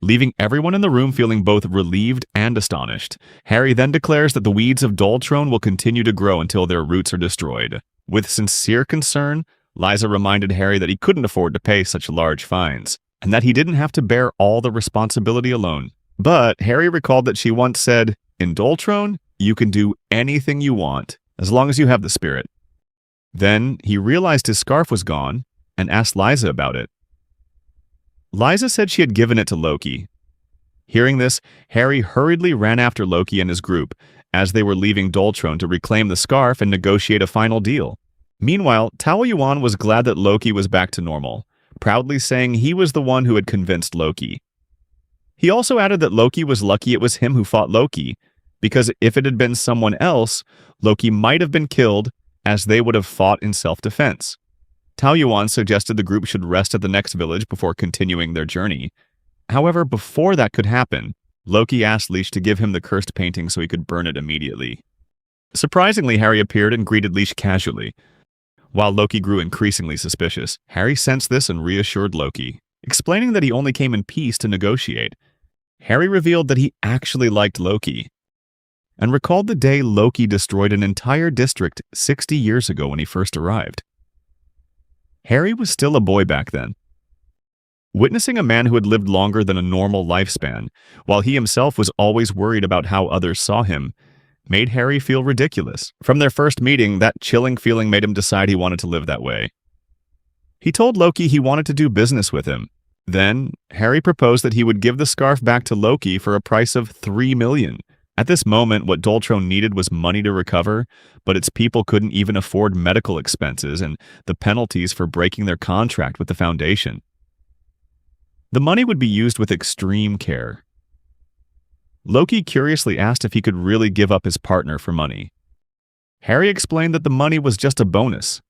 Leaving everyone in the room feeling both relieved and astonished, Harry then declares that the weeds of Dolron will continue to grow until their roots are destroyed. With sincere concern, Liza reminded Harry that he couldn't afford to pay such large fines, and that he didn't have to bear all the responsibility alone. But Harry recalled that she once said, "In Dolron, you can do anything you want, as long as you have the spirit." Then he realized his scarf was gone and asked Liza about it. Liza said she had given it to Loki. Hearing this, Harry hurriedly ran after Loki and his group as they were leaving Dolron to reclaim the scarf and negotiate a final deal. Meanwhile, Tao Yuan was glad that Loki was back to normal, proudly saying he was the one who had convinced Loki. He also added that Loki was lucky it was him who fought Loki, because if it had been someone else, Loki might have been killed, as they would have fought in self-defense. Tao Yuan suggested the group should rest at the next village before continuing their journey. However, before that could happen, Loki asked Leech to give him the cursed painting so he could burn it immediately. Surprisingly, Harry appeared and greeted Leech casually. While Loki grew increasingly suspicious, Harry sensed this and reassured Loki, explaining that he only came in peace to negotiate. Harry revealed that he actually liked Loki, and recalled the day Loki destroyed an entire district 60 years ago when he first arrived. Harry was still a boy back then. Witnessing a man who had lived longer than a normal lifespan, while he himself was always worried about how others saw him, made Harry feel ridiculous. From their first meeting, that chilling feeling made him decide he wanted to live that way. He told Loki he wanted to do business with him. Then, Harry proposed that he would give the scarf back to Loki for a price of 3 million. At this moment, what Dolron needed was money to recover, but its people couldn't even afford medical expenses and the penalties for breaking their contract with the Foundation. The money would be used with extreme care. Loki curiously asked if he could really give up his partner for money. Harry explained that the money was just a bonus.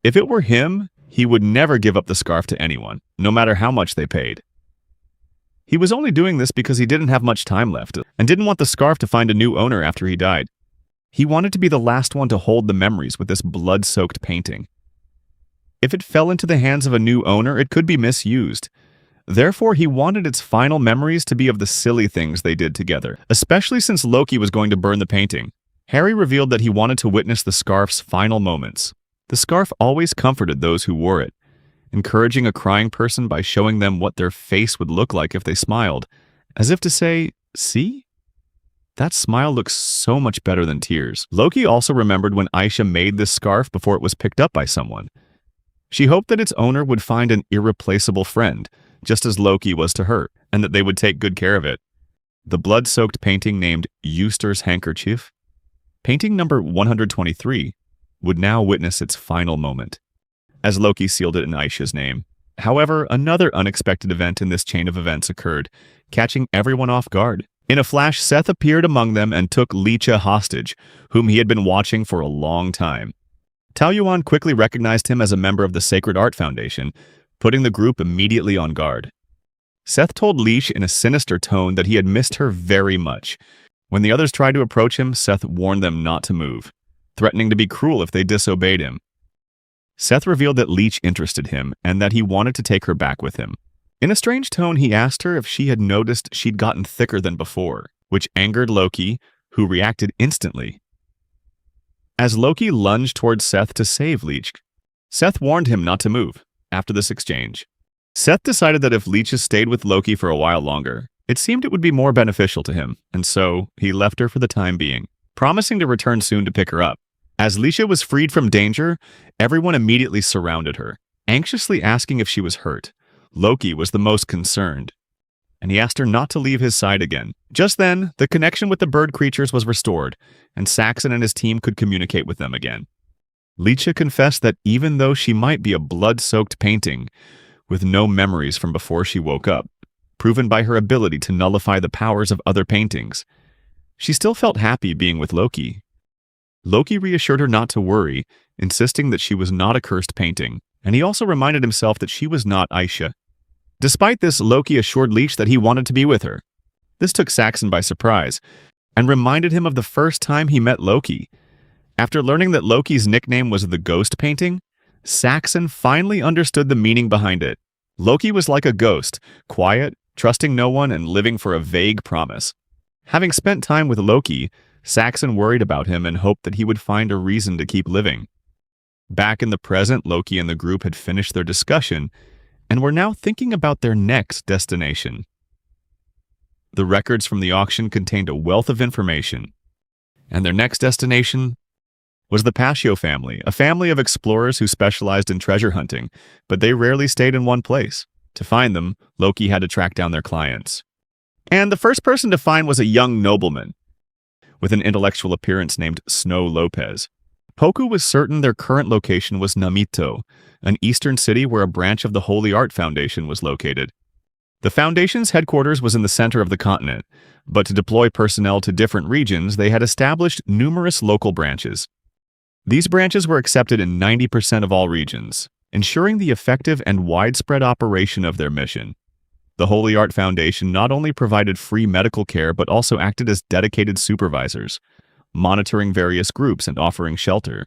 If it were him, he would never give up the scarf to anyone, no matter how much they paid. He was only doing this because he didn't have much time left and didn't want the scarf to find a new owner after he died. He wanted to be the last one to hold the memories with this blood-soaked painting. If it fell into the hands of a new owner, it could be misused. Therefore, he wanted its final memories to be of the silly things they did together, especially since Loki was going to burn the painting. Harry revealed that he wanted to witness the scarf's final moments. The scarf always comforted those who wore it, encouraging a crying person by showing them what their face would look like if they smiled, as if to say, "See? That smile looks so much better than tears." Loki also remembered when Aisha made this scarf before it was picked up by someone. She hoped that its owner would find an irreplaceable friend, just as Loki was to her, and that they would take good care of it. The blood-soaked painting named Euster's Handkerchief, painting number 123, would now witness its final moment, as Loki sealed it in Aisha's name. However, another unexpected event in this chain of events occurred, catching everyone off guard. In a flash, Seth appeared among them and took Leech hostage, whom he had been watching for a long time. Tao Yuan quickly recognized him as a member of the Sacred Art Foundation, putting the group immediately on guard. Seth told Leech in a sinister tone that he had missed her very much. When the others tried to approach him, Seth warned them not to move, threatening to be cruel if they disobeyed him. Seth revealed that Leech interested him and that he wanted to take her back with him. In a strange tone, he asked her if she had noticed she'd gotten thicker than before, which angered Loki, who reacted instantly. As Loki lunged towards Seth to save Leech, Seth warned him not to move. After this exchange, Seth decided that if Leech stayed with Loki for a while longer, it seemed it would be more beneficial to him, and so he left her for the time being, promising to return soon to pick her up. As Leech was freed from danger, everyone immediately surrounded her, anxiously asking if she was hurt. Loki was the most concerned, and he asked her not to leave his side again. Just then, the connection with the bird creatures was restored, and Saxon and his team could communicate with them again. Leech confessed that even though she might be a blood-soaked painting, with no memories from before she woke up, proven by her ability to nullify the powers of other paintings, she still felt happy being with Loki. Loki reassured her not to worry, insisting that she was not a cursed painting, and he also reminded himself that she was not Aisha. Despite this, Loki assured Leech that he wanted to be with her. This took Saxon by surprise, and reminded him of the first time he met Loki. After learning that Loki's nickname was the Ghost Painting, Saxon finally understood the meaning behind it. Loki was like a ghost, quiet, trusting no one, and living for a vague promise. Having spent time with Loki, Saxon worried about him and hoped that he would find a reason to keep living. Back in the present, Loki and the group had finished their discussion and were now thinking about their next destination. The records from the auction contained a wealth of information, and their next destination was the Pascio family, a family of explorers who specialized in treasure hunting, but they rarely stayed in one place. To find them, Loki had to track down their clients. And the first person to find was a young nobleman with an intellectual appearance named Snow Lopez. Poku was certain their current location was Namito, an eastern city where a branch of the Holy Art Foundation was located. The Foundation's headquarters was in the center of the continent, but to deploy personnel to different regions, they had established numerous local branches. These branches were accepted in 90% of all regions, ensuring the effective and widespread operation of their mission. The Holy Art Foundation not only provided free medical care but also acted as dedicated supervisors, monitoring various groups and offering shelter.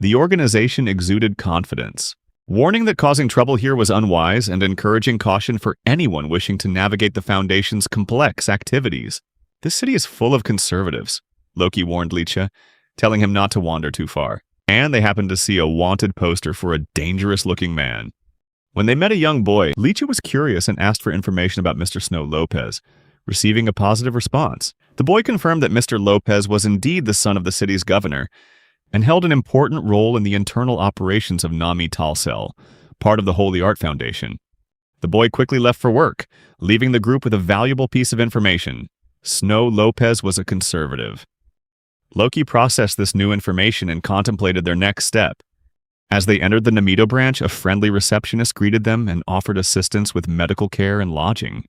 The organization exuded confidence, warning that causing trouble here was unwise and encouraging caution for anyone wishing to navigate the Foundation's complex activities. This city is full of conservatives, Loki warned Leech, telling him not to wander too far. And they happened to see a wanted poster for a dangerous-looking man. When they met a young boy, Leech was curious and asked for information about Mr. Snow Lopez, receiving a positive response. The boy confirmed that Mr. Lopez was indeed the son of the city's governor and held an important role in the internal operations of Nami Talcel, part of the Holy Art Foundation. The boy quickly left for work, leaving the group with a valuable piece of information. Snow Lopez was a conservative. Loki processed this new information and contemplated their next step. As they entered the Namito branch, a friendly receptionist greeted them and offered assistance with medical care and lodging.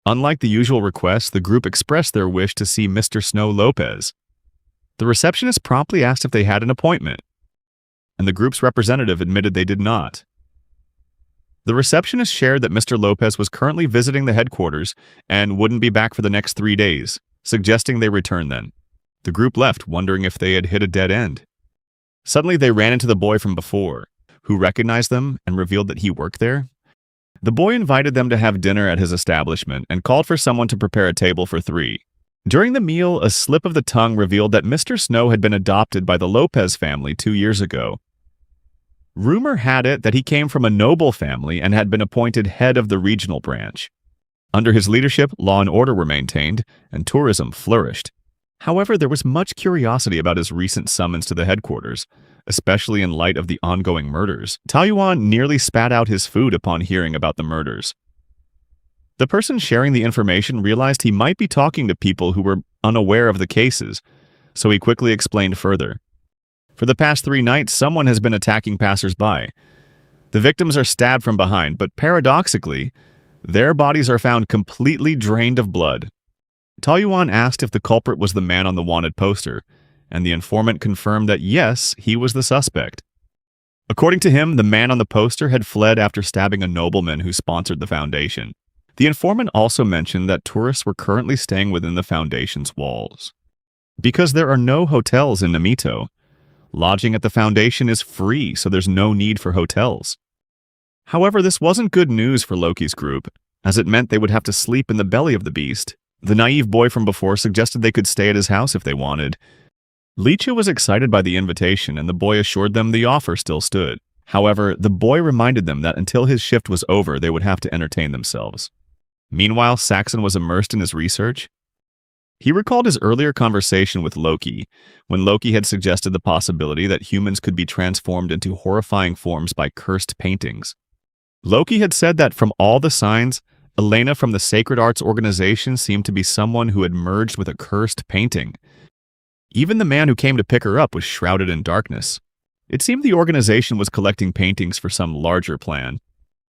Unlike the usual request, the group expressed their wish to see Mr. Snow Lopez. The receptionist promptly asked if they had an appointment, and the group's representative admitted they did not. The receptionist shared that Mr. Lopez was currently visiting the headquarters and wouldn't be back for the next 3 days, suggesting they return then. The group left, wondering if they had hit a dead end. Suddenly, they ran into the boy from before, who recognized them and revealed that he worked there. The boy invited them to have dinner at his establishment and called for someone to prepare a table for 3. During the meal, a slip of the tongue revealed that Mr. Snow had been adopted by the Lopez family 2 years ago. Rumor had it that he came from a noble family and had been appointed head of the regional branch. Under his leadership, law and order were maintained, and tourism flourished. However, there was much curiosity about his recent summons to the headquarters, especially in light of the ongoing murders. Tao Yuan nearly spat out his food upon hearing about the murders. The person sharing the information realized he might be talking to people who were unaware of the cases, so he quickly explained further. For the past 3 nights, someone has been attacking passers-by. The victims are stabbed from behind, but paradoxically, their bodies are found completely drained of blood. Tao Yuan asked if the culprit was the man on the wanted poster, and the informant confirmed that yes, he was the suspect. According to him, the man on the poster had fled after stabbing a nobleman who sponsored the foundation. The informant also mentioned that tourists were currently staying within the foundation's walls. Because there are no hotels in Namito, lodging at the foundation is free, so there's no need for hotels. However, this wasn't good news for Loki's group, as it meant they would have to sleep in the belly of the beast. The naive boy from before suggested they could stay at his house if they wanted. Leech was excited by the invitation, and the boy assured them the offer still stood. However, the boy reminded them that until his shift was over, they would have to entertain themselves. Meanwhile, Saxon was immersed in his research. He recalled his earlier conversation with Loki, when Loki had suggested the possibility that humans could be transformed into horrifying forms by cursed paintings. Loki had said that from all the signs, Elena from the Sacred Arts organization seemed to be someone who had merged with a cursed painting. Even the man who came to pick her up was shrouded in darkness. It seemed the organization was collecting paintings for some larger plan.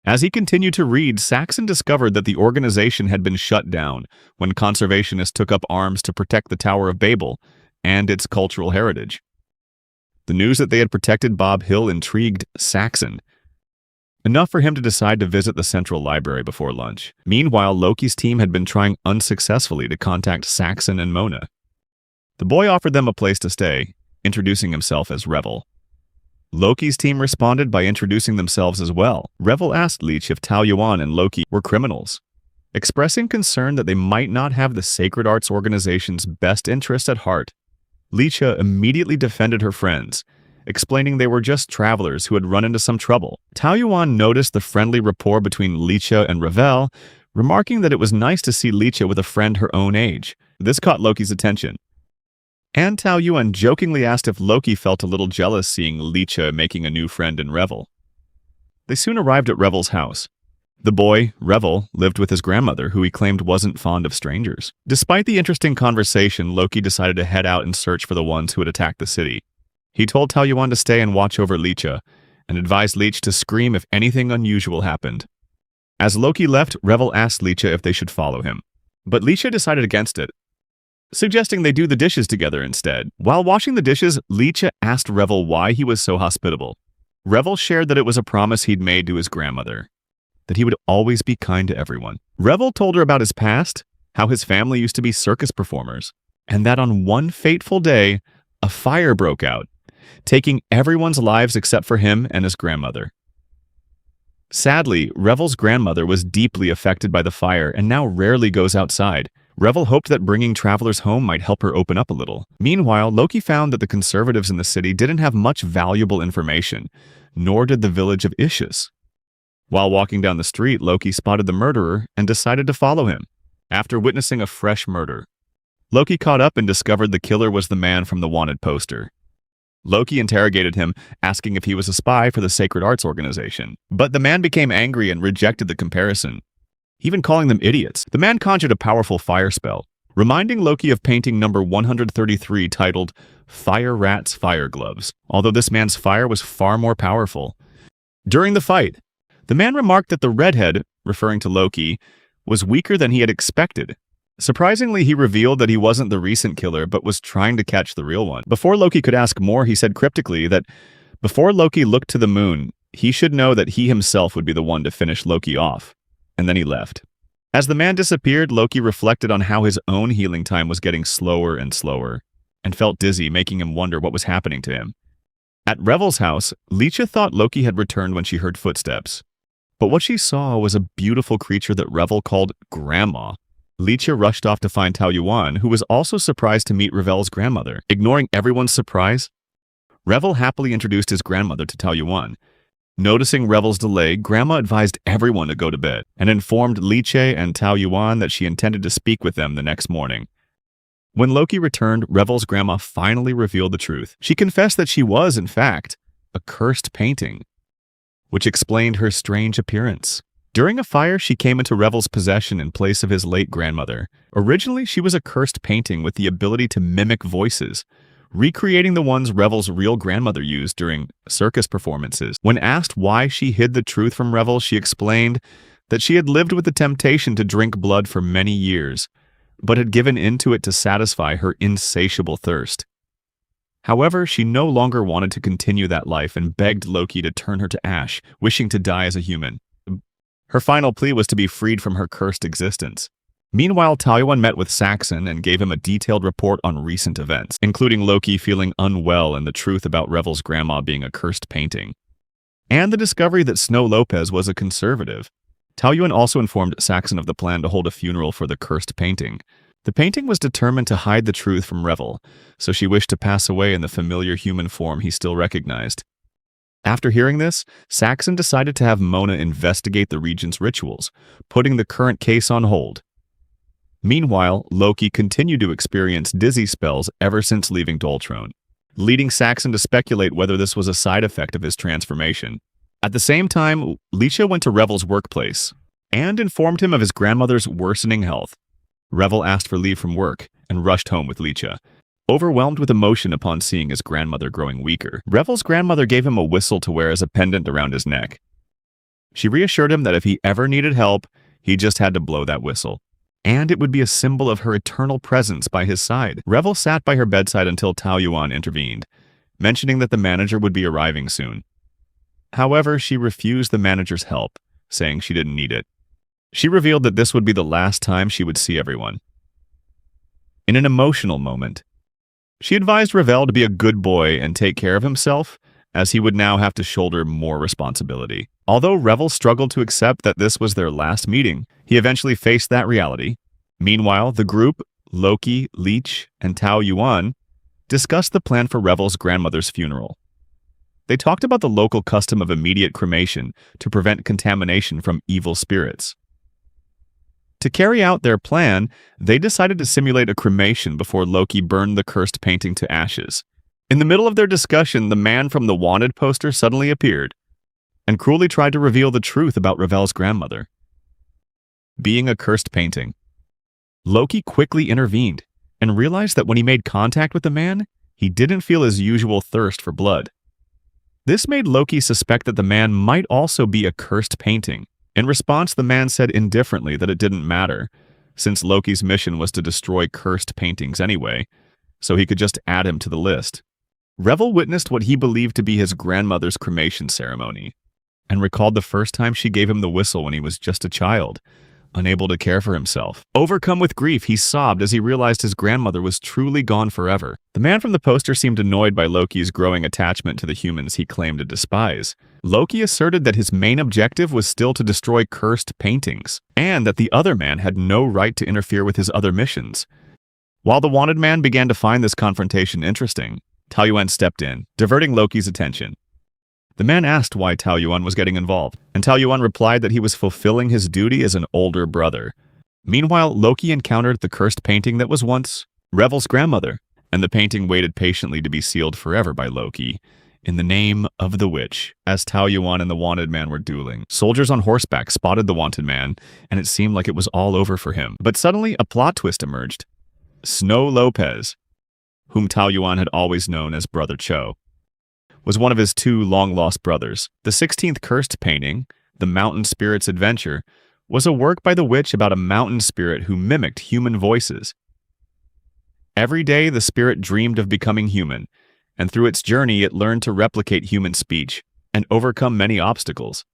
As he continued to read, Saxon discovered that the organization had been shut down when conservationists took up arms to protect the Tower of Babel and its cultural heritage. The news that they had protected Bob Hill intrigued Saxon, enough for him to decide to visit the Central Library before lunch. Meanwhile, Loki's team had been trying unsuccessfully to contact Saxon and Mona. The boy offered them a place to stay, introducing himself as Revel. Loki's team responded by introducing themselves as well. Revel asked Leech if Tao Yuan and Loki were criminals, expressing concern that they might not have the Sacred Arts organization's best interest at heart. Leech immediately defended her friends, explaining they were just travelers who had run into some trouble. Tao Yuan noticed the friendly rapport between Leech and Revel, remarking that it was nice to see Leech with a friend her own age. This caught Loki's attention. And Tao Yuan jokingly asked if Loki felt a little jealous seeing Leech making a new friend in Revel. They soon arrived at Revel's house. The boy, Revel, lived with his grandmother, who he claimed wasn't fond of strangers. Despite the interesting conversation, Loki decided to head out and search for the ones who had attacked the city. He told Tao Yuan to stay and watch over Leech, and advised Leech to scream if anything unusual happened. As Loki left, Revel asked Leech if they should follow him. But Leech decided against it, suggesting they do the dishes together instead. While washing the dishes, Leech asked Revel why he was so hospitable. Revel shared that it was a promise he'd made to his grandmother, that he would always be kind to everyone. Revel told her about his past, how his family used to be circus performers, and that on one fateful day, a fire broke out, taking everyone's lives except for him and his grandmother. Sadly, Revel's grandmother was deeply affected by the fire and now rarely goes outside. Revel hoped that bringing travelers home might help her open up a little. Meanwhile, Loki found that the conservatives in the city didn't have much valuable information, nor did the village of Ishus. While walking down the street, Loki spotted the murderer and decided to follow him. After witnessing a fresh murder, Loki caught up and discovered the killer was the man from the wanted poster. Loki interrogated him, asking if he was a spy for the Sacred Arts organization. But the man became angry and rejected the comparison, even calling them idiots. The man conjured a powerful fire spell, reminding Loki of painting number 133 titled Fire Rat's Fire Gloves, although this man's fire was far more powerful. During the fight, the man remarked that the redhead, referring to Loki, was weaker than he had expected. Surprisingly, he revealed that he wasn't the recent killer, but was trying to catch the real one. Before Loki could ask more, he said cryptically that before Loki looked to the moon, he should know that he himself would be the one to finish Loki off. And then he left. As the man disappeared, Loki reflected on how his own healing time was getting slower and slower, and felt dizzy, making him wonder what was happening to him. At Revel's house, Leech thought Loki had returned when she heard footsteps. But what she saw was a beautiful creature that Revel called Grandma. Leech rushed off to find Tao Yuan, who was also surprised to meet Revel's grandmother. Ignoring everyone's surprise, Revel happily introduced his grandmother to Tao Yuan. Noticing Revel's delay, Grandma advised everyone to go to bed and informed Leech and Tao Yuan that she intended to speak with them the next morning. When Loki returned, Revel's grandma finally revealed the truth. She confessed that she was, in fact, a cursed painting, which explained her strange appearance. During a fire, she came into Revel's possession in place of his late grandmother. Originally, she was a cursed painting with the ability to mimic voices, recreating the ones Revel's real grandmother used during circus performances. When asked why she hid the truth from Revel, she explained that she had lived with the temptation to drink blood for many years, but had given into it to satisfy her insatiable thirst. However, she no longer wanted to continue that life and begged Loki to turn her to ash, wishing to die as a human. Her final plea was to be freed from her cursed existence. Meanwhile, Tao Yuan met with Saxon and gave him a detailed report on recent events, including Loki feeling unwell and the truth about Revel's grandma being a cursed painting, and the discovery that Snow Lopez was a conservative. Tao Yuan also informed Saxon of the plan to hold a funeral for the cursed painting. The painting was determined to hide the truth from Revel, so she wished to pass away in the familiar human form he still recognized. After hearing this, Saxon decided to have Mona investigate the region's rituals, putting the current case on hold. Meanwhile, Loki continued to experience dizzy spells ever since leaving Dolron, leading Saxon to speculate whether this was a side effect of his transformation. At the same time, Leech went to Revel's workplace and informed him of his grandmother's worsening health. Revel asked for leave from work and rushed home with Leech, overwhelmed with emotion upon seeing his grandmother growing weaker. Revel's grandmother gave him a whistle to wear as a pendant around his neck. She reassured him that if he ever needed help, he just had to blow that whistle, and it would be a symbol of her eternal presence by his side. Revel sat by her bedside until Tao Yuan intervened, mentioning that the manager would be arriving soon. However, she refused the manager's help, saying she didn't need it. She revealed that this would be the last time she would see everyone. In an emotional moment, she advised Revel to be a good boy and take care of himself, as he would now have to shoulder more responsibility. Although Revel struggled to accept that this was their last meeting, he eventually faced that reality. Meanwhile, the group, Loki, Leech, and Tao Yuan, discussed the plan for Revel's grandmother's funeral. They talked about the local custom of immediate cremation to prevent contamination from evil spirits. To carry out their plan, they decided to simulate a cremation before Loki burned the cursed painting to ashes. In the middle of their discussion, the man from the wanted poster suddenly appeared and cruelly tried to reveal the truth about Revel's grandmother being a cursed painting. Loki quickly intervened and realized that when he made contact with the man, he didn't feel his usual thirst for blood. This made Loki suspect that the man might also be a cursed painting. In response, the man said indifferently that it didn't matter, since Loki's mission was to destroy cursed paintings anyway, so he could just add him to the list. Revel witnessed what he believed to be his grandmother's cremation ceremony, and recalled the first time she gave him the whistle when he was just a child, unable to care for himself. Overcome with grief, he sobbed as he realized his grandmother was truly gone forever. The man from the poster seemed annoyed by Loki's growing attachment to the humans he claimed to despise. Loki asserted that his main objective was still to destroy cursed paintings, and that the other man had no right to interfere with his other missions. While the wanted man began to find this confrontation interesting, Tao Yuan stepped in, diverting Loki's attention. The man asked why Tao Yuan was getting involved, and Tao Yuan replied that he was fulfilling his duty as an older brother. Meanwhile, Loki encountered the cursed painting that was once Revel's grandmother, and the painting waited patiently to be sealed forever by Loki, in the name of the witch. As Tao Yuan and the wanted man were dueling, soldiers on horseback spotted the wanted man, and it seemed like it was all over for him. But suddenly, a plot twist emerged. Snow Lopez, whom Tao Yuan had always known as Brother Cho, was one of his two long-lost brothers. The 16th cursed painting, The Mountain Spirit's Adventure, was a work by the witch about a mountain spirit who mimicked human voices. Every day, the spirit dreamed of becoming human, and through its journey, it learned to replicate human speech and overcome many obstacles.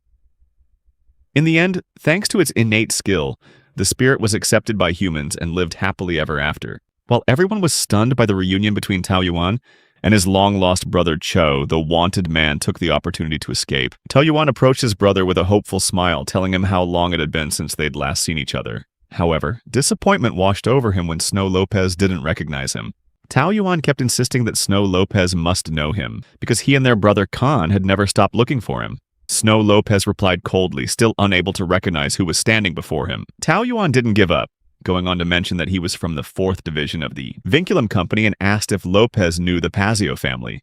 In the end, thanks to its innate skill, the spirit was accepted by humans and lived happily ever after. While everyone was stunned by the reunion between Tao Yuan and his long-lost brother Cho, the wanted man took the opportunity to escape. Tao Yuan approached his brother with a hopeful smile, telling him how long it had been since they'd last seen each other. However, disappointment washed over him when Snow Lopez didn't recognize him. Tao Yuan kept insisting that Snow Lopez must know him, because he and their brother Khan had never stopped looking for him. Snow Lopez replied coldly, still unable to recognize who was standing before him. Tao Yuan didn't give up, going on to mention that he was from the 4th Division of the Vinculum Company and asked if Lopez knew the Pazio family.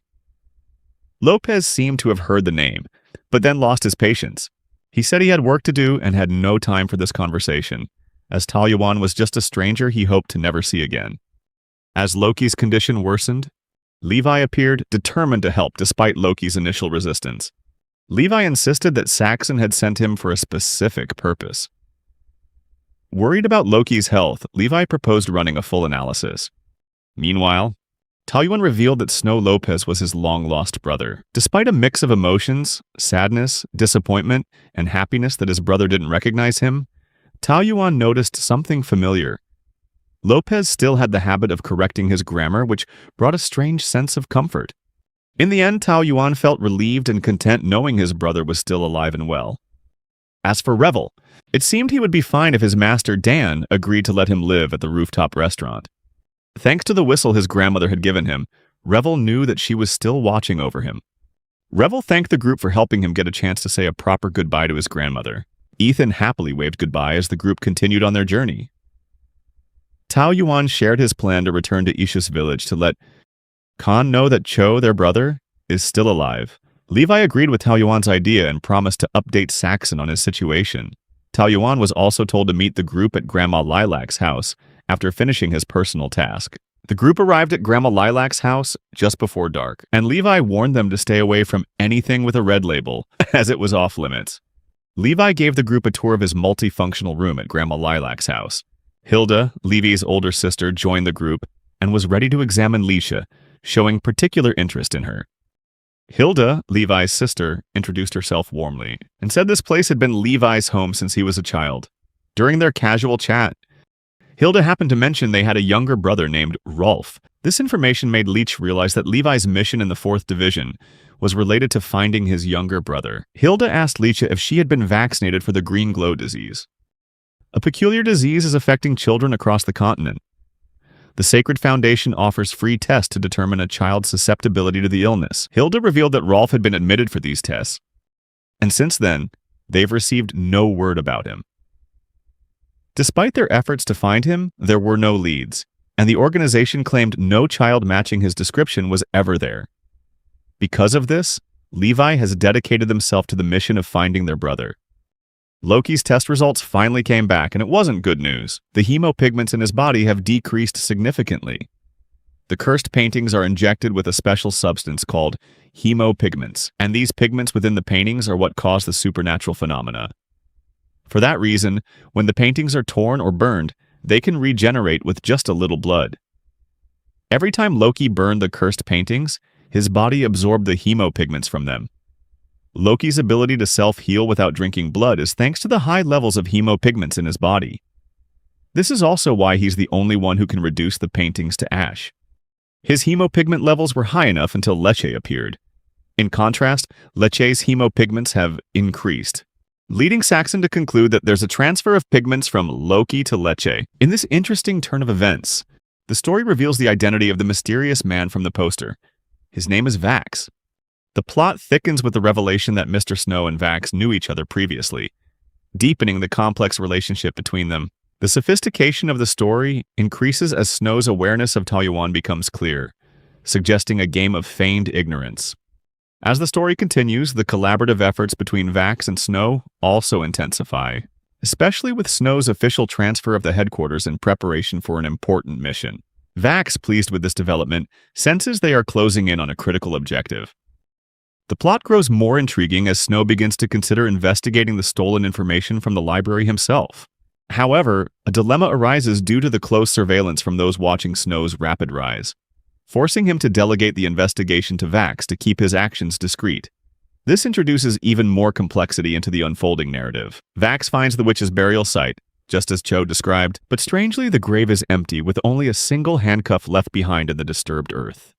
Lopez seemed to have heard the name, but then lost his patience. He said he had work to do and had no time for this conversation, as Tao Yuan was just a stranger he hoped to never see again. As Loki's condition worsened, Levi appeared, determined to help despite Loki's initial resistance. Levi insisted that Saxon had sent him for a specific purpose. Worried about Loki's health, Levi proposed running a full analysis. Meanwhile, Tao Yuan revealed that Snow Lopez was his long-lost brother. Despite a mix of emotions, sadness, disappointment, and happiness that his brother didn't recognize him, Tao Yuan noticed something familiar. Lopez still had the habit of correcting his grammar, which brought a strange sense of comfort. In the end, Tao Yuan felt relieved and content knowing his brother was still alive and well. As for Revel, it seemed he would be fine if his master Dan agreed to let him live at the rooftop restaurant. Thanks to the whistle his grandmother had given him, Revel knew that she was still watching over him. Revel thanked the group for helping him get a chance to say a proper goodbye to his grandmother. Ethan happily waved goodbye as the group continued on their journey. Tao Yuan shared his plan to return to Ishus village to let Khan know that Cho, their brother, is still alive. Levi agreed with Tao Yuan's idea and promised to update Saxon on his situation. Tao Yuan was also told to meet the group at Grandma Lilac's house after finishing his personal task. The group arrived at Grandma Lilac's house just before dark, and Levi warned them to stay away from anything with a red label, as it was off-limits. Levi gave the group a tour of his multifunctional room at Grandma Lilac's house. Hilda, Levi's older sister, joined the group and was ready to examine Leisha, showing particular interest in her. Hilda, Levi's sister, introduced herself warmly and said this place had been Levi's home since he was a child. During their casual chat, Hilda happened to mention they had a younger brother named Rolf. This information made Leech realize that Levi's mission in the 4th Division was related to finding his younger brother. Hilda asked Leech if she had been vaccinated for the green glow disease. A peculiar disease is affecting children across the continent. The Sacred Foundation offers free tests to determine a child's susceptibility to the illness. Hilda revealed that Rolf had been admitted for these tests, and since then, they've received no word about him. Despite their efforts to find him, there were no leads, and the organization claimed no child matching his description was ever there. Because of this, Levi has dedicated himself to the mission of finding their brother. Loki's test results finally came back, and it wasn't good news. The hemopigments in his body have decreased significantly. The cursed paintings are injected with a special substance called hemopigments, and these pigments within the paintings are what cause the supernatural phenomena. For that reason, when the paintings are torn or burned, they can regenerate with just a little blood. Every time Loki burned the cursed paintings, his body absorbed the hemopigments from them. Loki's ability to self-heal without drinking blood is thanks to the high levels of hemopigments in his body. This is also why he's the only one who can reduce the paintings to ash. His hemopigment levels were high enough until Leche appeared. In contrast, Leche's hemopigments have increased, leading Saxon to conclude that there's a transfer of pigments from Loki to Leche. In this interesting turn of events, the story reveals the identity of the mysterious man from the poster. His name is Vax. The plot thickens with the revelation that Mr. Snow and Vax knew each other previously, deepening the complex relationship between them. The sophistication of the story increases as Snow's awareness of Tao Yuan becomes clear, suggesting a game of feigned ignorance. As the story continues, the collaborative efforts between Vax and Snow also intensify, especially with Snow's official transfer of the headquarters in preparation for an important mission. Vax, pleased with this development, senses they are closing in on a critical objective. The plot grows more intriguing as Snow begins to consider investigating the stolen information from the library himself. However, a dilemma arises due to the close surveillance from those watching Snow's rapid rise, forcing him to delegate the investigation to Vax to keep his actions discreet. This introduces even more complexity into the unfolding narrative. Vax finds the witch's burial site, just as Cho described, but strangely the grave is empty with only a single handcuff left behind in the disturbed earth.